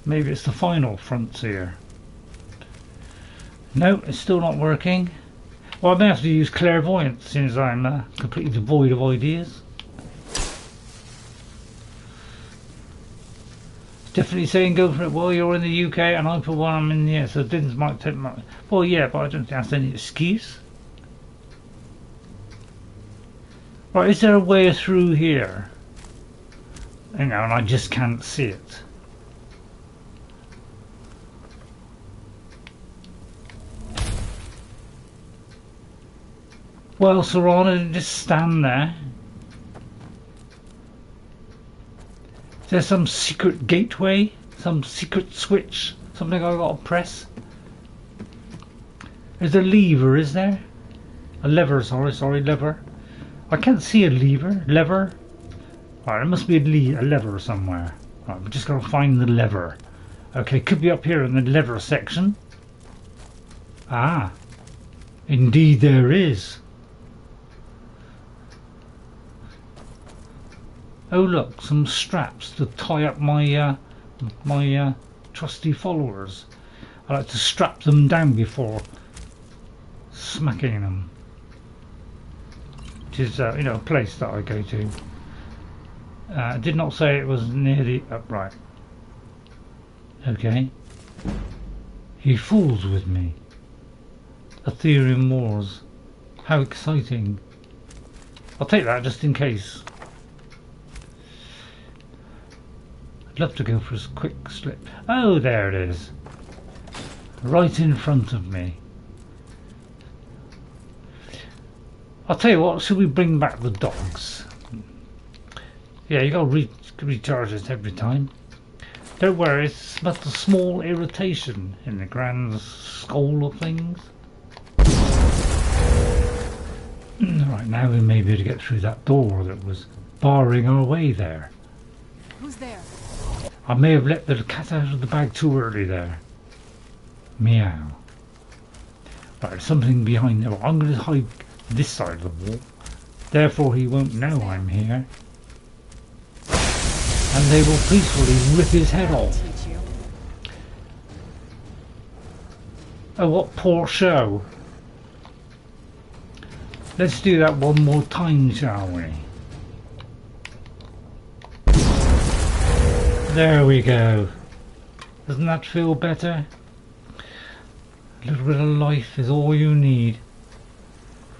Speaker 1: Maybe it's the final fronts here. No, it's still not working. Well, I may have to use clairvoyance since I'm completely devoid of ideas. Definitely saying go for it. Well, you're in the UK and I for one I'm in the US, so didn't might take my... Well, yeah, but I don't think that's any excuse. Right, is there a way through here? You know, and I just can't see it. Well, Serana, just stand there. Is there some secret gateway? Some secret switch? Something I gotta press? There's a lever, is there? A lever, sorry, lever. I can't see a lever. Right, there must be a lever somewhere. Right, we're just gonna find the lever. Okay, could be up here in the lever section. Ah, indeed there is. Oh look, some straps to tie up my trusty followers. I like to strap them down before smacking them. Which is, you know, a place that I go to. I did not say it was near the upright. Okay. He fools with me. Ethereum Wars. How exciting. I'll take that just in case. I'd love to go for a quick slip. Oh, there it is. Right in front of me. I'll tell you what, should we bring back the dogs? Yeah, you gotta recharge it every time. Don't worry, it's but a small irritation in the grand scheme of things. Right, now we may be able to get through that door that was barring our way there.
Speaker 9: Who's there?
Speaker 1: I may have let the cat out of the bag too early there. Meow. Right, there's something behind there. I'm going to hide this side of the wall. Therefore he won't know I'm here. And they will peacefully rip his head off. Oh, what poor show. Let's do that one more time, shall we? There we go. Doesn't that feel better? A little bit of life is all you need.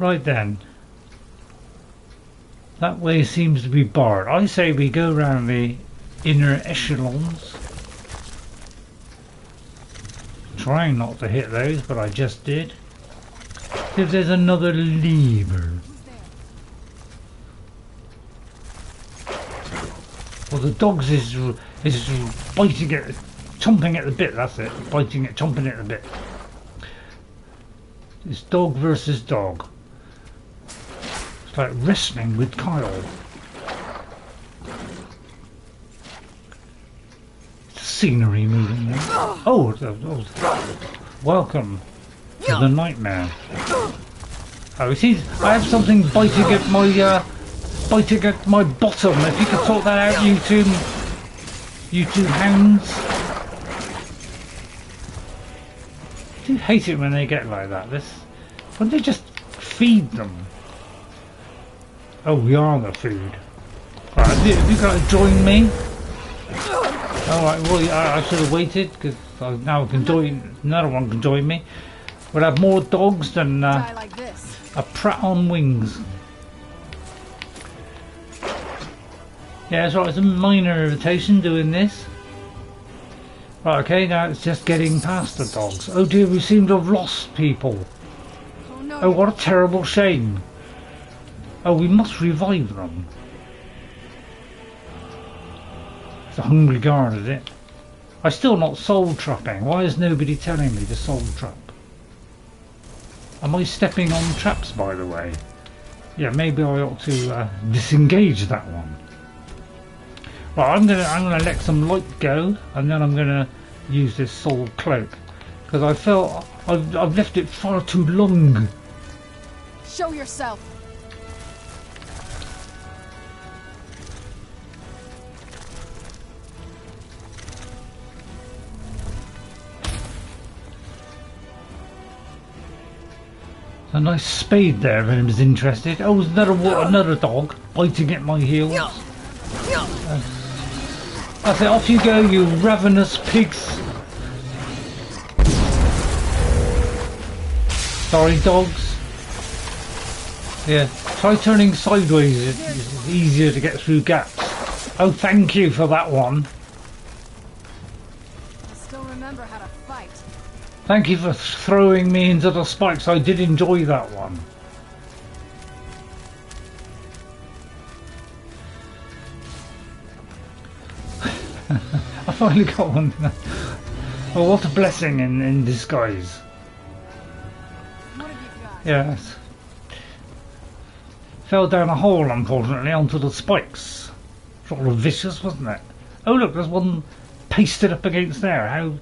Speaker 1: Right then. That way seems to be barred. I say we go round the inner echelons. Trying not to hit those, but I just did. If there's another lever. Well, the dogs is biting it, chomping at the bit. That's it. Biting it, chomping at the bit. It's dog versus dog. It's like wrestling with Kyle. Scenery moving there. Oh, welcome to the nightmare. Oh, you see, I have something biting at my bottom. If you could sort that out, you two hounds. I do hate it when they get like that. Why don't they just feed them? Oh, we are the food. Right, have you got to join me? Alright, well, I should have waited, because now I can join, another one can join me. We'll have more dogs than a prat on wings. Yeah, that's right, it's a minor irritation doing this. Right, okay, now it's just getting past the dogs. Oh dear, we seem to have lost people.
Speaker 9: Oh, no.
Speaker 1: Oh, what a terrible shame. Oh, we must revive them. It's a hungry guard, is it? I'm still not soul trapping. Why is nobody telling me to soul trap? Am I stepping on traps, by the way? Yeah, maybe I ought to disengage that one. Right, I'm gonna let some light go, and then I'm gonna use this soul cloak because I felt I've left it far too long.
Speaker 9: Show yourself.
Speaker 1: A nice spade there if anyone's interested. Oh, there's another dog biting at my heels. That's it, off you go, you ravenous pigs. Sorry, dogs. Yeah, try turning sideways, it's easier to get through gaps. Oh, thank you for that one.
Speaker 9: I still remember how to fight.
Speaker 1: Thank you for throwing me into the spikes. I did enjoy that one. I finally got one. Oh, what a blessing in disguise.
Speaker 9: What have you got?
Speaker 1: Yes. Fell down a hole, unfortunately, onto the spikes. Sort of vicious, wasn't it? Oh, look, there's one pasted up against there. How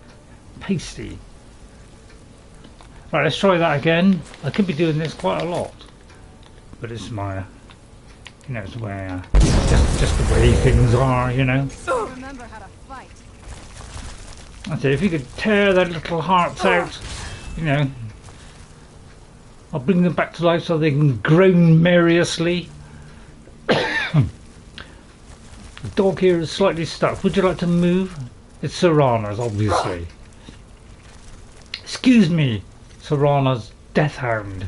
Speaker 1: pasty. Right, let's try that again. I could be doing this quite a lot, but it's my, you know, it's the way, just the way things are, you know.
Speaker 9: Remember how to fight.
Speaker 1: I say, if you could tear their little hearts out, you know, I'll bring them back to life so they can groan merriously. The dog here is slightly stuck. Would you like to move? It's Serana's, obviously. Excuse me, Serana's death hound.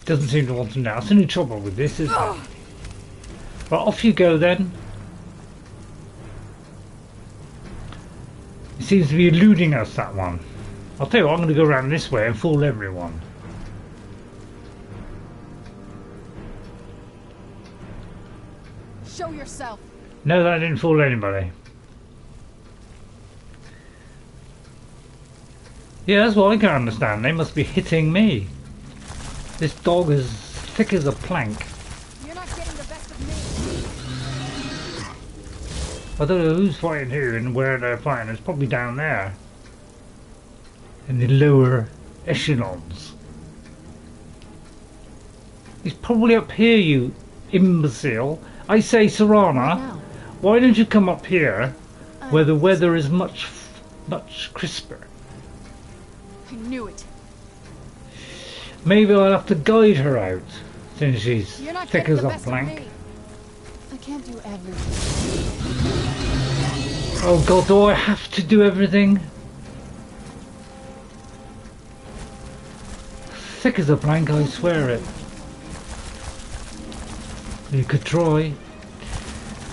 Speaker 1: Doesn't seem to want to know. That's the only trouble with this, isn't it? Right, off you go then. It seems to be eluding us, that one. I'll tell you what, I'm going to go around this way and fool everyone.
Speaker 9: Show yourself.
Speaker 1: No, that didn't fool anybody. Yeah, that's what I can't understand. They must be hitting me. This dog is thick as a plank.
Speaker 9: You're not getting the best of me.
Speaker 1: I don't know who's fighting who and where they're fighting. It's probably down there. In the lower echelons. He's probably up here, you imbecile. I say, Serana, why don't you come up here where the weather is much crisper?
Speaker 9: I knew it.
Speaker 1: Maybe I'll have to guide her out, since she's thick as a plank.
Speaker 9: I can't do everything.
Speaker 1: Oh God, do I have to do everything? Thick as a plank, I swear it. You could try.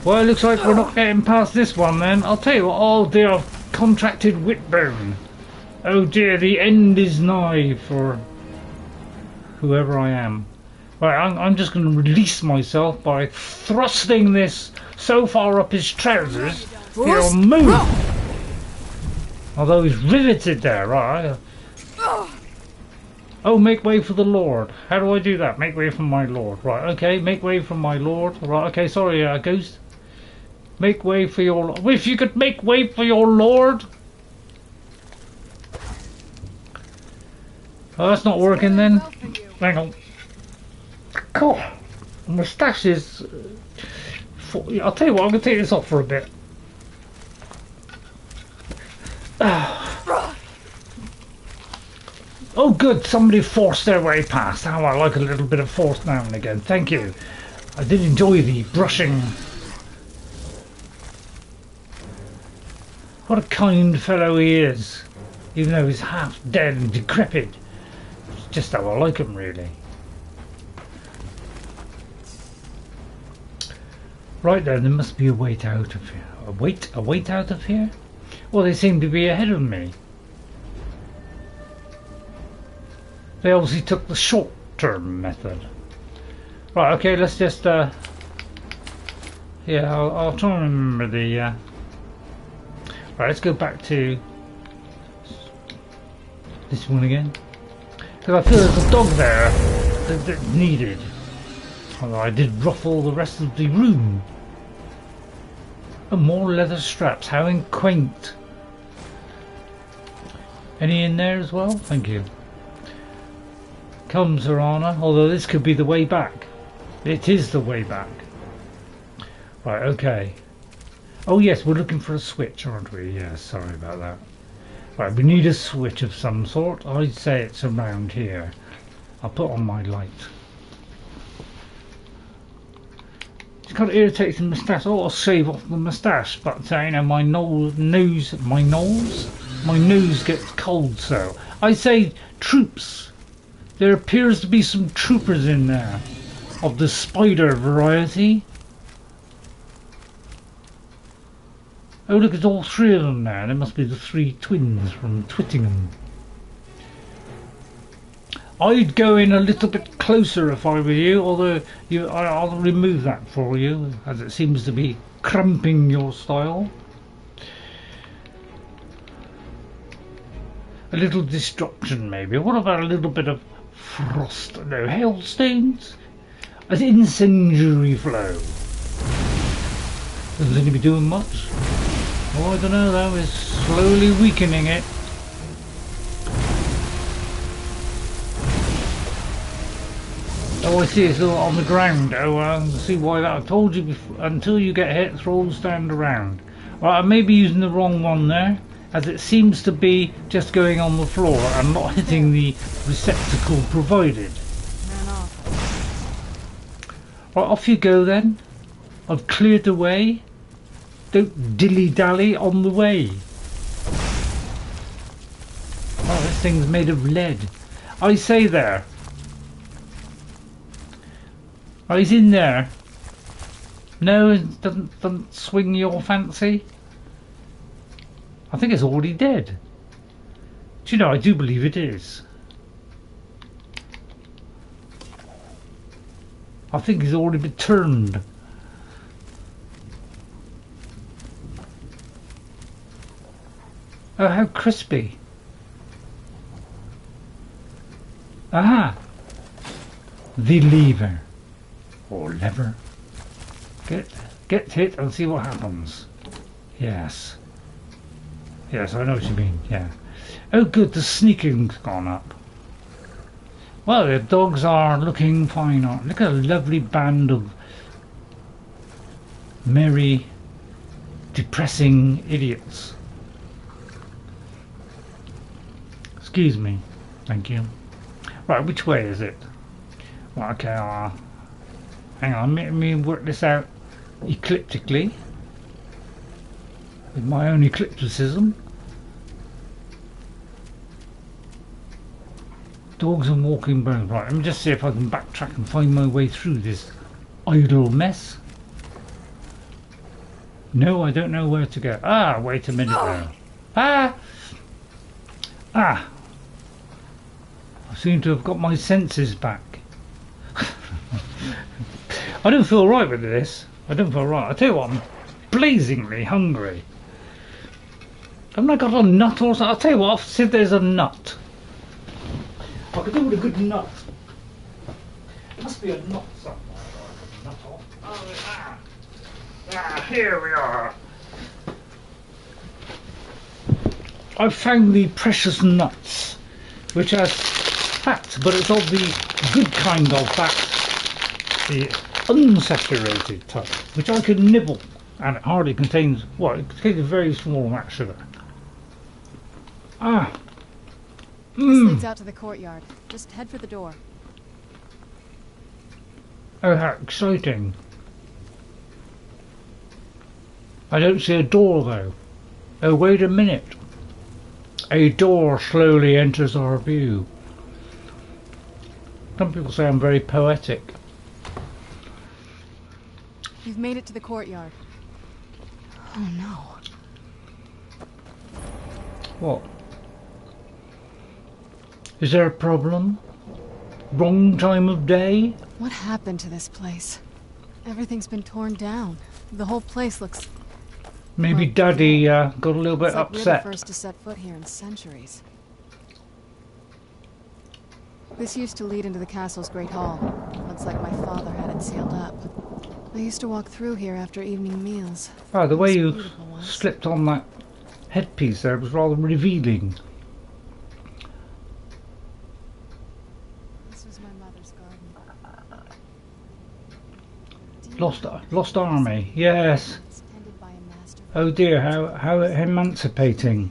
Speaker 1: Well, it looks like we're not getting past this one then. I'll tell you what, oh dear, I've contracted witbone. Oh dear, the end is nigh for whoever I am. Right, I'm just going to release myself by thrusting this so far up his trousers he'll move. Although he's riveted there, right? Oh, make way for the Lord. How do I do that? Make way for my Lord. Right, okay, make way for my Lord. Right, okay, sorry, Ghost. Make way for your... If you could make way for your Lord. Oh, that's not working then. Hang on. God, the moustache is... I'll tell you what, I'm going to take this off for a bit. Oh good, somebody forced their way past. Oh, I like a little bit of force now and again. Thank you. I did enjoy the brushing. What a kind fellow he is. Even though he's half dead and decrepit. It's just how I like him, really. Right then, there must be a way out of here. A wait out of here? Well, they seem to be ahead of me. They obviously took the short-term method. Right, okay, let's just, yeah, I'll try and remember the, right, let's go back to this one again. Because I feel there's a dog there that's needed. Although I did ruffle the rest of the room. And more leather straps, how quaint. Any in there as well? Thank you. Come, Serana, although this could be the way back. It is the way back. Right, okay. Oh yes, we're looking for a switch, aren't we? Yeah, sorry about that. Right, we need a switch of some sort. I'd say it's around here. I'll put on my light. It's kind of irritates the moustache. Oh, I'll shave off the moustache, but you know, my nose gets cold, so I say troops. There appears to be some troopers in there of the spider variety. Oh look, it's all three of them there. They must be the three twins from Twittingham. I'd go in a little bit closer if I were you, although I'll remove that for you, as it seems to be cramping your style. A little destruction maybe. What about a little bit of frost? No, hailstones? An incendiary flow. Doesn't seem to be doing much. Oh, I don't know though, it's slowly weakening it. Oh, I see it's all on the ground. Oh, see why that. I told you before, until you get hit, thralls stand around. Well, I may be using the wrong one there, as it seems to be just going on the floor and not hitting the receptacle provided. Right, off you go then. I've cleared the way. Don't dilly-dally on the way. Oh, this thing's made of lead. I say there. Oh, he's in there. No, it doesn't swing your fancy. I think it's already dead. Do you know, I do believe it is. I think he's already been turned. Oh, how crispy. Aha! The lever. Or lever. Get hit and see what happens. Yes. Yes, I know what you mean, yeah. Oh good, the sneaking's gone up. Well, the dogs are looking fine. Look at a lovely band of merry, depressing idiots. Excuse me. Thank you. Right, which way is it? Well, okay, hang on, let me work this out ecliptically. With my own eclipticism. Dogs and walking bones. Right, let me just see if I can backtrack and find my way through this idle mess. No, I don't know where to go. Ah, wait a minute now. Ah! Ah! I seem to have got my senses back. I don't feel right with this. I don't feel right. I tell you what, I'm blazingly hungry. Haven't I got a nut or something? I'll tell you what, I've said there's a nut. I could do with a good nut. There must be a nut somewhere. Nut off. Oh, here we are. I've found the precious nuts, which has fat, but it's of the good kind of fat, the unsaturated type, which I can nibble, and it hardly contains, well, it contains a very small amount of sugar. Ah.
Speaker 9: This leads out to the courtyard. Just head for the door.
Speaker 1: Oh, how exciting. I don't see a door though. Oh, wait a minute. A door slowly enters our view. Some people say I'm very poetic.
Speaker 9: You've made it to the courtyard. Oh no.
Speaker 1: What? Is there a problem? Wrong time of day?
Speaker 9: What happened to this place? Everything's been torn down. The whole place looks...
Speaker 1: Maybe Daddy got a little bit
Speaker 9: it's like
Speaker 1: upset.
Speaker 9: We're the first to set foot here in centuries. This used to lead into the castle's great hall. Looks like my father had it sealed up. I used to walk through here after evening meals.
Speaker 1: Oh, the way you slipped on that headpiece there was rather revealing.
Speaker 9: This was my mother's garden.
Speaker 1: Lost army, yes. Oh dear, how emancipating.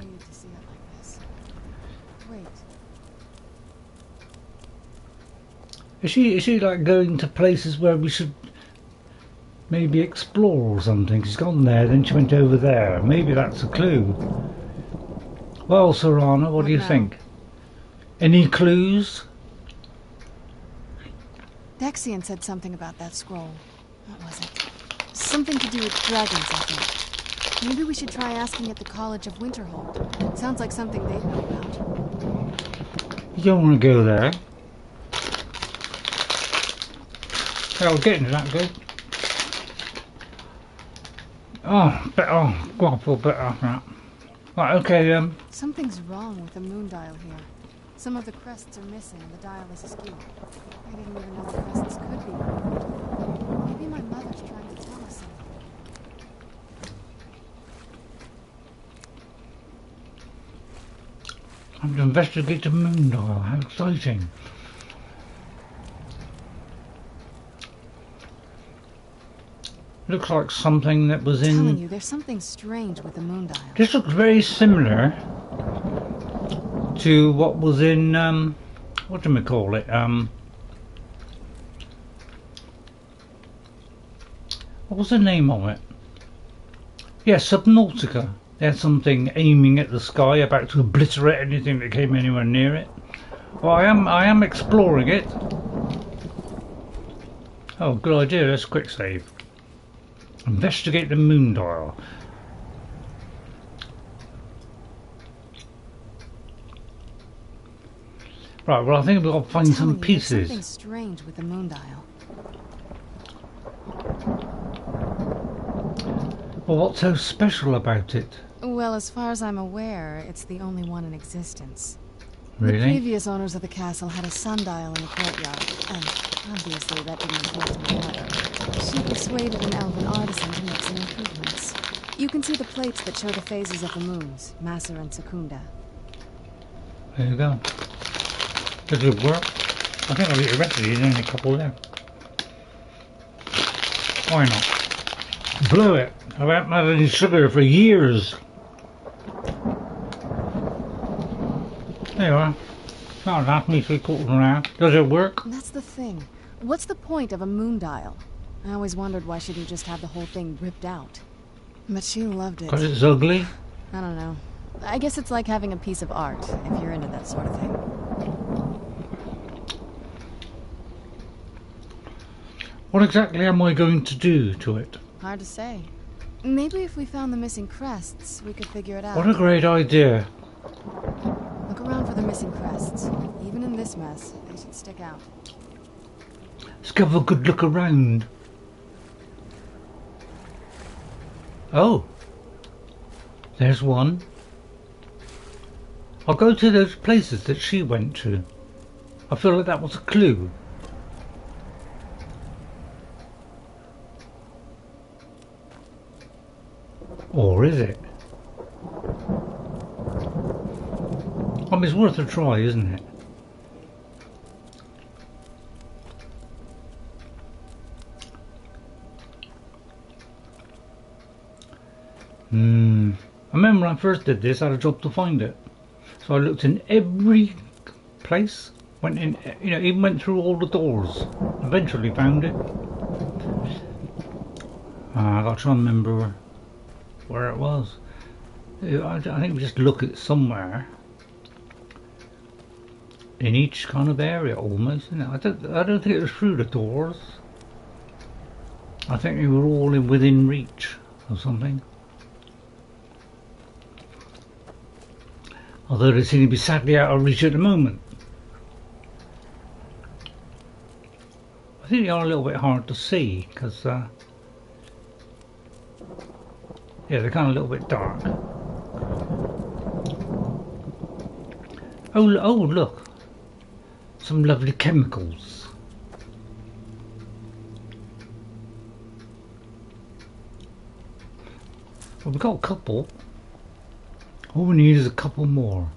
Speaker 1: Is she like going to places where we should maybe explore or something? She's gone there, then she went over there. Maybe that's a clue. Well, Serana, what do you think? Any clues?
Speaker 9: Dexian said something about that scroll. What was it? Something to do with dragons, I think. Maybe we should try asking at the College of Winterhold. Sounds like something they'd know about.
Speaker 1: You don't want to go there. Oh, getting to that good. Oh, better. Oh, God, I feel better after that. Right, okay,
Speaker 9: Something's wrong with the moon dial here. Some of the crests are missing and the dial is askew. I didn't even know the crests could be removed. Maybe my mother's trying to tell us something.
Speaker 1: I'm to investigate the moon dial. How exciting. Looks like something that was
Speaker 9: I'm telling
Speaker 1: in...
Speaker 9: you, there's something strange with the moon dial.
Speaker 1: This looks very similar to what was in, what do we call it? What was the name of it? Yeah, Subnautica. They had something aiming at the sky, about to obliterate anything that came anywhere near it. Well, I am exploring it. Oh, good idea. Let's quick save. Investigate the moon dial. Right, well, I think we've got to find some pieces.
Speaker 9: There's something strange with the moon dial.
Speaker 1: Well, what's so special about it?
Speaker 9: Well, as far as I'm aware, it's the only one in existence.
Speaker 1: Really?
Speaker 9: The previous owners of the castle had a sundial in the courtyard, and obviously that didn't appeal to my mother. She persuaded an elven artisan to make some improvements. You can see the plates that show the phases of the moons, Maser and Secunda.
Speaker 1: There you go. Does it work? I think I'll get the rest of these in a couple there. Why not? Blew it. I haven't had any sugar for years. There you are. Not enough, me 3/4 around. Does it work?
Speaker 9: That's the thing. What's the point of a moon dial? I always wondered why she didn't just have the whole thing ripped out. But she loved it.
Speaker 1: Because it's ugly?
Speaker 9: I don't know. I guess it's like having a piece of art, if you're into that sort of thing.
Speaker 1: What exactly am I going to do to it?
Speaker 9: Hard to say. Maybe if we found the missing crests, we could figure it out.
Speaker 1: What a great idea.
Speaker 9: Look around for the missing crests. Even in this mess, they should stick out.
Speaker 1: Let's have a good look around. Oh. There's one. I'll go to those places that she went to. I feel like that was a clue. Or is it? I mean, it's worth a try, isn't it? I remember when I first did this, I had a job to find it. So I looked in every place, went in, you know, even went through all the doors. Eventually found it. I got to try and remember where it was. I think we just look at somewhere in each kind of area, almost. You know, I don't think it was through the doors. I think we were all within reach of something. Although they seem to be sadly out of reach at the moment. I think they are a little bit hard to see because yeah, they're kind of a little bit dark. Oh look, some lovely chemicals. Well, we've got a couple. All we need is a couple more.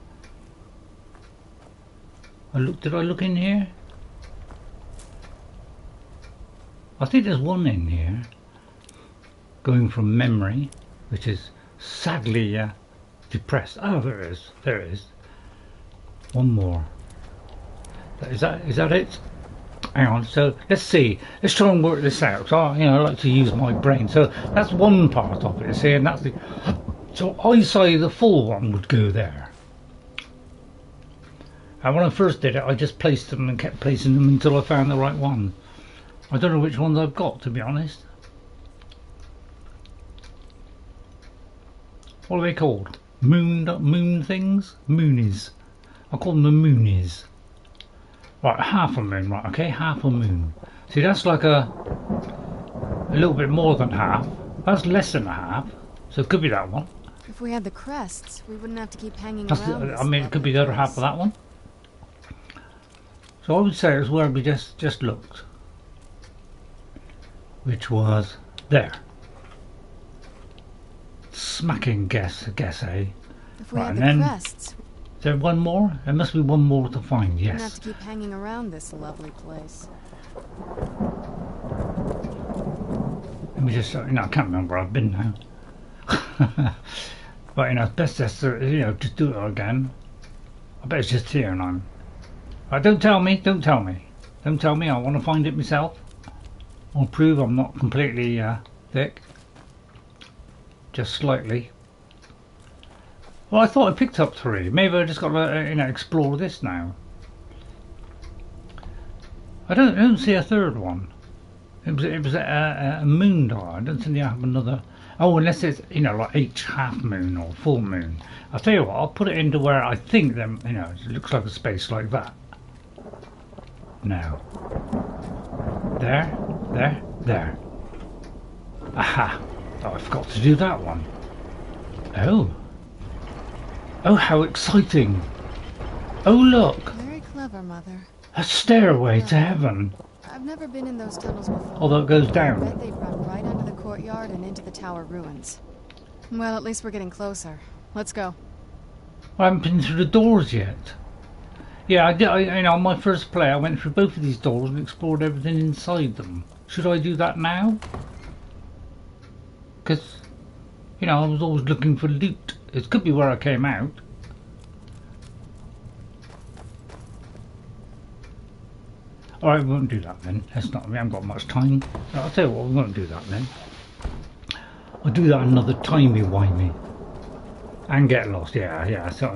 Speaker 1: Did I look in here? I think there's one in here. Going from memory, which is sadly depressed. Oh, there it is. There it is. One more. Is that it? Hang on. So let's see. Let's try and work this out. So I like to use my brain. So that's one part of it. See, and that's the. So I say the full one would go there. And when I first did it, I just placed them and kept placing them until I found the right one. I don't know which ones I've got, to be honest. What are they called? Moon things? Moonies. I call them the moonies. Right, half a moon, right, okay, half a moon. See, that's like a little bit more than half. That's less than a half. So it could be that one.
Speaker 9: If we had the crests, we wouldn't have to keep hanging around.
Speaker 1: I mean, it could be the other half of that one. So I would say it's where we just looked, which was there. Smacking guess, eh?
Speaker 9: If we
Speaker 1: right,
Speaker 9: had
Speaker 1: and
Speaker 9: the
Speaker 1: then
Speaker 9: crests,
Speaker 1: is there one more? There must be one more to find.
Speaker 9: we wouldn't have
Speaker 1: Yes.
Speaker 9: to keep hanging around this lovely place.
Speaker 1: Let me just, I can't remember where I've been now. But, it's best just, just do it again. I bet it's just here now. Right, don't tell me. Don't tell me, I want to find it myself. I'll prove I'm not completely thick. Just slightly. Well, I thought I picked up 3. Maybe I just got to, explore this now. I don't see a third one. It was a moon dial. I don't think I have another. Oh, unless it's like each half moon or full moon. I'll tell you what. I'll put it into where I think them. It looks like a space like that. Now. There. Aha! Oh, I forgot to do that one. Oh. Oh, how exciting! Oh, look!
Speaker 9: Very clever, Mother.
Speaker 1: A stairway to heaven.
Speaker 9: I've never been in those tunnels before.
Speaker 1: Although it goes down.
Speaker 9: I bet they'd run right under the courtyard and into the tower ruins. Well, at least we're getting closer. Let's go.
Speaker 1: I haven't been through the doors yet. Yeah, I did. On my first play, I went through both of these doors and explored everything inside them. Should I do that now? Because, I was always looking for loot. It could be where I came out. Alright, we won't do that then. We haven't got much time. I'll tell you what, we won't do that then. I'll do that another timey-wimey. And get lost, yeah. So,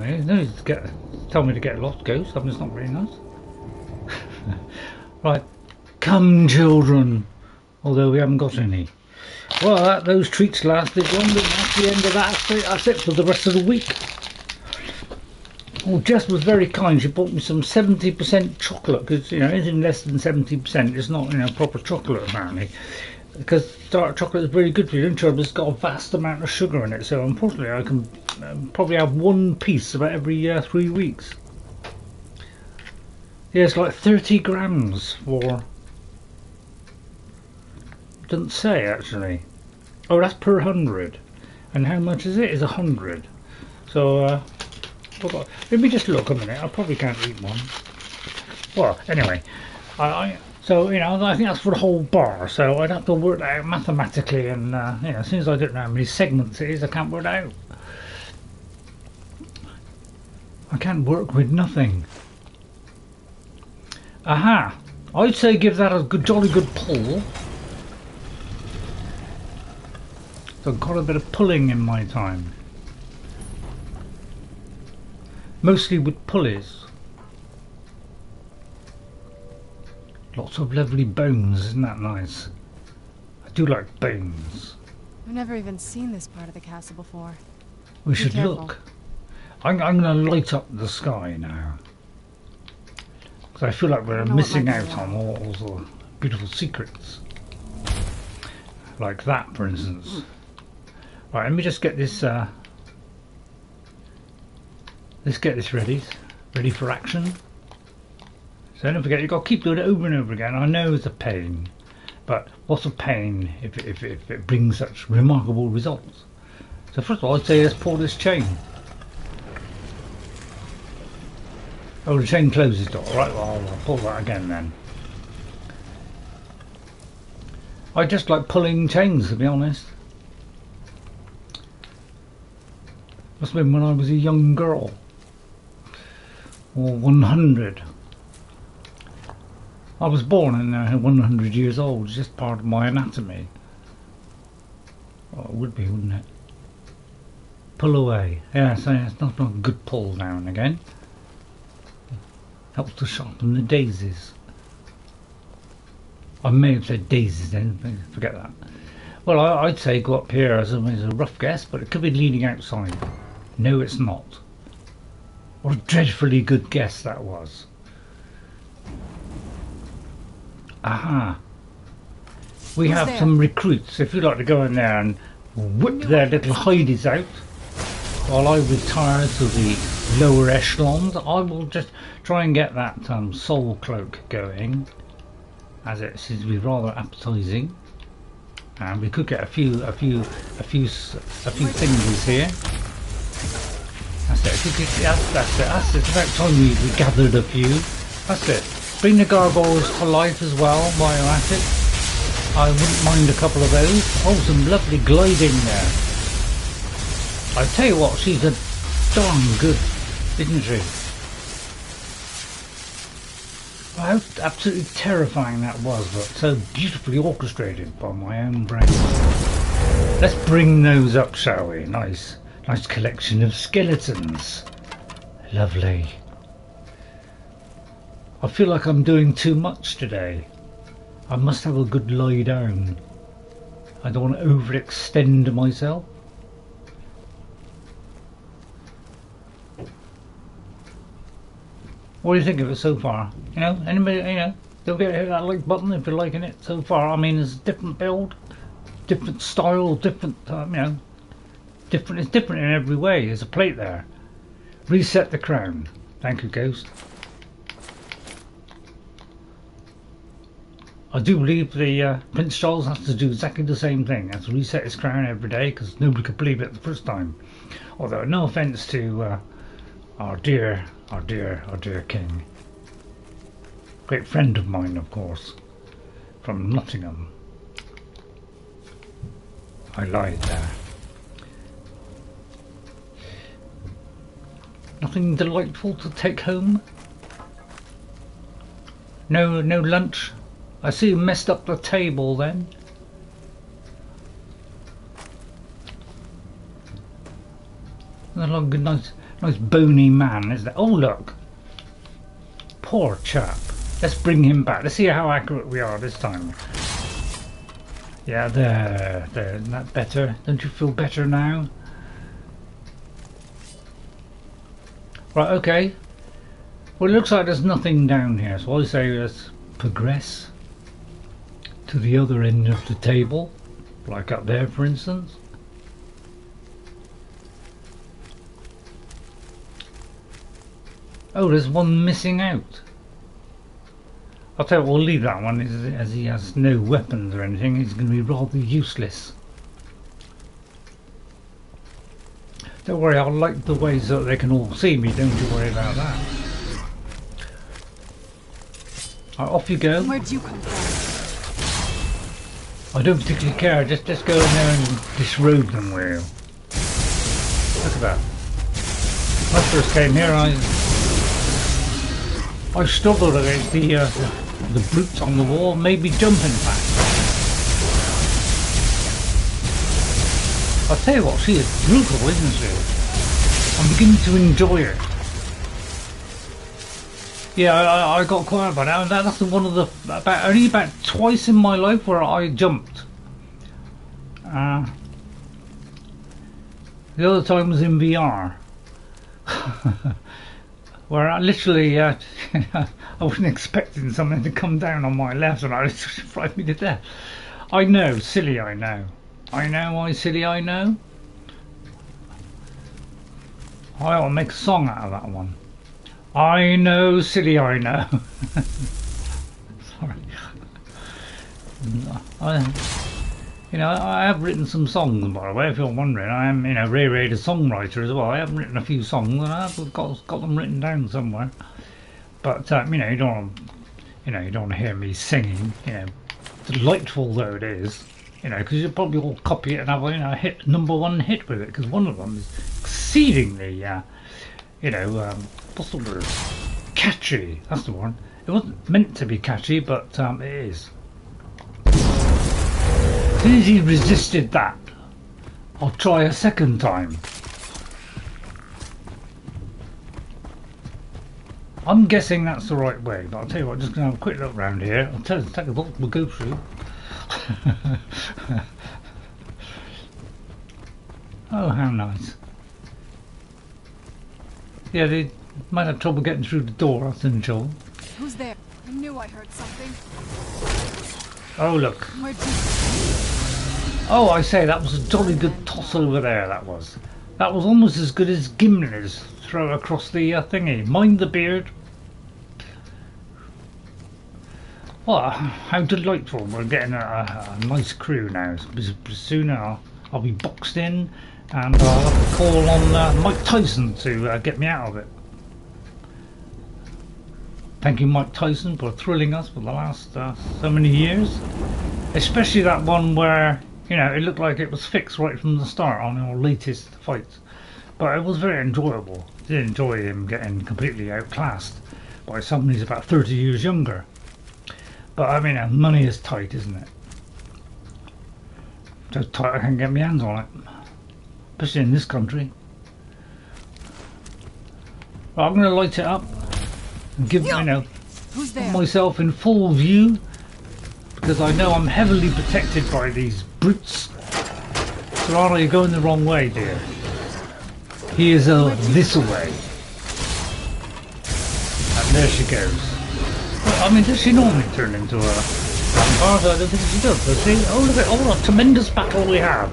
Speaker 1: tell me to get lost, Ghost. It's not very nice. Right. Come, children. Although we haven't got any. Well, those treats lasted longer. That's the end of that. That's it for the rest of the week. Oh, Jess was very kind. She bought me some 70% chocolate because anything less than 70% is not proper chocolate apparently. Because dark chocolate is very good for you. It's got a vast amount of sugar in it. So unfortunately, I can probably have one piece about every 3 weeks. Yeah, it's like 30 grams for. Doesn't say actually. Oh, that's per 100. And how much is it? It's 100. So. Let me just look a minute. I probably can't eat one. Well, anyway, so I think that's for the whole bar. So I'd have to work that out mathematically, and as soon as I don't know how many segments it is, I can't work it out. I can't work with nothing. Aha! I'd say give that a jolly good pull. So I've got a bit of pulling in my time. Mostly with pulleys. Lots of lovely bones, isn't that nice? I do like bones.
Speaker 9: I've never even seen this part of the castle before.
Speaker 1: We should look. I'm going to light up the sky now. Because I feel like we're missing out on all the beautiful secrets. Like that, for instance. Right, let me just get this... Let's get this ready for action. So don't forget, you've got to keep doing it over and over again. I know it's a pain, but what's a pain if it brings such remarkable results? So first of all, I'd say let's pull this chain. Oh, the chain closes door. Right, well, I'll pull that again then. I just like pulling chains, to be honest. Must have been when I was a young girl. Or 100. I was born and 100 years old. It's just part of my anatomy. Oh, it would be, wouldn't it? Pull away. Yeah, so it's not a good pull now and again. Helps to sharpen the daisies. I may have said daisies then, forget that. Well, I'd say go up here as a rough guess, but it could be leading outside. No, it's not. What a dreadfully good guess that was. Aha. We have some recruits. If you'd like to go in there and whip their little hideys out while I retire to the lower echelons, I will just try and get that soul cloak going, as it seems to be rather appetizing. And we could get a few thingies here. That's it. That's it. It's about time we gathered a few. That's it. Bring the gargoyles to life as well while you're at it. I wouldn't mind a couple of those. Oh, some lovely gliding there. I tell you what, she's a darn good, isn't she? How absolutely terrifying that was, but so beautifully orchestrated by my own brain. Let's bring those up, shall we? Nice collection of skeletons. Lovely. I feel like I'm doing too much today. I must have a good lie down. I don't want to overextend myself. What do you think of it so far? You know, anybody, you know, don't forget to hit that like button if you're liking it so far. I mean, it's a different build, different style, different, you know, different. It's different in every way. There's a plate there. Reset the crown. Thank you, Ghost. I do believe the Prince Charles has to do exactly the same thing. Has to reset his crown every day because nobody could believe it the first time. Although, no offence to our dear king. Great friend of mine, of course, from Nottingham. I lied there. Nothing delightful to take home? No lunch? I see you messed up the table then. Nice bony man, isn't it? Oh look! Poor chap. Let's bring him back. Let's see how accurate we are this time. Yeah, there. Isn't that better? Don't you feel better now? Right, okay. Well, it looks like there's nothing down here, so I say let's progress to the other end of the table, like up there, for instance. Oh, there's one missing out. I'll tell you what, we'll leave that one as he has no weapons or anything. He's going to be rather useless. Don't worry, I'll light the way so that they can all see me. Don't you worry about that. Right, off you go.
Speaker 9: Where'd you come from?
Speaker 1: I don't particularly care. Just go in there and disrobe them with you. Look at that. When I first came here, I struggled against the brutes on the wall, made me jump in fact. I'll tell you what, she is brutal, isn't she? I'm beginning to enjoy her. Yeah, I got quiet by now, and that's one of the only about twice in my life where I jumped. The other time was in VR. Where I literally, I wasn't expecting something to come down on my left and it just frightened me to death. I know, silly I know. I know why silly I know. I ought to make a song out of that one. I know, silly I know. Sorry. You know, I have written some songs, by the way, if you're wondering. I am, you know, Ray the songwriter as well. I have written a few songs and I've got them written down somewhere. But, you know, you don't want to hear me singing, you know, delightful though it is, you know, because you'll probably all copy it and have, you know, #1 hit with it, because one of them is exceedingly, you know, what's the word? Catchy, that's the one. It wasn't meant to be catchy, but it is. As soon as he resisted that, I'll try a second time. I'm guessing that's the right way, but I'll tell you what, I'm just going to have a quick look around here. I'll tell you, take a look, we'll go through. Oh, how nice. Yeah, they might have trouble getting through the door, that's in trouble.
Speaker 9: Who's there? I knew I heard something.
Speaker 1: Oh, look. Oh, I say, that was a jolly good toss over there, that was. That was almost as good as Gimli's throw across the thingy. Mind the beard. Well, how delightful. We're getting a nice crew now. Soon I'll be boxed in and I'll have to call on Mike Tyson to get me out of it. Thank you, Mike Tyson, for thrilling us for the last so many years. Especially that one where, you know, it looked like it was fixed right from the start on our latest fights. But it was very enjoyable. Did enjoy him getting completely outclassed by someone who's about 30 years younger. But I mean, money is tight, isn't it? So tight I can't get my hands on it. Especially in this country. Right, I'm going to light it up and give, you know, myself in full view, because I know I'm heavily protected by these brutes. Serana, you're going the wrong way, dear. He is this way. And there she goes. Well, I mean, does she normally turn into a vampire? I don't think she does she? Oh, look at all the tremendous battle we have.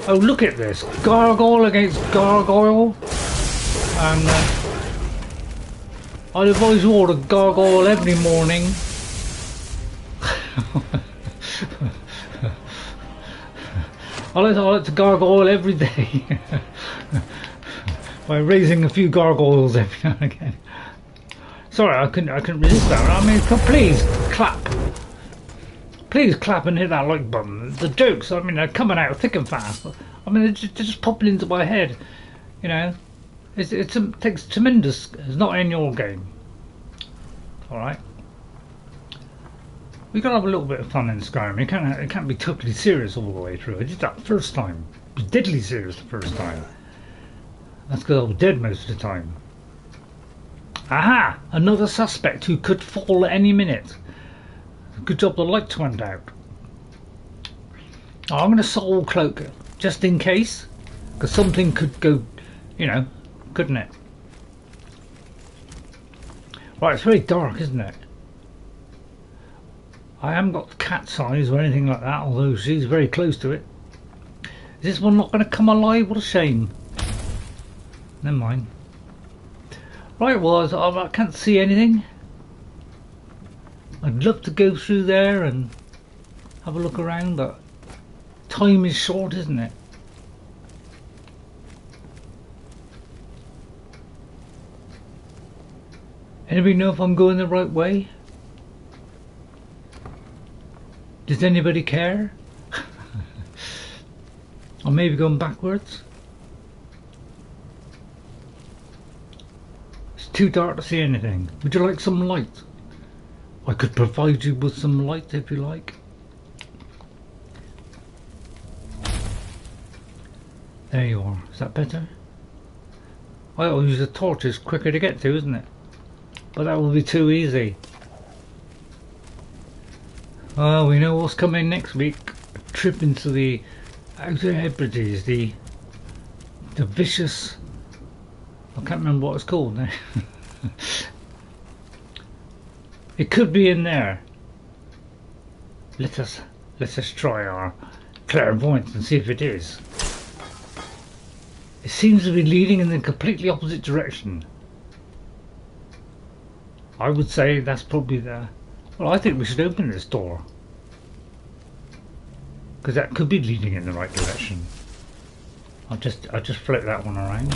Speaker 1: Oh, look at this. Gargoyle against gargoyle. And I'd advise you all to gargoyle every morning. I like to gargoyle every day. By raising a few gargoyles every now and again. Sorry, I couldn't resist that. I mean, please clap. Please clap and hit that like button. The jokes, I mean, they're coming out thick and fast. I mean, they're just popping into my head. You know, it takes tremendous. It's not in your game. All right. We gotta have a little bit of fun in Skyrim. It can't be totally serious all the way through. I did that first time. It was deadly serious the first time. That's because I was dead most of the time. Aha! Another suspect who could fall at any minute. Good job the lights went out. Oh, I'm going to soul cloak just in case, because something could go, you know, couldn't it? Right, it's very dark, isn't it? I haven't got cat's eyes or anything like that, although she's very close to it. Is this one not going to come alive? What a shame. Never mind. Right, well, I can't see anything. I'd love to go through there and have a look around, but time is short, isn't it? Anybody know if I'm going the right way? Does anybody care? Or maybe going backwards? It's too dark to see anything. Would you like some light? I could provide you with some light if you like. There you are. Is that better? I'll use a torch. It's quicker to get to, isn't it? But that will be too easy. Well, we know what's coming next week. A trip into the Outer Hebrides, the vicious... I can't remember what it's called now. It could be in there. Let us try our clairvoyance and see if it is. It seems to be leading in the completely opposite direction. I would say that's probably the... Well, I think we should open this door. Because that could be leading in the right direction. I'll just float that one around.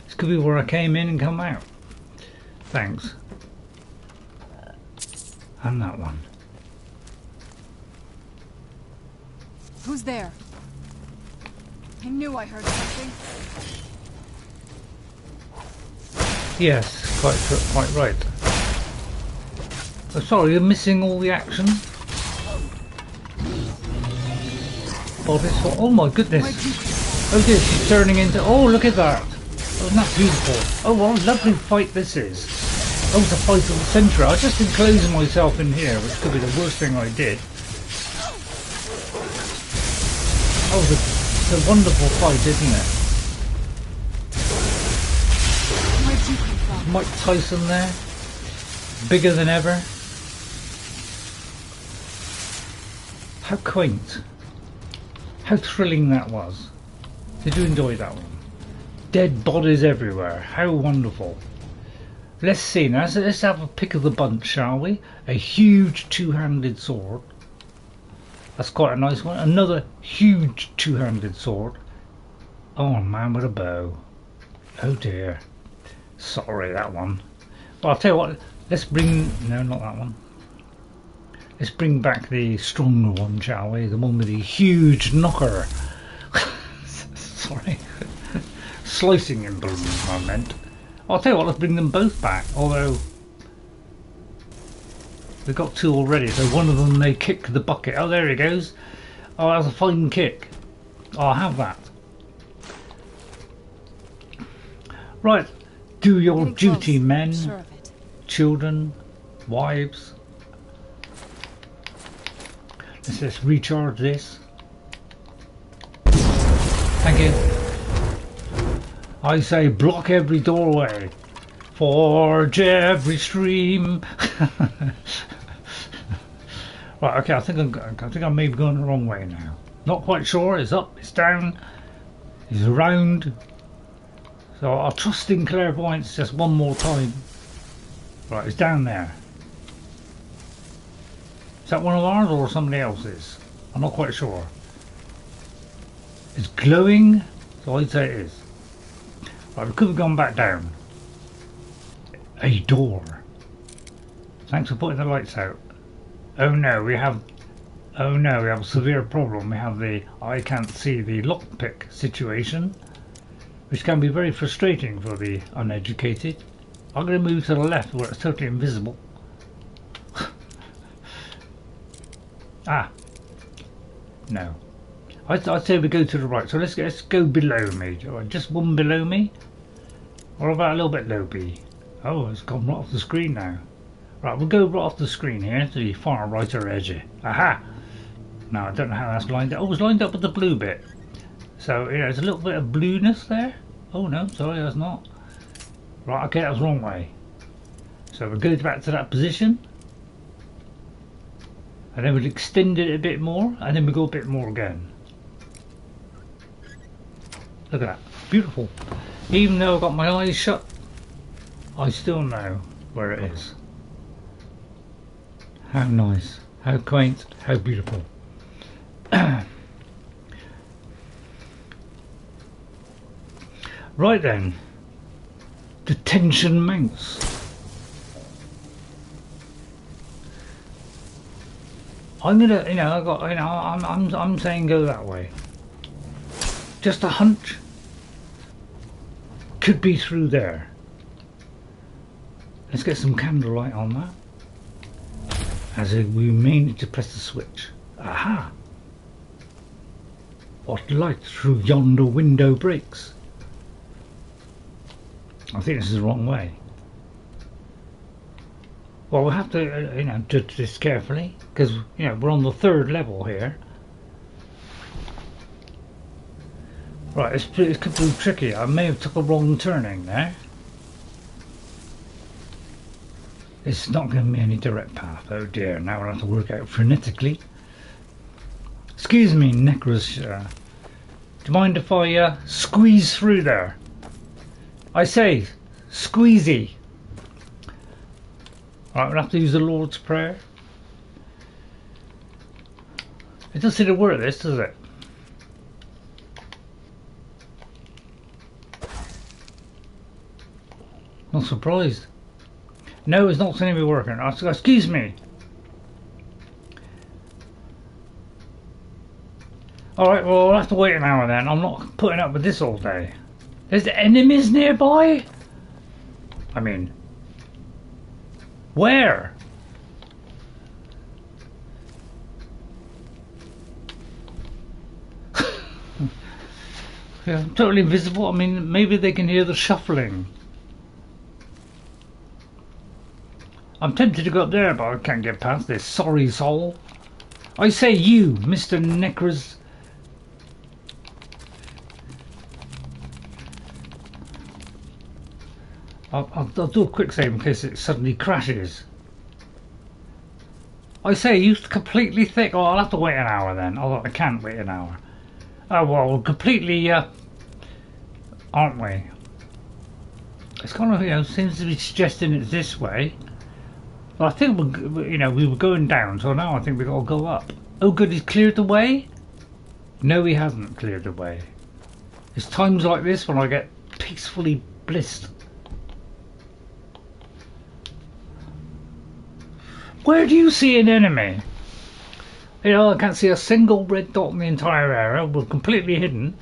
Speaker 1: This could be where I came in and come out. Thanks. And that one.
Speaker 9: Who's there? I knew I heard something.
Speaker 1: Yes, quite right. Oh, sorry, you're missing all the action. Oh my goodness. Oh dear, she's turning into... Oh, look at that. Oh, isn't that beautiful? Oh, what a lovely fight this is. Oh, it's a fight of the century. I was just enclosing myself in here, which could be the worst thing I did. Oh, it's a wonderful fight, isn't it? Mike Tyson there. Bigger than ever. How quaint. How thrilling that was. Did you enjoy that one? Dead bodies everywhere. How wonderful. Let's see now. Let's have a pick of the bunch, shall we? A huge two-handed sword. That's quite a nice one. Another huge two-handed sword. Oh man, what a bow. Oh dear. Sorry, that one. Well, I'll tell you what, let's bring... No, not that one. Let's bring back the stronger one, shall we? The one with the huge knocker. Sorry. Slicing implements, I meant. I'll tell you what, let's bring them both back. Although we've got two already, so one of them they kick the bucket. Oh, there he goes. Oh, that's a fine kick. I'll have that. Right, do your duty, men, children, wives. Let's just recharge this. Thank you. I say block every doorway, forge every stream. Right, okay, I think I may be going the wrong way now. Not quite sure. It's up, it's down, it's around. So I'll trust in clairvoyance just one more time. Right, it's down there. Is that one of ours or somebody else's? I'm not quite sure. It's glowing, so I'd say it is. Right, we could have gone back down. A door. Thanks for putting the lights out. Oh no, we have a severe problem. We have the I can't see the lockpick situation, which can be very frustrating for the uneducated. I'm going to move to the left where it's totally invisible. Ah, no. I'd say we go to the right. So let's go below me. Just one below me. Or about a little bit low B. Oh, it's gone right off the screen now. Right, we'll go right off the screen here to the far righter edge. Aha! Now I don't know how that's lined up. Oh, it's lined up with the blue bit. So yeah, there's a little bit of blueness there. Oh no, sorry, that's not. Right, okay, that was the wrong way. So we'll go back to that position. And then we'll extend it a bit more, and then we'll go a bit more again. Look at that, beautiful. Even though I've got my eyes shut, I still know where it is. How nice, how quaint, how beautiful. Right then, the tension mounts. I'm gonna, I'm saying go that way. Just a hunch. Could be through there. Let's get some candlelight on that. As we may need to press the switch. Aha! What light through yonder window breaks? I think this is the wrong way. Well, we'll have to, judge this carefully, because, we're on the third level here. Right, it could be tricky. I may have took a wrong turning there. It's not giving me any direct path. Oh dear, now I'll have to work out frenetically. Excuse me, Necras. Do you mind if I squeeze through there? I say, squeezy. Alright, we'll have to use the Lord's Prayer. It doesn't seem to work, this, does it? Not surprised. No, it's not seeming to be working. Excuse me. Alright, well, I'll have to wait an hour then. I'm not putting up with this all day. There's enemies nearby? I mean, where? Yeah, I'm totally invisible. I mean, maybe they can hear the shuffling. I'm tempted to go up there, but I can't get past this sorry soul. I say you, Mr. Necras. I'll do a quick save in case it suddenly crashes. I say, you completely thick. Oh, I'll have to wait an hour then. Although I can't wait an hour. Oh well, completely, aren't we? It's kind of, seems to be suggesting it's this way. Well, I think we were going down, so now I think we've got to go up. Oh good, he's cleared the way? No, he hasn't cleared the way. It's times like this when I get peacefully blissed. Where do you see an enemy? You know, I can't see a single red dot in the entire area. We're completely hidden.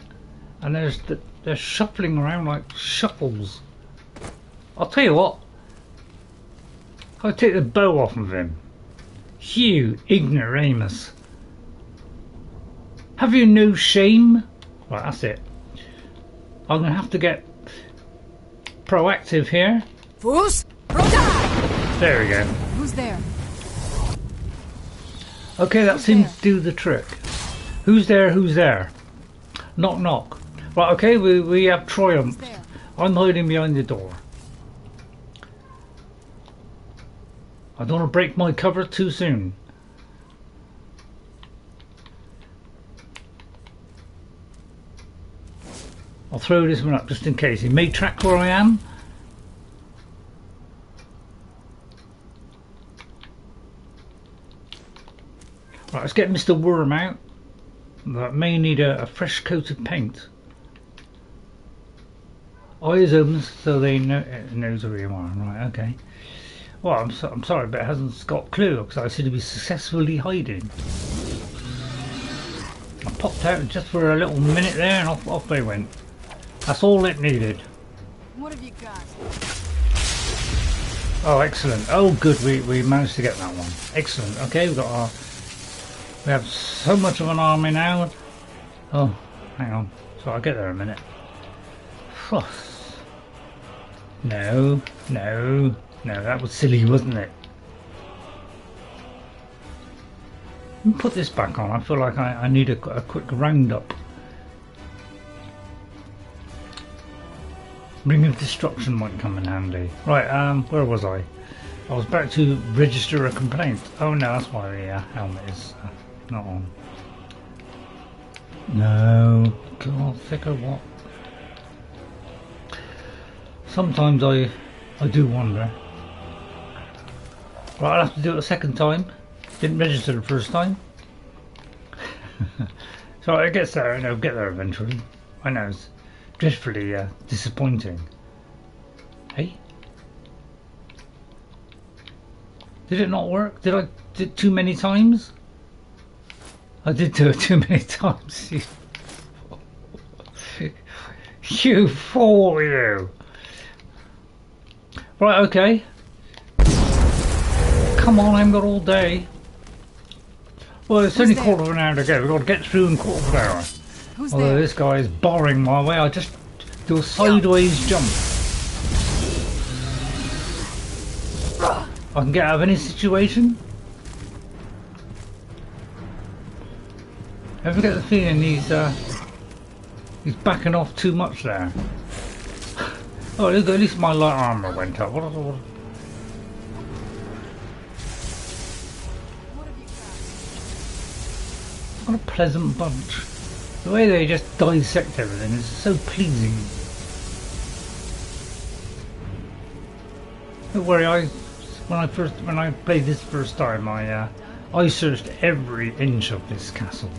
Speaker 1: And they're shuffling around like shuffles. I'll tell you what. I'll take the bow off of him. You ignoramus. Have you no shame? Right, that's it. I'm going to have to get proactive here. There we go.
Speaker 9: Who's there?
Speaker 1: Okay, that seems to do the trick. Who's there? Who's there? Knock knock. Right, okay, we have triumphed. I'm hiding behind the door. I don't want to break my cover too soon. I'll throw this one up just in case. He may track where I am. Right, let's get Mr. Worm out. That may need a fresh coat of paint. Eyes so they know it knows where you are. Right, okay. Well, I'm sorry, but it hasn't got a clue because I seem to be successfully hiding. I popped out just for a little minute there and off they went. That's all it needed.
Speaker 9: What have you got?
Speaker 1: Oh, excellent. Oh, good. We managed to get that one. Excellent. Okay, we have so much of an army now. Oh, hang on. So I'll get there in a minute. No, that was silly, wasn't it? Let me put this back on. I feel like I need a quick roundup. Ring of Destruction might come in handy. Right, where was I? I was about to register a complaint. Oh no, that's why the helmet is not on. No, God, thick or what? Sometimes I do wonder. Right, I'll have to do it a second time. Didn't register the first time. So it gets there, and I'll get there eventually. I know it's dreadfully disappointing. Hey? Did it not work? Did I do it too many times? I did do it too many times. You fool, you! Right, okay. Come on, I haven't got all day. Well, it's only quarter of an hour to go. We've got to get through in quarter of an hour. Although this guy is barring my way, I just do a sideways jump. I can get out of any situation. Ever get the feeling he's backing off too much there? Oh, look, at least my light armor went up. What? What a pleasant bunch. The way they just dissect everything is so pleasing. Don't worry, when I played this first time, I searched every inch of this castle.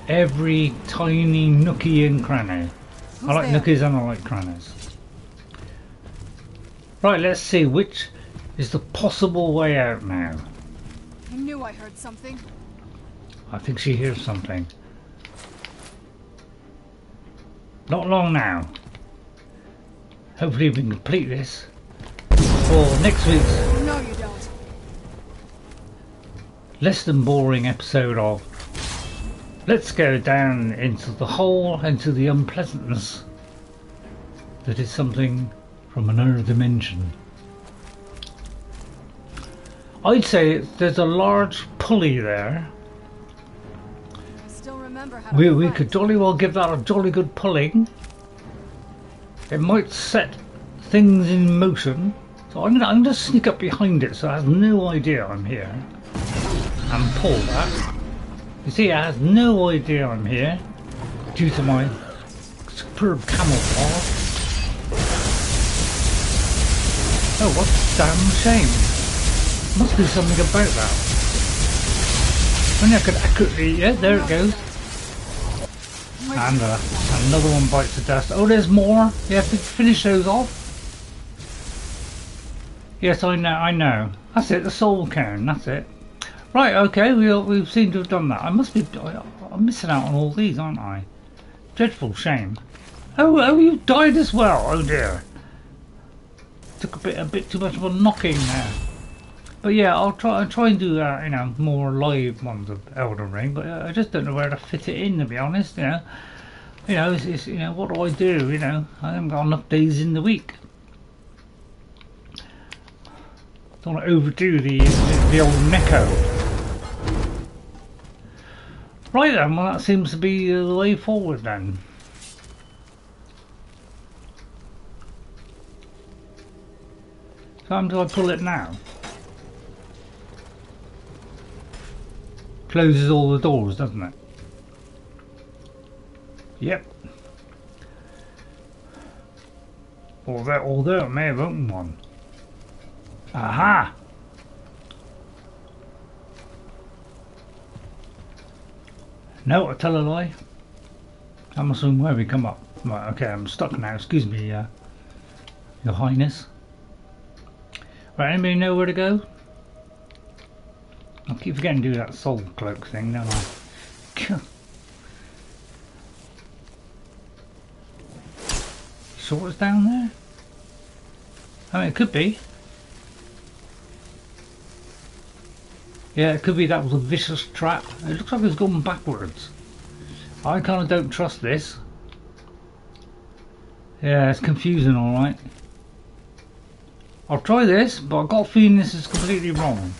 Speaker 1: Every tiny nookie and cranny. I like nookies and I like crannies. Right, let's see which is the possible way out now.
Speaker 9: I knew I heard something.
Speaker 1: I think she hears something. Not long now. Hopefully we can complete this for next week's
Speaker 9: No, you don't.
Speaker 1: less than boring episode of Let's Go Down into the Hole, into the Unpleasantness that is something from another dimension. I'd say there's a large pulley there.
Speaker 9: I still remember how
Speaker 1: We could jolly well give that a jolly good pulling. It might set things in motion. So I'm gonna sneak up behind it so it has no idea I'm here. And pull that. You see, it has no idea I'm here due to my superb camouflage. Oh, what a damn shame. Must do something about that. Only I could accurately... Yeah, there it goes. And another one bites the dust. Oh, there's more. You have to finish those off. Yes, I know. That's it, the soul cairn, that's it. Right, okay, we seem to have done that. I'm missing out on all these, aren't I? Dreadful shame. Oh, you died as well. Oh dear. Took a bit too much of a knocking there. But yeah, I'll try and do you know, more live ones of Elden Ring. But I just don't know where to fit it in, to be honest. You know, it's you know, what do I do? You know, I haven't got enough days in the week. Don't want to overdo the old Necro. Right then, well that seems to be the way forward then. So how do I pull it now? Closes all the doors, doesn't it? Yep. Although it may have opened one. Aha! No, I tell a lie. I'm assuming where we come up. Right, okay, I'm stuck now. Excuse me, Your Highness. Right, anybody know where to go? I keep forgetting to do that soul cloak thing, don't I? Swords down there? I mean, it could be. Yeah, it could be that was a vicious trap. It looks like it's gone backwards. I kind of don't trust this. Yeah, it's confusing, alright. I'll try this, but I've got a feeling this is completely wrong.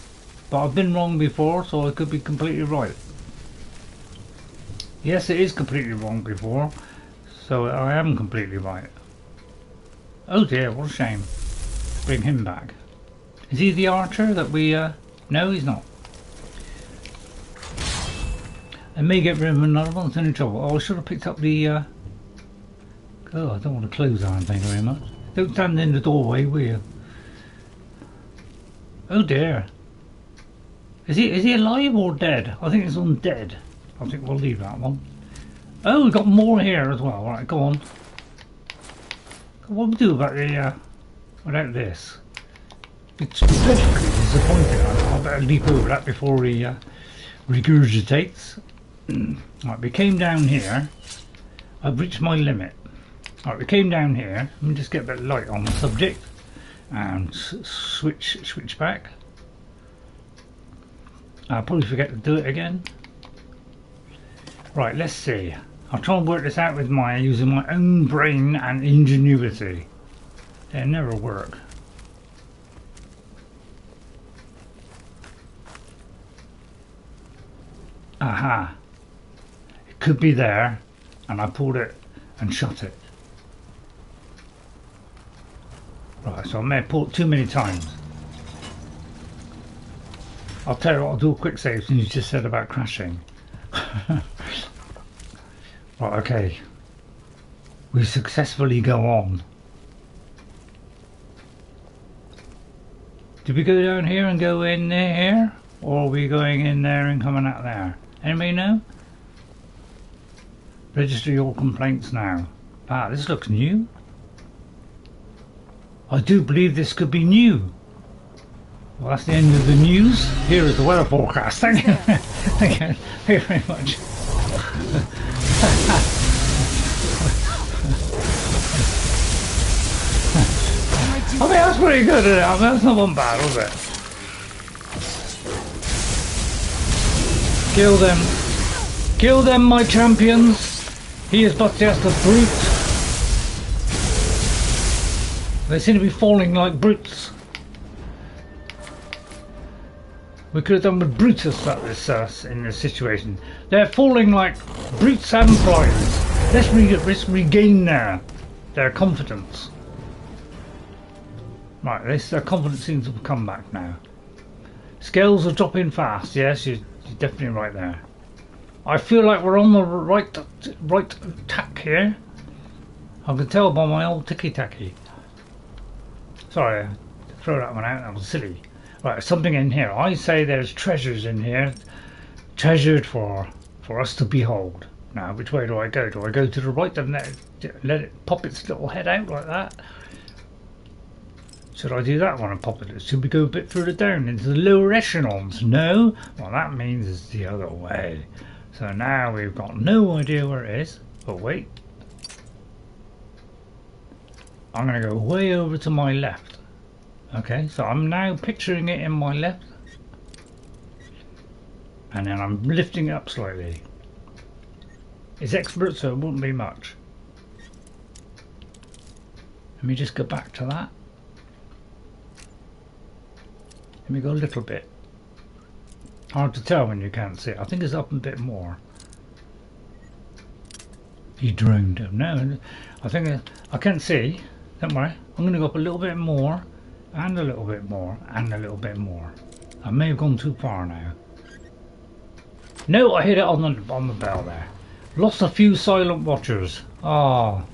Speaker 1: But I've been wrong before, so I could be completely right. Yes, it is completely wrong before, so I am completely right. Oh dear, what a shame. Bring him back. Is he the archer that we... No, he's not. I may get rid of another one, it's any trouble. Oh, I should have picked up the... Oh, I don't want to close that, thank you very much. Don't stand in the doorway, will you? Oh dear. Is he alive or dead? I think it's undead. I think we'll leave that one. Oh, we've got more here as well. Alright, go on. What do we do about the... without this? It's dreadfully disappointing. I better leap over that before he regurgitates. Right, we came down here. I've reached my limit. Alright, we came down here. Let me just get a bit of light on the subject. And switch back. I'll probably forget to do it again. Right, let's see. I'll try and work this out with using my own brain and ingenuity. It'll never work. Aha. It could be there, and I pulled it and shut it. Right, so I may have pulled it too many times. I'll tell you what, I'll do a quick save since you just said about crashing. Right, okay. We successfully go on. Did we go down here and go in here? Or are we going in there and coming out there? Anybody know? Register your complaints now. Ah, this looks new. I do believe this could be new. Well, that's the end of the news. Here is the weather forecast. Thank you. Thank you very much. I mean, that's pretty good, isn't it? I mean, that's not one bad, was it? Kill them. Kill them, my champions. He is but just a brute. They seem to be falling like brutes. We could have done with Brutus at this in this situation. They're falling like brutes and flies. Let's regain their confidence. Right, their confidence seems to have come back now. Scales are dropping fast. Yes, you're definitely right there. I feel like we're on the right tack here. I can tell by my old ticky-tacky. Sorry, throw that one out. That was silly. Right, something in here. I say there's treasures in here, treasured for us to behold. Now, which way do I go? Do I go to the right and let it pop its little head out like that? Should I do that one and pop it? Should we go a bit further down into the lower echelons? No? Well, that means it's the other way. So now we've got no idea where it is. But wait. I'm going to go way over to my left. Okay, so I'm now picturing it in my left. And then I'm lifting it up slightly. It's expert, so it won't be much. Let me just go back to that. Let me go a little bit. Hard to tell when you can't see it. I think it's up a bit more. You droned him. No, I think I can't see. Don't worry. I'm going to go up a little bit more, and a little bit more, and a little bit more. I may have gone too far now. No, I hit it on the bell there. Lost a few silent watchers. Ah.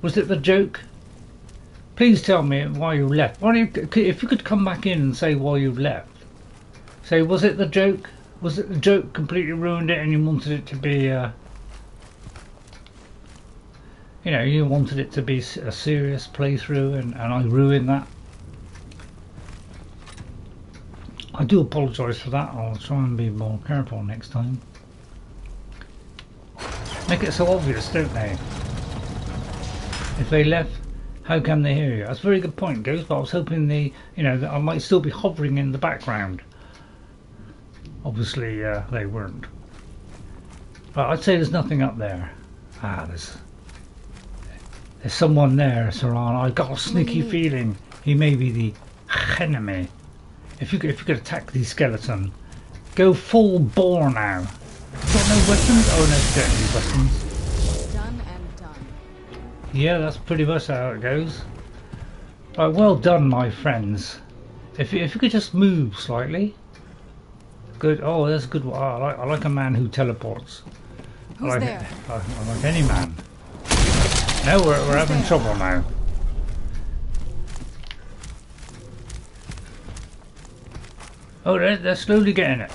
Speaker 1: Was it the joke? Please tell me why you left. Why don't you, if you could come back in and say why you left. Say, was it the joke? Was it the joke completely ruined it and you wanted it to be, you know, you wanted it to be a serious playthrough and I ruined that? I do apologise for that. I'll try and be more careful next time. Make it so obvious, don't they? If they left, how can they hear you? That's a very good point, Ghost, but I was hoping that I might still be hovering in the background. Obviously, they weren't. But I'd say there's nothing up there. Ah, there's someone there, Serana. I got a sneaky feeling he may be the enemy. If you could attack the skeleton, go full bore now. Got no weapons? Oh no, don't need weapons.
Speaker 9: Done and done.
Speaker 1: Yeah, that's pretty much how it goes. Right, well done, my friends. If you could just move slightly. Good. Oh, that's a good one. Oh, I like a man who teleports.
Speaker 9: Who's there?
Speaker 1: I like any man. No, we're having trouble now. Oh, they're slowly getting it.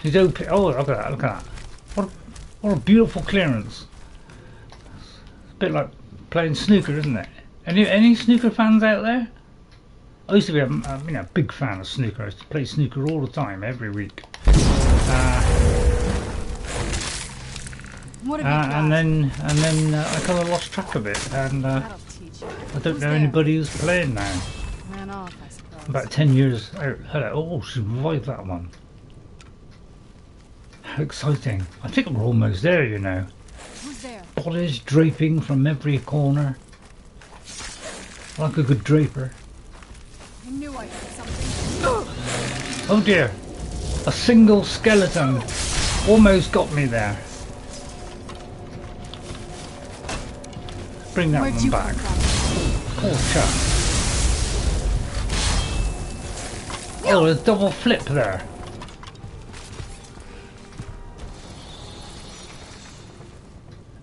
Speaker 1: He's open. Oh, look at that! Look at that! What a beautiful clearance. It's a bit like playing snooker, isn't it? Any snooker fans out there? I used to be a big fan of snooker. I used to play snooker all the time, every week. And then I kind of lost track of it, and I don't know anybody who's playing now.
Speaker 9: Ran off, I suppose.
Speaker 1: About 10 years out. Oh, she revived that one. How exciting. I think we're almost there, you know.
Speaker 9: Who's there?
Speaker 1: Bodies draping from every corner. Like a good draper.
Speaker 9: I knew I had something.
Speaker 1: Oh dear. A single skeleton almost got me there. Bring that one back. Poor chap. Oh, there's a double flip there.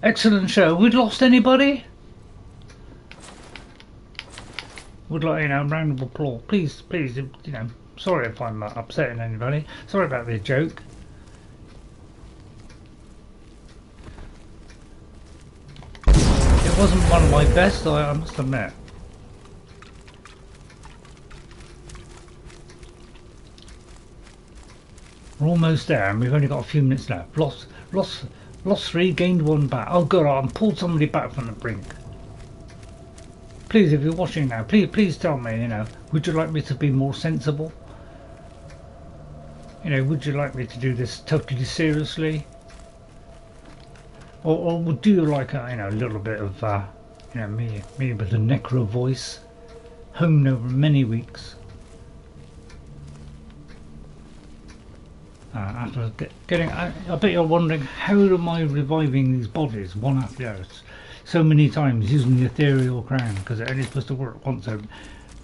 Speaker 1: Excellent show. We'd lost anybody? Would like, a round of applause. Please, sorry if I'm upsetting anybody. Sorry about the joke. It wasn't one of my best, I must admit. We're almost there, and we've only got a few minutes left. Lost 3, gained 1 back. Oh god, I pulled somebody back from the brink. Please, if you're watching now, please tell me, would you like me to be more sensible? Would you like me to do this totally seriously? Or would you like a little bit of me with a Necra voice, honed over many weeks? After getting, I bet you're wondering, how am I reviving these bodies one after the other so many times using the ethereal crown? Because it's only supposed to work once, so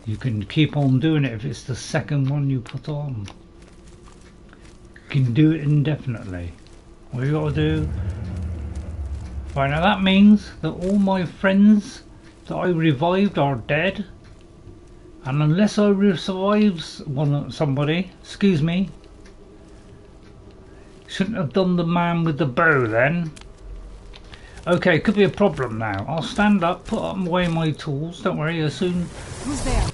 Speaker 1: you can keep on doing it if it's the second one you put on. You can do it indefinitely. What you gotta do. Right, now that means that all my friends that I revived are dead, and unless I revive somebody, excuse me, shouldn't have done the man with the bow then. Okay, could be a problem now. I'll stand up, put away my tools. Don't worry, soon.
Speaker 9: Who's there?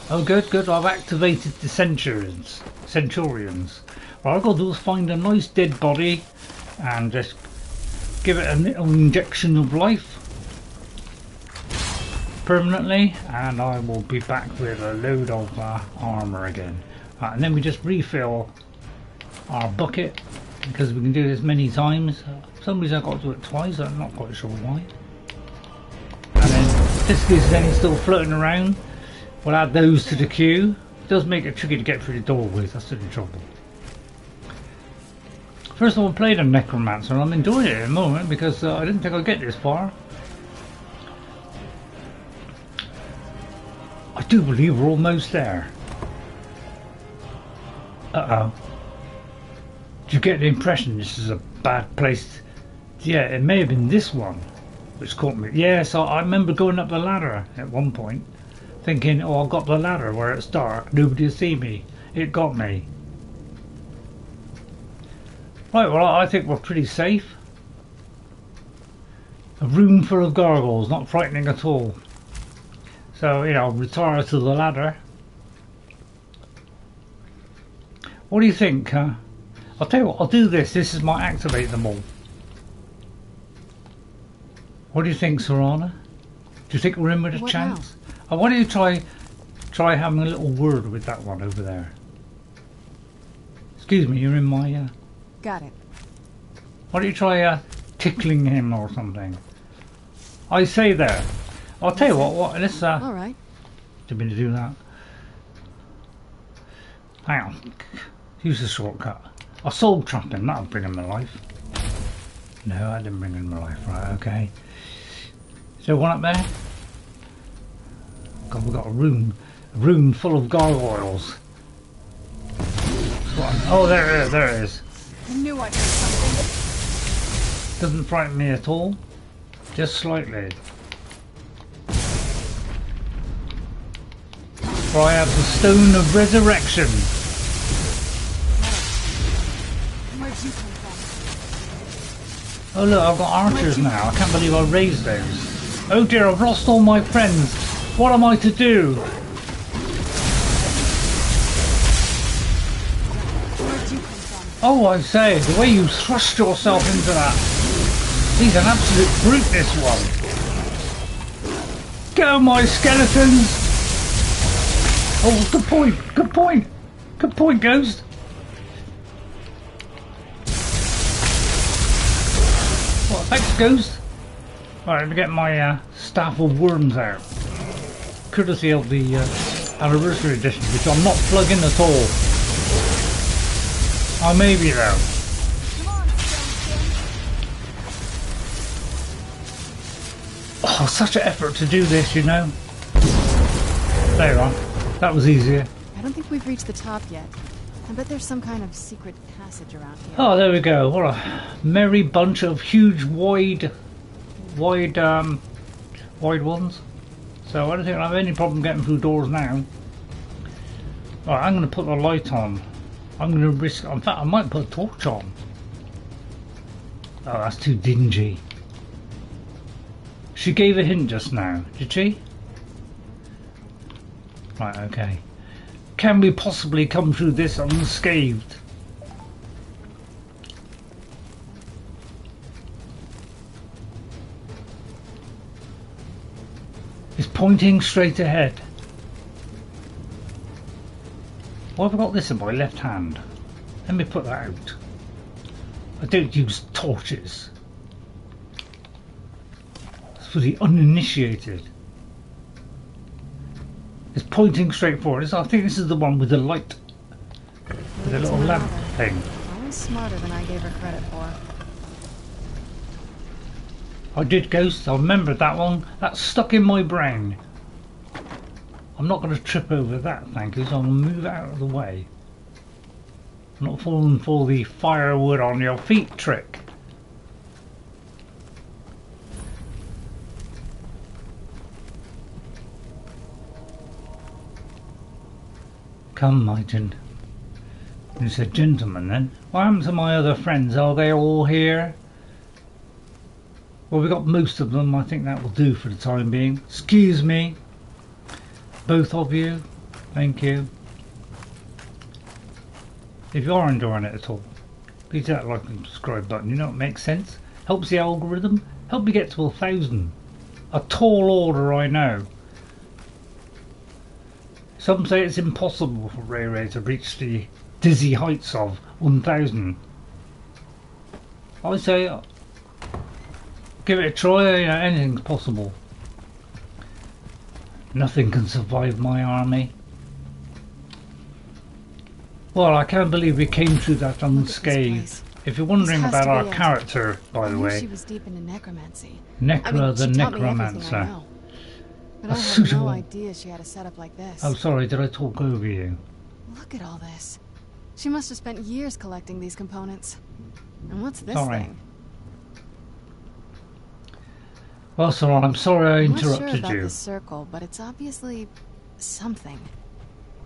Speaker 1: Oh, good, good. I've activated the Centurions. What I've got to do is find a nice dead body and just give it a little injection of life permanently, and I will be back with a load of armour again. Right, and then we just refill our bucket because we can do this many times. For some reason I've got to do it twice, I'm not quite sure why. And then this is then still floating around. We'll add those to the queue. It does make it tricky to get through the doorways, that's the trouble. First of all, I played a necromancer and I'm enjoying it at the moment because I didn't think I'd get this far. I do believe we're almost there. Uh-oh. Do you get the impression this is a bad place? Yeah, it may have been this one which caught me. Yes, I remember going up the ladder at one point thinking, oh, I got the ladder where it's dark, nobody will see me. It got me. Right, well, I think we're pretty safe. A room full of gargoyles, not frightening at all. So, you know, I'll retire to the ladder. What do you think? I'll tell you what, I'll do this. This is my activate them all. What do you think, Serana? Do you think we're in with a chance? Oh, why don't you try having a little word with that one over there? Excuse me, you're in my...
Speaker 9: Got it.
Speaker 1: Why don't you try tickling him or something? I say there. I'll tell you what let's
Speaker 9: alright.
Speaker 1: Didn't mean to do that. Hang on. Use the shortcut. I'll soul trap him, that'll bring him to life. No, I didn't bring him to life, right, okay. So one up there? God, we've got a room full of gargoyles. Oh, there it is.
Speaker 9: I knew I'd heard something.
Speaker 1: Doesn't frighten me at all. Just slightly. For I have the Stone of Resurrection.
Speaker 9: Where'd you come from?
Speaker 1: Oh look, I've got archers now. I can't believe I raised those. Oh dear, I've lost all my friends. What am I to do?
Speaker 9: Where'd you come from?
Speaker 1: Oh, I say, the way you thrust yourself into that. He's an absolute brute, this one. Go, my skeletons! Oh, good point, good point. Good point, Ghost. What, thanks, Ghost. Right, let me get my Staff of Worms out. Courtesy of the Anniversary Edition, which I'm not plugging at all. I may be though. Oh, such an effort to do this, you know. There you are. That was easier.
Speaker 9: I don't think we've reached the top yet. I bet there's some kind of secret passage around here.
Speaker 1: Oh, there we go. What a merry bunch of huge, wide ones. So I don't think I have any problem getting through doors now. Right, I'm going to put the light on. I'm going to risk... In fact, I might put a torch on. Oh, that's too dingy. She gave a hint just now, did she? Right, okay. Can we possibly come through this unscathed? It's pointing straight ahead. Why have I got this in my left hand? Let me put that out. I don't use torches. It's for the uninitiated. It's pointing straight forward. I think this is the one with the light. With the little lamp thing.
Speaker 9: Always smarter than I gave her credit for.
Speaker 1: I did, Ghost. I remembered that one. That's stuck in my brain. I'm not going to trip over that, thank you, so I'm going to move it out of the way. I'm not falling for the firewood on your feet trick. Come, my gent. You said gentlemen then. What happened to my other friends? Are they all here? Well, we got most of them. I think that will do for the time being. Excuse me, both of you. Thank you. If you are enjoying it at all, please hit that like and subscribe button. You know it makes sense. Helps the algorithm. Help me get to 1,000. A tall order, I know. Some say it's impossible for Ray Ray to reach the dizzy heights of 1,000. I say, give it a try. You know, anything's possible. Nothing can survive my army. Well, I can't believe we came through that unscathed. If you're wondering about our character, by the way,
Speaker 9: she was deep into necromancy.
Speaker 1: Necra the necromancer.
Speaker 9: But I had no idea she had a setup like this.
Speaker 1: Oh, sorry, did I talk over you?
Speaker 9: Look at all this. She must have spent years collecting these components. And what's this thing?
Speaker 1: Well, Serana, I'm sorry I interrupted
Speaker 9: I'm not sure about
Speaker 1: you.
Speaker 9: This circle, but it's obviously something.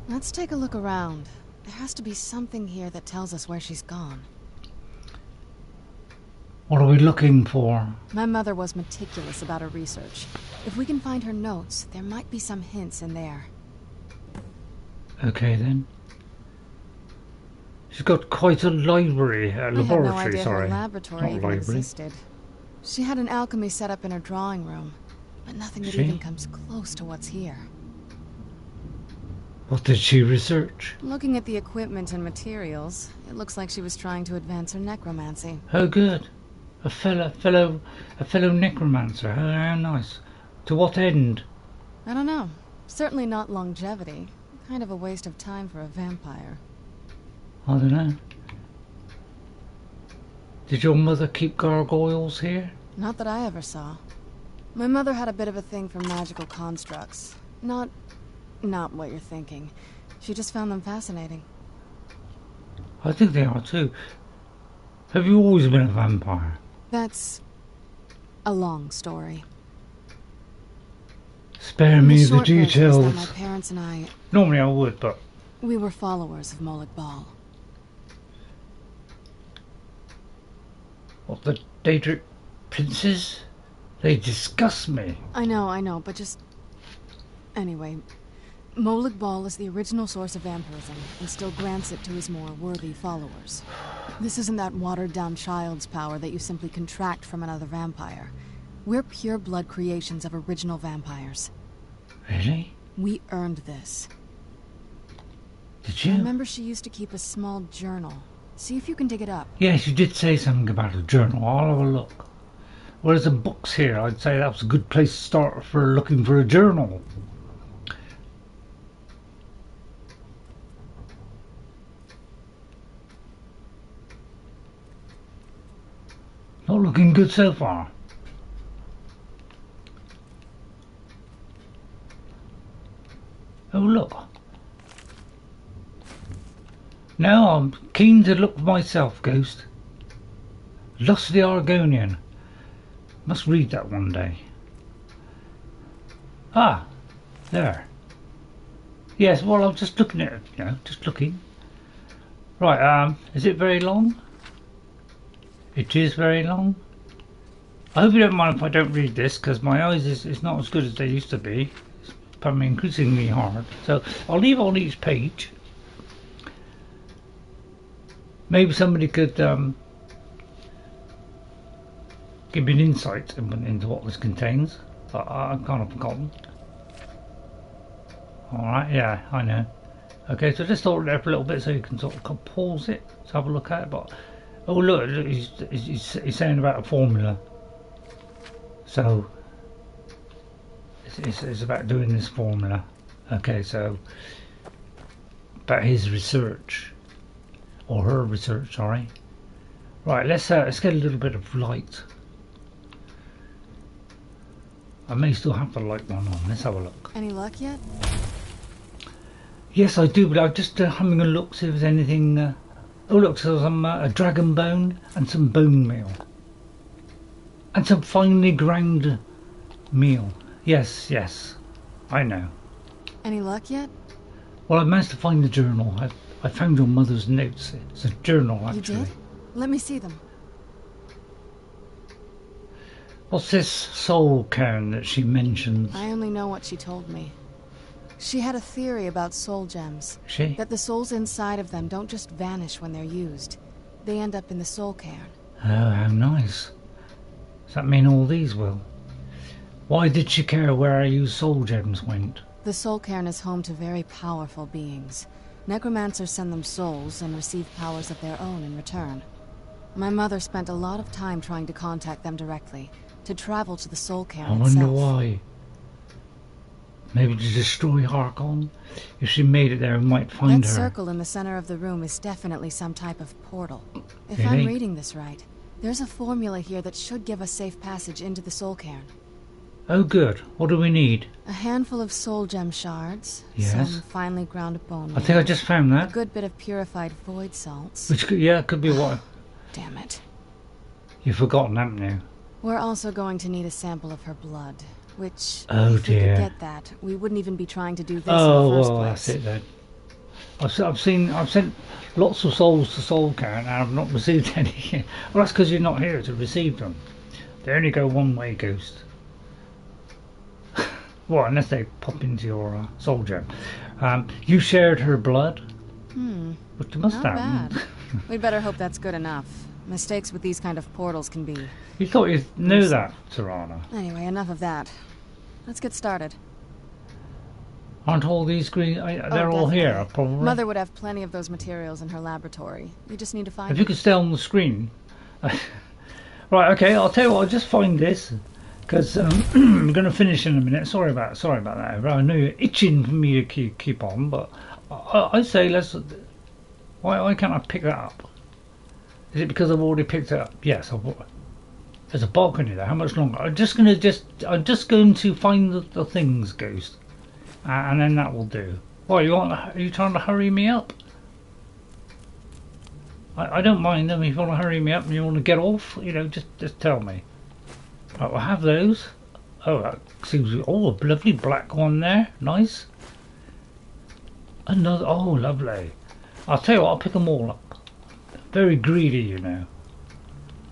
Speaker 9: Let's take a look around. There has to be something here that tells us where she's gone.
Speaker 1: What are we looking for?
Speaker 9: My mother was meticulous about her research. If we can find her notes, there might be some hints in there.
Speaker 1: Okay then. She's got quite a library, laboratory,
Speaker 9: I had no idea
Speaker 1: sorry.
Speaker 9: Her laboratory even existed. She had an alchemy set up in her drawing room, but nothing that even comes close to what's here.
Speaker 1: What did she research?
Speaker 9: Looking at the equipment and materials, it looks like she was trying to advance her necromancy.
Speaker 1: Oh, good. A fellow necromancer. How nice. To what end?
Speaker 9: I don't know. Certainly not longevity. Kind of a waste of time for a vampire.
Speaker 1: I don't know. Did your mother keep gargoyles here?
Speaker 9: Not that I ever saw. My mother had a bit of a thing for magical constructs. Not what you're thinking. She just found them fascinating.
Speaker 1: I think they are too. Have you always been a vampire?
Speaker 9: That's a long story.
Speaker 1: Spare me the
Speaker 9: short version is that
Speaker 1: details.
Speaker 9: my parents and I...
Speaker 1: Normally I would, but...
Speaker 9: We were followers of Molag Bal.
Speaker 1: What, the Daedric princes? They disgust me.
Speaker 9: I know, but just... Anyway, Molag Bal is the original source of vampirism, and still grants it to his more worthy followers. This isn't that watered-down child's power that you simply contract from another vampire. We're pure-blood creations of original vampires.
Speaker 1: Really?
Speaker 9: We earned this.
Speaker 1: Did you?
Speaker 9: I remember she used to keep a small journal. See if you can dig it up.
Speaker 1: Yes, you did say something about a journal. I'll have a look. Well, there's some books here. I'd say that was a good place to start for looking for a journal. Not looking good so far. Oh, look. Now I'm keen to look for myself, Ghost. Lust of the Argonian. Must read that one day. Ah, there. Yes, well, I'm just looking at it, you know, just looking. Right, is it very long? It is very long. I hope you don't mind if I don't read this, because my eyes is not as good as they used to be. It's becoming increasingly hard. So I'll leave on each page. Maybe somebody could give me an insight into what this contains. I've kind of forgotten. Alright, yeah, I know. Okay, so just hold it there for a little bit so you can sort of pause it to have a look at it. But oh look, he's saying about a formula. So it's about doing this formula. Okay, so about his research. Or her research, sorry. Right, let's get a little bit of light. I may still have the light one on. Let's have a look.
Speaker 9: Any luck yet?
Speaker 1: Yes, I do, but I'm just having a look, see if there's anything. Oh, look, so some a dragon bone and some bone meal, and some finely ground meal. Yes, yes, I know.
Speaker 9: Any luck yet?
Speaker 1: Well, I managed to find the journal. I found your mother's notes. It's a journal, actually.
Speaker 9: You did? Let me see them.
Speaker 1: What's this soul cairn that she mentions?
Speaker 9: I only know what she told me. She had a theory about soul gems.
Speaker 1: She?
Speaker 9: That the souls inside of them don't just vanish when they're used. They end up in the soul cairn.
Speaker 1: Oh, how nice. Does that mean all these will? Why did she care where I used soul gems went?
Speaker 9: The soul cairn is home to very powerful beings. Necromancers send them souls and receive powers of their own in return. My mother spent a lot of time trying to contact them directly, to travel to the soul cairn
Speaker 1: I wonder
Speaker 9: itself.
Speaker 1: why. Maybe to destroy Harkon? If she made it there, we might find
Speaker 9: That
Speaker 1: her.
Speaker 9: circle in the center of the room is definitely some type of portal. If
Speaker 1: Really?
Speaker 9: I'm reading this right, there's a formula here that should give us safe passage into the soul cairn.
Speaker 1: Oh good. What do we need?
Speaker 9: A handful of soul gem shards,
Speaker 1: Yes.
Speaker 9: some finely ground bone
Speaker 1: I think I just found
Speaker 9: a
Speaker 1: that.
Speaker 9: good bit of purified void salts.
Speaker 1: Which could, yeah, it could be what?
Speaker 9: Damn it.
Speaker 1: You've forgotten, haven't you?
Speaker 9: We're also going to need a sample of her blood, which,
Speaker 1: Oh,
Speaker 9: if we
Speaker 1: dear.
Speaker 9: could get that, we wouldn't even be trying to do this
Speaker 1: Oh,
Speaker 9: in the first
Speaker 1: well,
Speaker 9: place.
Speaker 1: that's it then. I've sent lots of souls to Soul Cairn and I've not received any. Well, that's because you're not here to receive them. They only go one way, Ghost. Well, unless they pop into your soul gem. You shared her blood? But you must
Speaker 9: Not
Speaker 1: have.
Speaker 9: bad. We'd better hope that's good enough. Mistakes with these kind of portals can be...
Speaker 1: You thought you knew that, Serana.
Speaker 9: Anyway, enough of that. Let's get started.
Speaker 1: Aren't all these green... they're all
Speaker 9: definitely.
Speaker 1: here, probably.
Speaker 9: Mother would have plenty of those materials in her laboratory. We just need to find
Speaker 1: If you could stay on the screen. Right, okay, I'll tell you what, I'll just find this. Because I'm going to finish in a minute. Sorry about that. I know you're itching for me to keep on, but I say let's... Why can't I pick that up? Is it because I've already picked it up? Yes, there's a balcony there. How much longer? I'm just going to find the things, Ghost. And then that will do. Why, are you trying to hurry me up? I don't mind them if you want to hurry me up and you want to get off, just tell me. Right, we'll have those. Oh, that seems... Oh, a lovely black one there. Nice. Another... Oh, lovely. I'll tell you what, I'll pick them all up. Very greedy, you know.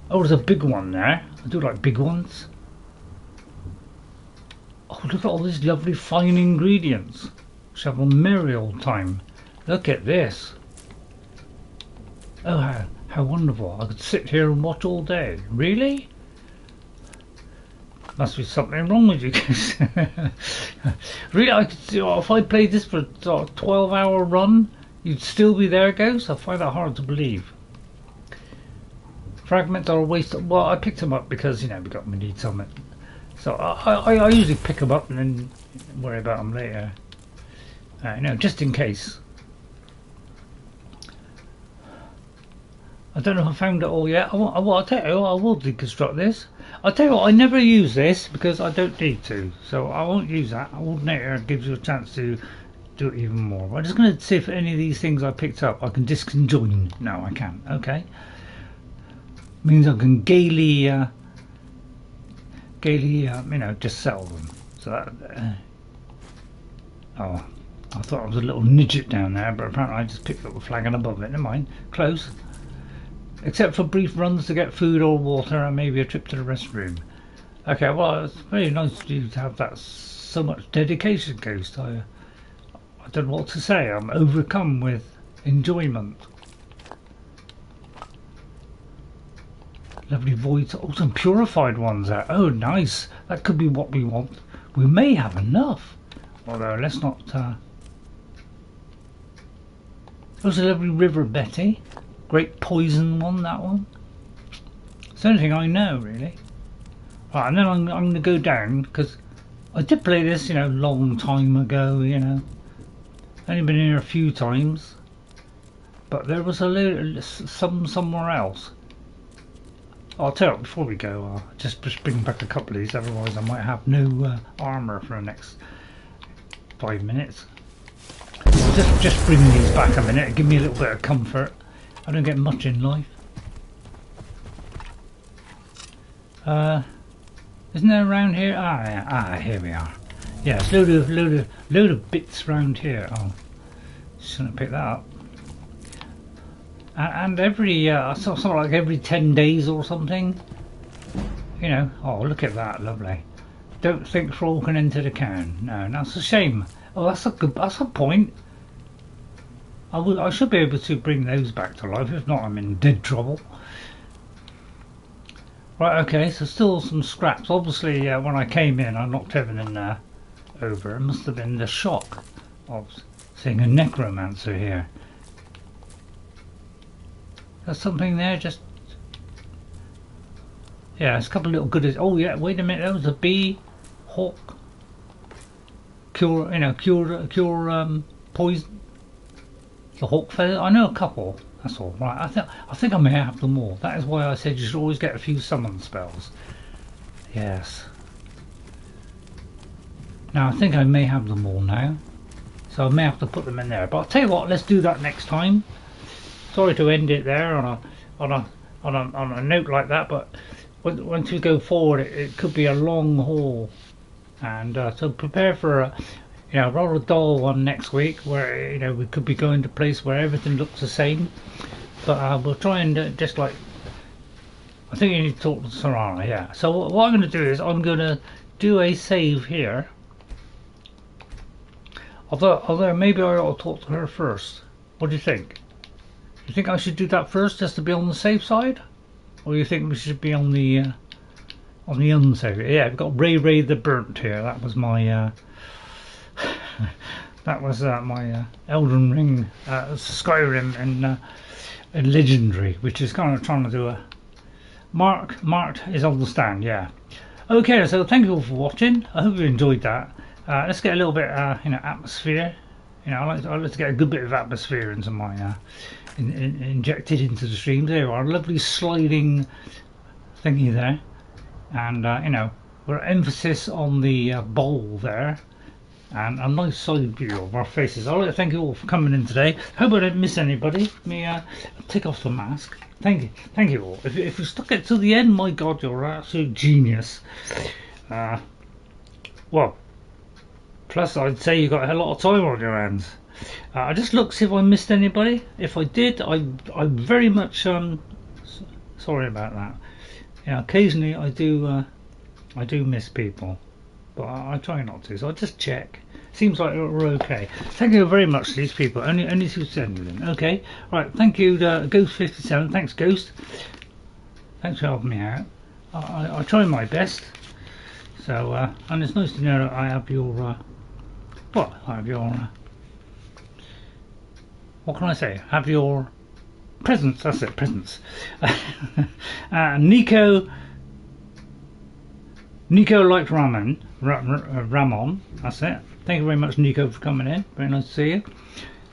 Speaker 1: Oh, there's a big one there. I do like big ones. Oh, look at all these lovely fine ingredients. Shall have a merry old time. Look at this. Oh, how wonderful. I could sit here and watch all day. Really? Must be something wrong with you guys. Really, I could see, if I played this for a 12-hour run, you'd still be there, Ghost? I find that hard to believe. Fragments are a waste of... Well, I picked them up because, we need something. So I usually pick them up and then worry about them later. Just in case. I don't know if I found it all yet. I'll tell you, I will deconstruct this. I'll tell you what, I never use this because I don't need to. So I won't use that. Alternator gives you a chance to do it even more. But I'm just going to see if any of these things I picked up I can disconjoin. No, I can't. Okay. Means I can gaily, just sell them. So that... oh, I thought I was a little midget down there, but apparently I just picked up a flagon above it. Never mind. Close. Except for brief runs to get food or water and maybe a trip to the restroom. Okay, well, it's very nice of you to have that so much dedication, Ghost. I don't know what to say. I'm overcome with enjoyment. Lovely voids. Oh, some purified ones there. Oh, nice. That could be what we want. We may have enough. Although, let's not... There's a lovely river, Betty. Great poison one, that one. It's the only thing I know, really. Right, and then I'm going to go down, because I did play this, long time ago, Only been here a few times. But there was some somewhere else. I'll tell you, before we go, I'll just bring back a couple of these, otherwise I might have no armour for the next 5 minutes. Just bring these back a minute, give me a little bit of comfort. I don't get much in life. Isn't there around here? Ah, here we are. Yeah, it's load of bits around here. Oh, shouldn't pick that up. And every something like every 10 days or something, you know, oh, look at that, lovely. Don't think Thrall can enter the cairn. No, that's a shame. Oh, that's a point. I should be able to bring those back to life. If not, I'm in dead trouble. Right, okay, so still some scraps. Obviously, when I came in, I knocked everything over. It must have been the shock of seeing a necromancer here. There's something there, just... Yeah, there's a couple of little goodies. Oh yeah, wait a minute, that was a bee, hawk, cure poison. The hawk feather. I know a couple. That's all right. I think I may have them all. That is why I said you should always get a few summon spells. Yes. Now I think I may have them all now, so I may have to put them in there. But I'll tell you what, let's do that next time. Sorry to end it there on a note like that, but once we go forward, it could be a long haul, and so prepare for a rather dull one next week, where we could be going to a place where everything looks the same. But we'll try and just like, I think you need to talk to Serana. Yeah. So what I'm going to do is I'm going to do a save here. Although maybe I ought to talk to her first. What do you think? You think I should do that first, just to be on the safe side, or you think we should be on the unsafe? Yeah, we've got Ray the Burnt here. That was my my Elden Ring, Skyrim, and Legendary, which is kind of trying to do a marked is on the stand. Yeah. Okay, so thank you all for watching. I hope you enjoyed that. Let's get a little bit atmosphere. I like to get a good bit of atmosphere into my injected into the streams. There are a lovely sliding thingy there, and we're emphasis on the bowl there, and a nice side view of our faces. I'd like to thank you all for coming in today. Hope I didn't miss anybody. Let me take off the mask. Thank you all. If you stuck it to the end, my God, you're an absolute genius. Well, plus I'd say you got a lot of time on your hands. I just looked to see if I missed anybody. If I did, I'm very much sorry about that. Yeah, occasionally I do miss people, but I try not to. So I just check. Seems like we're okay. Thank you very much to these people. Only to send them. Okay. Right. Thank you, Ghost57. Thanks, Ghost. Thanks for helping me out. I try my best. So and it's nice to know that I have your what can I say? Have your presence. That's it, presence. Nico liked Ramon. That's it. Thank you very much, Nico, for coming in. Very nice to see you.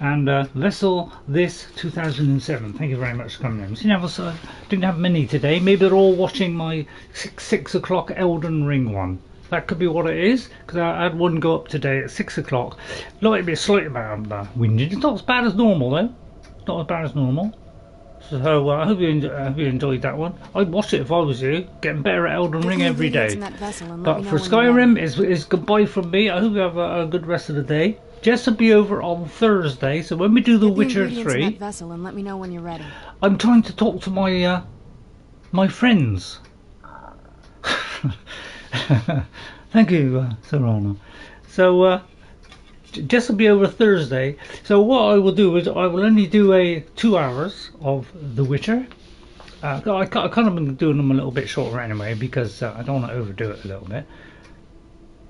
Speaker 1: And Vessel this 2007. Thank you very much for coming in. Didn't have many today. Maybe they're all watching my 6 o'clock Elden Ring one. That could be what it is, because I had one go up today at 6 o'clock. Look, it'd be a slight amount of winded. It's not as bad as normal though. Not as bad as normal. So I hope you enjoyed that one. I'd watch it if I was you. Getting better at Elden Ring every day. But for Skyrim, is goodbye from me. I hope you have a good rest of the day. Jess will be over on Thursday, so when we do The Witcher 3,
Speaker 9: in that vessel and let me know when you're ready.
Speaker 1: I'm trying to talk to my my friends. Thank you, Serana. So Jess will be over Thursday. So what I will do is I will only do 2 hours of The Witcher. I kind of been doing them a little bit shorter anyway, because I don't want to overdo it a little bit.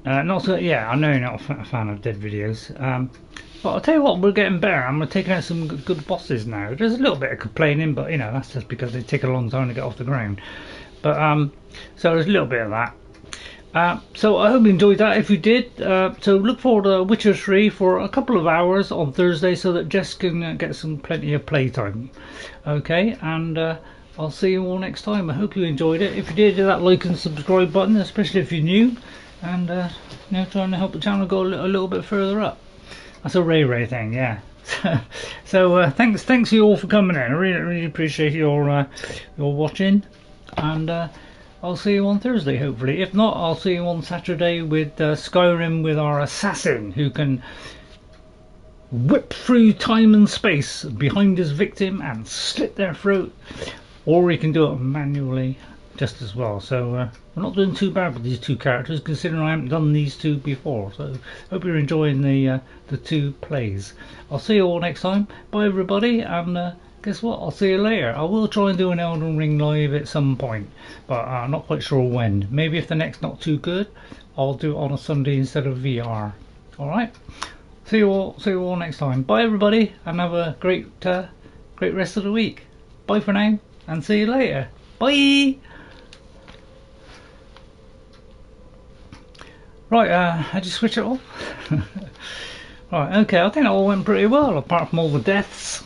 Speaker 1: Not so, yeah, I know you're not a fan of dead videos. But I'll tell you what, we're getting better. I'm taking out some good bosses now. There's a little bit of complaining, but that's just because they take a long time to get off the ground. But so there's a little bit of that. So I hope you enjoyed that. If you did, so look forward to Witcher 3 for a couple of hours on Thursday, so that Jess can get plenty of playtime. Okay, and I'll see you all next time. I hope you enjoyed it. If you did, hit that like and subscribe button, especially if you're new, and trying to help the channel go a little bit further up. That's a Ray thing, yeah. So thanks you all for coming in. I really appreciate your watching, and I'll see you on Thursday, hopefully. If not, I'll see you on Saturday with Skyrim, with our assassin, who can whip through time and space behind his victim and slit their throat. Or he can do it manually just as well. So we're not doing too bad with these two characters, considering I haven't done these two before. So hope you're enjoying the two plays. I'll see you all next time. Bye everybody, and guess what? I'll see you later. I will try and do an Elden Ring live at some point, but I'm not quite sure when. Maybe if the next not too good, I'll do it on a Sunday instead of VR. Alright? See you all next time. Bye everybody, and have a great rest of the week. Bye for now, and see you later. Bye! Right, I just switch it off. Right, okay, I think it all went pretty well, apart from all the deaths.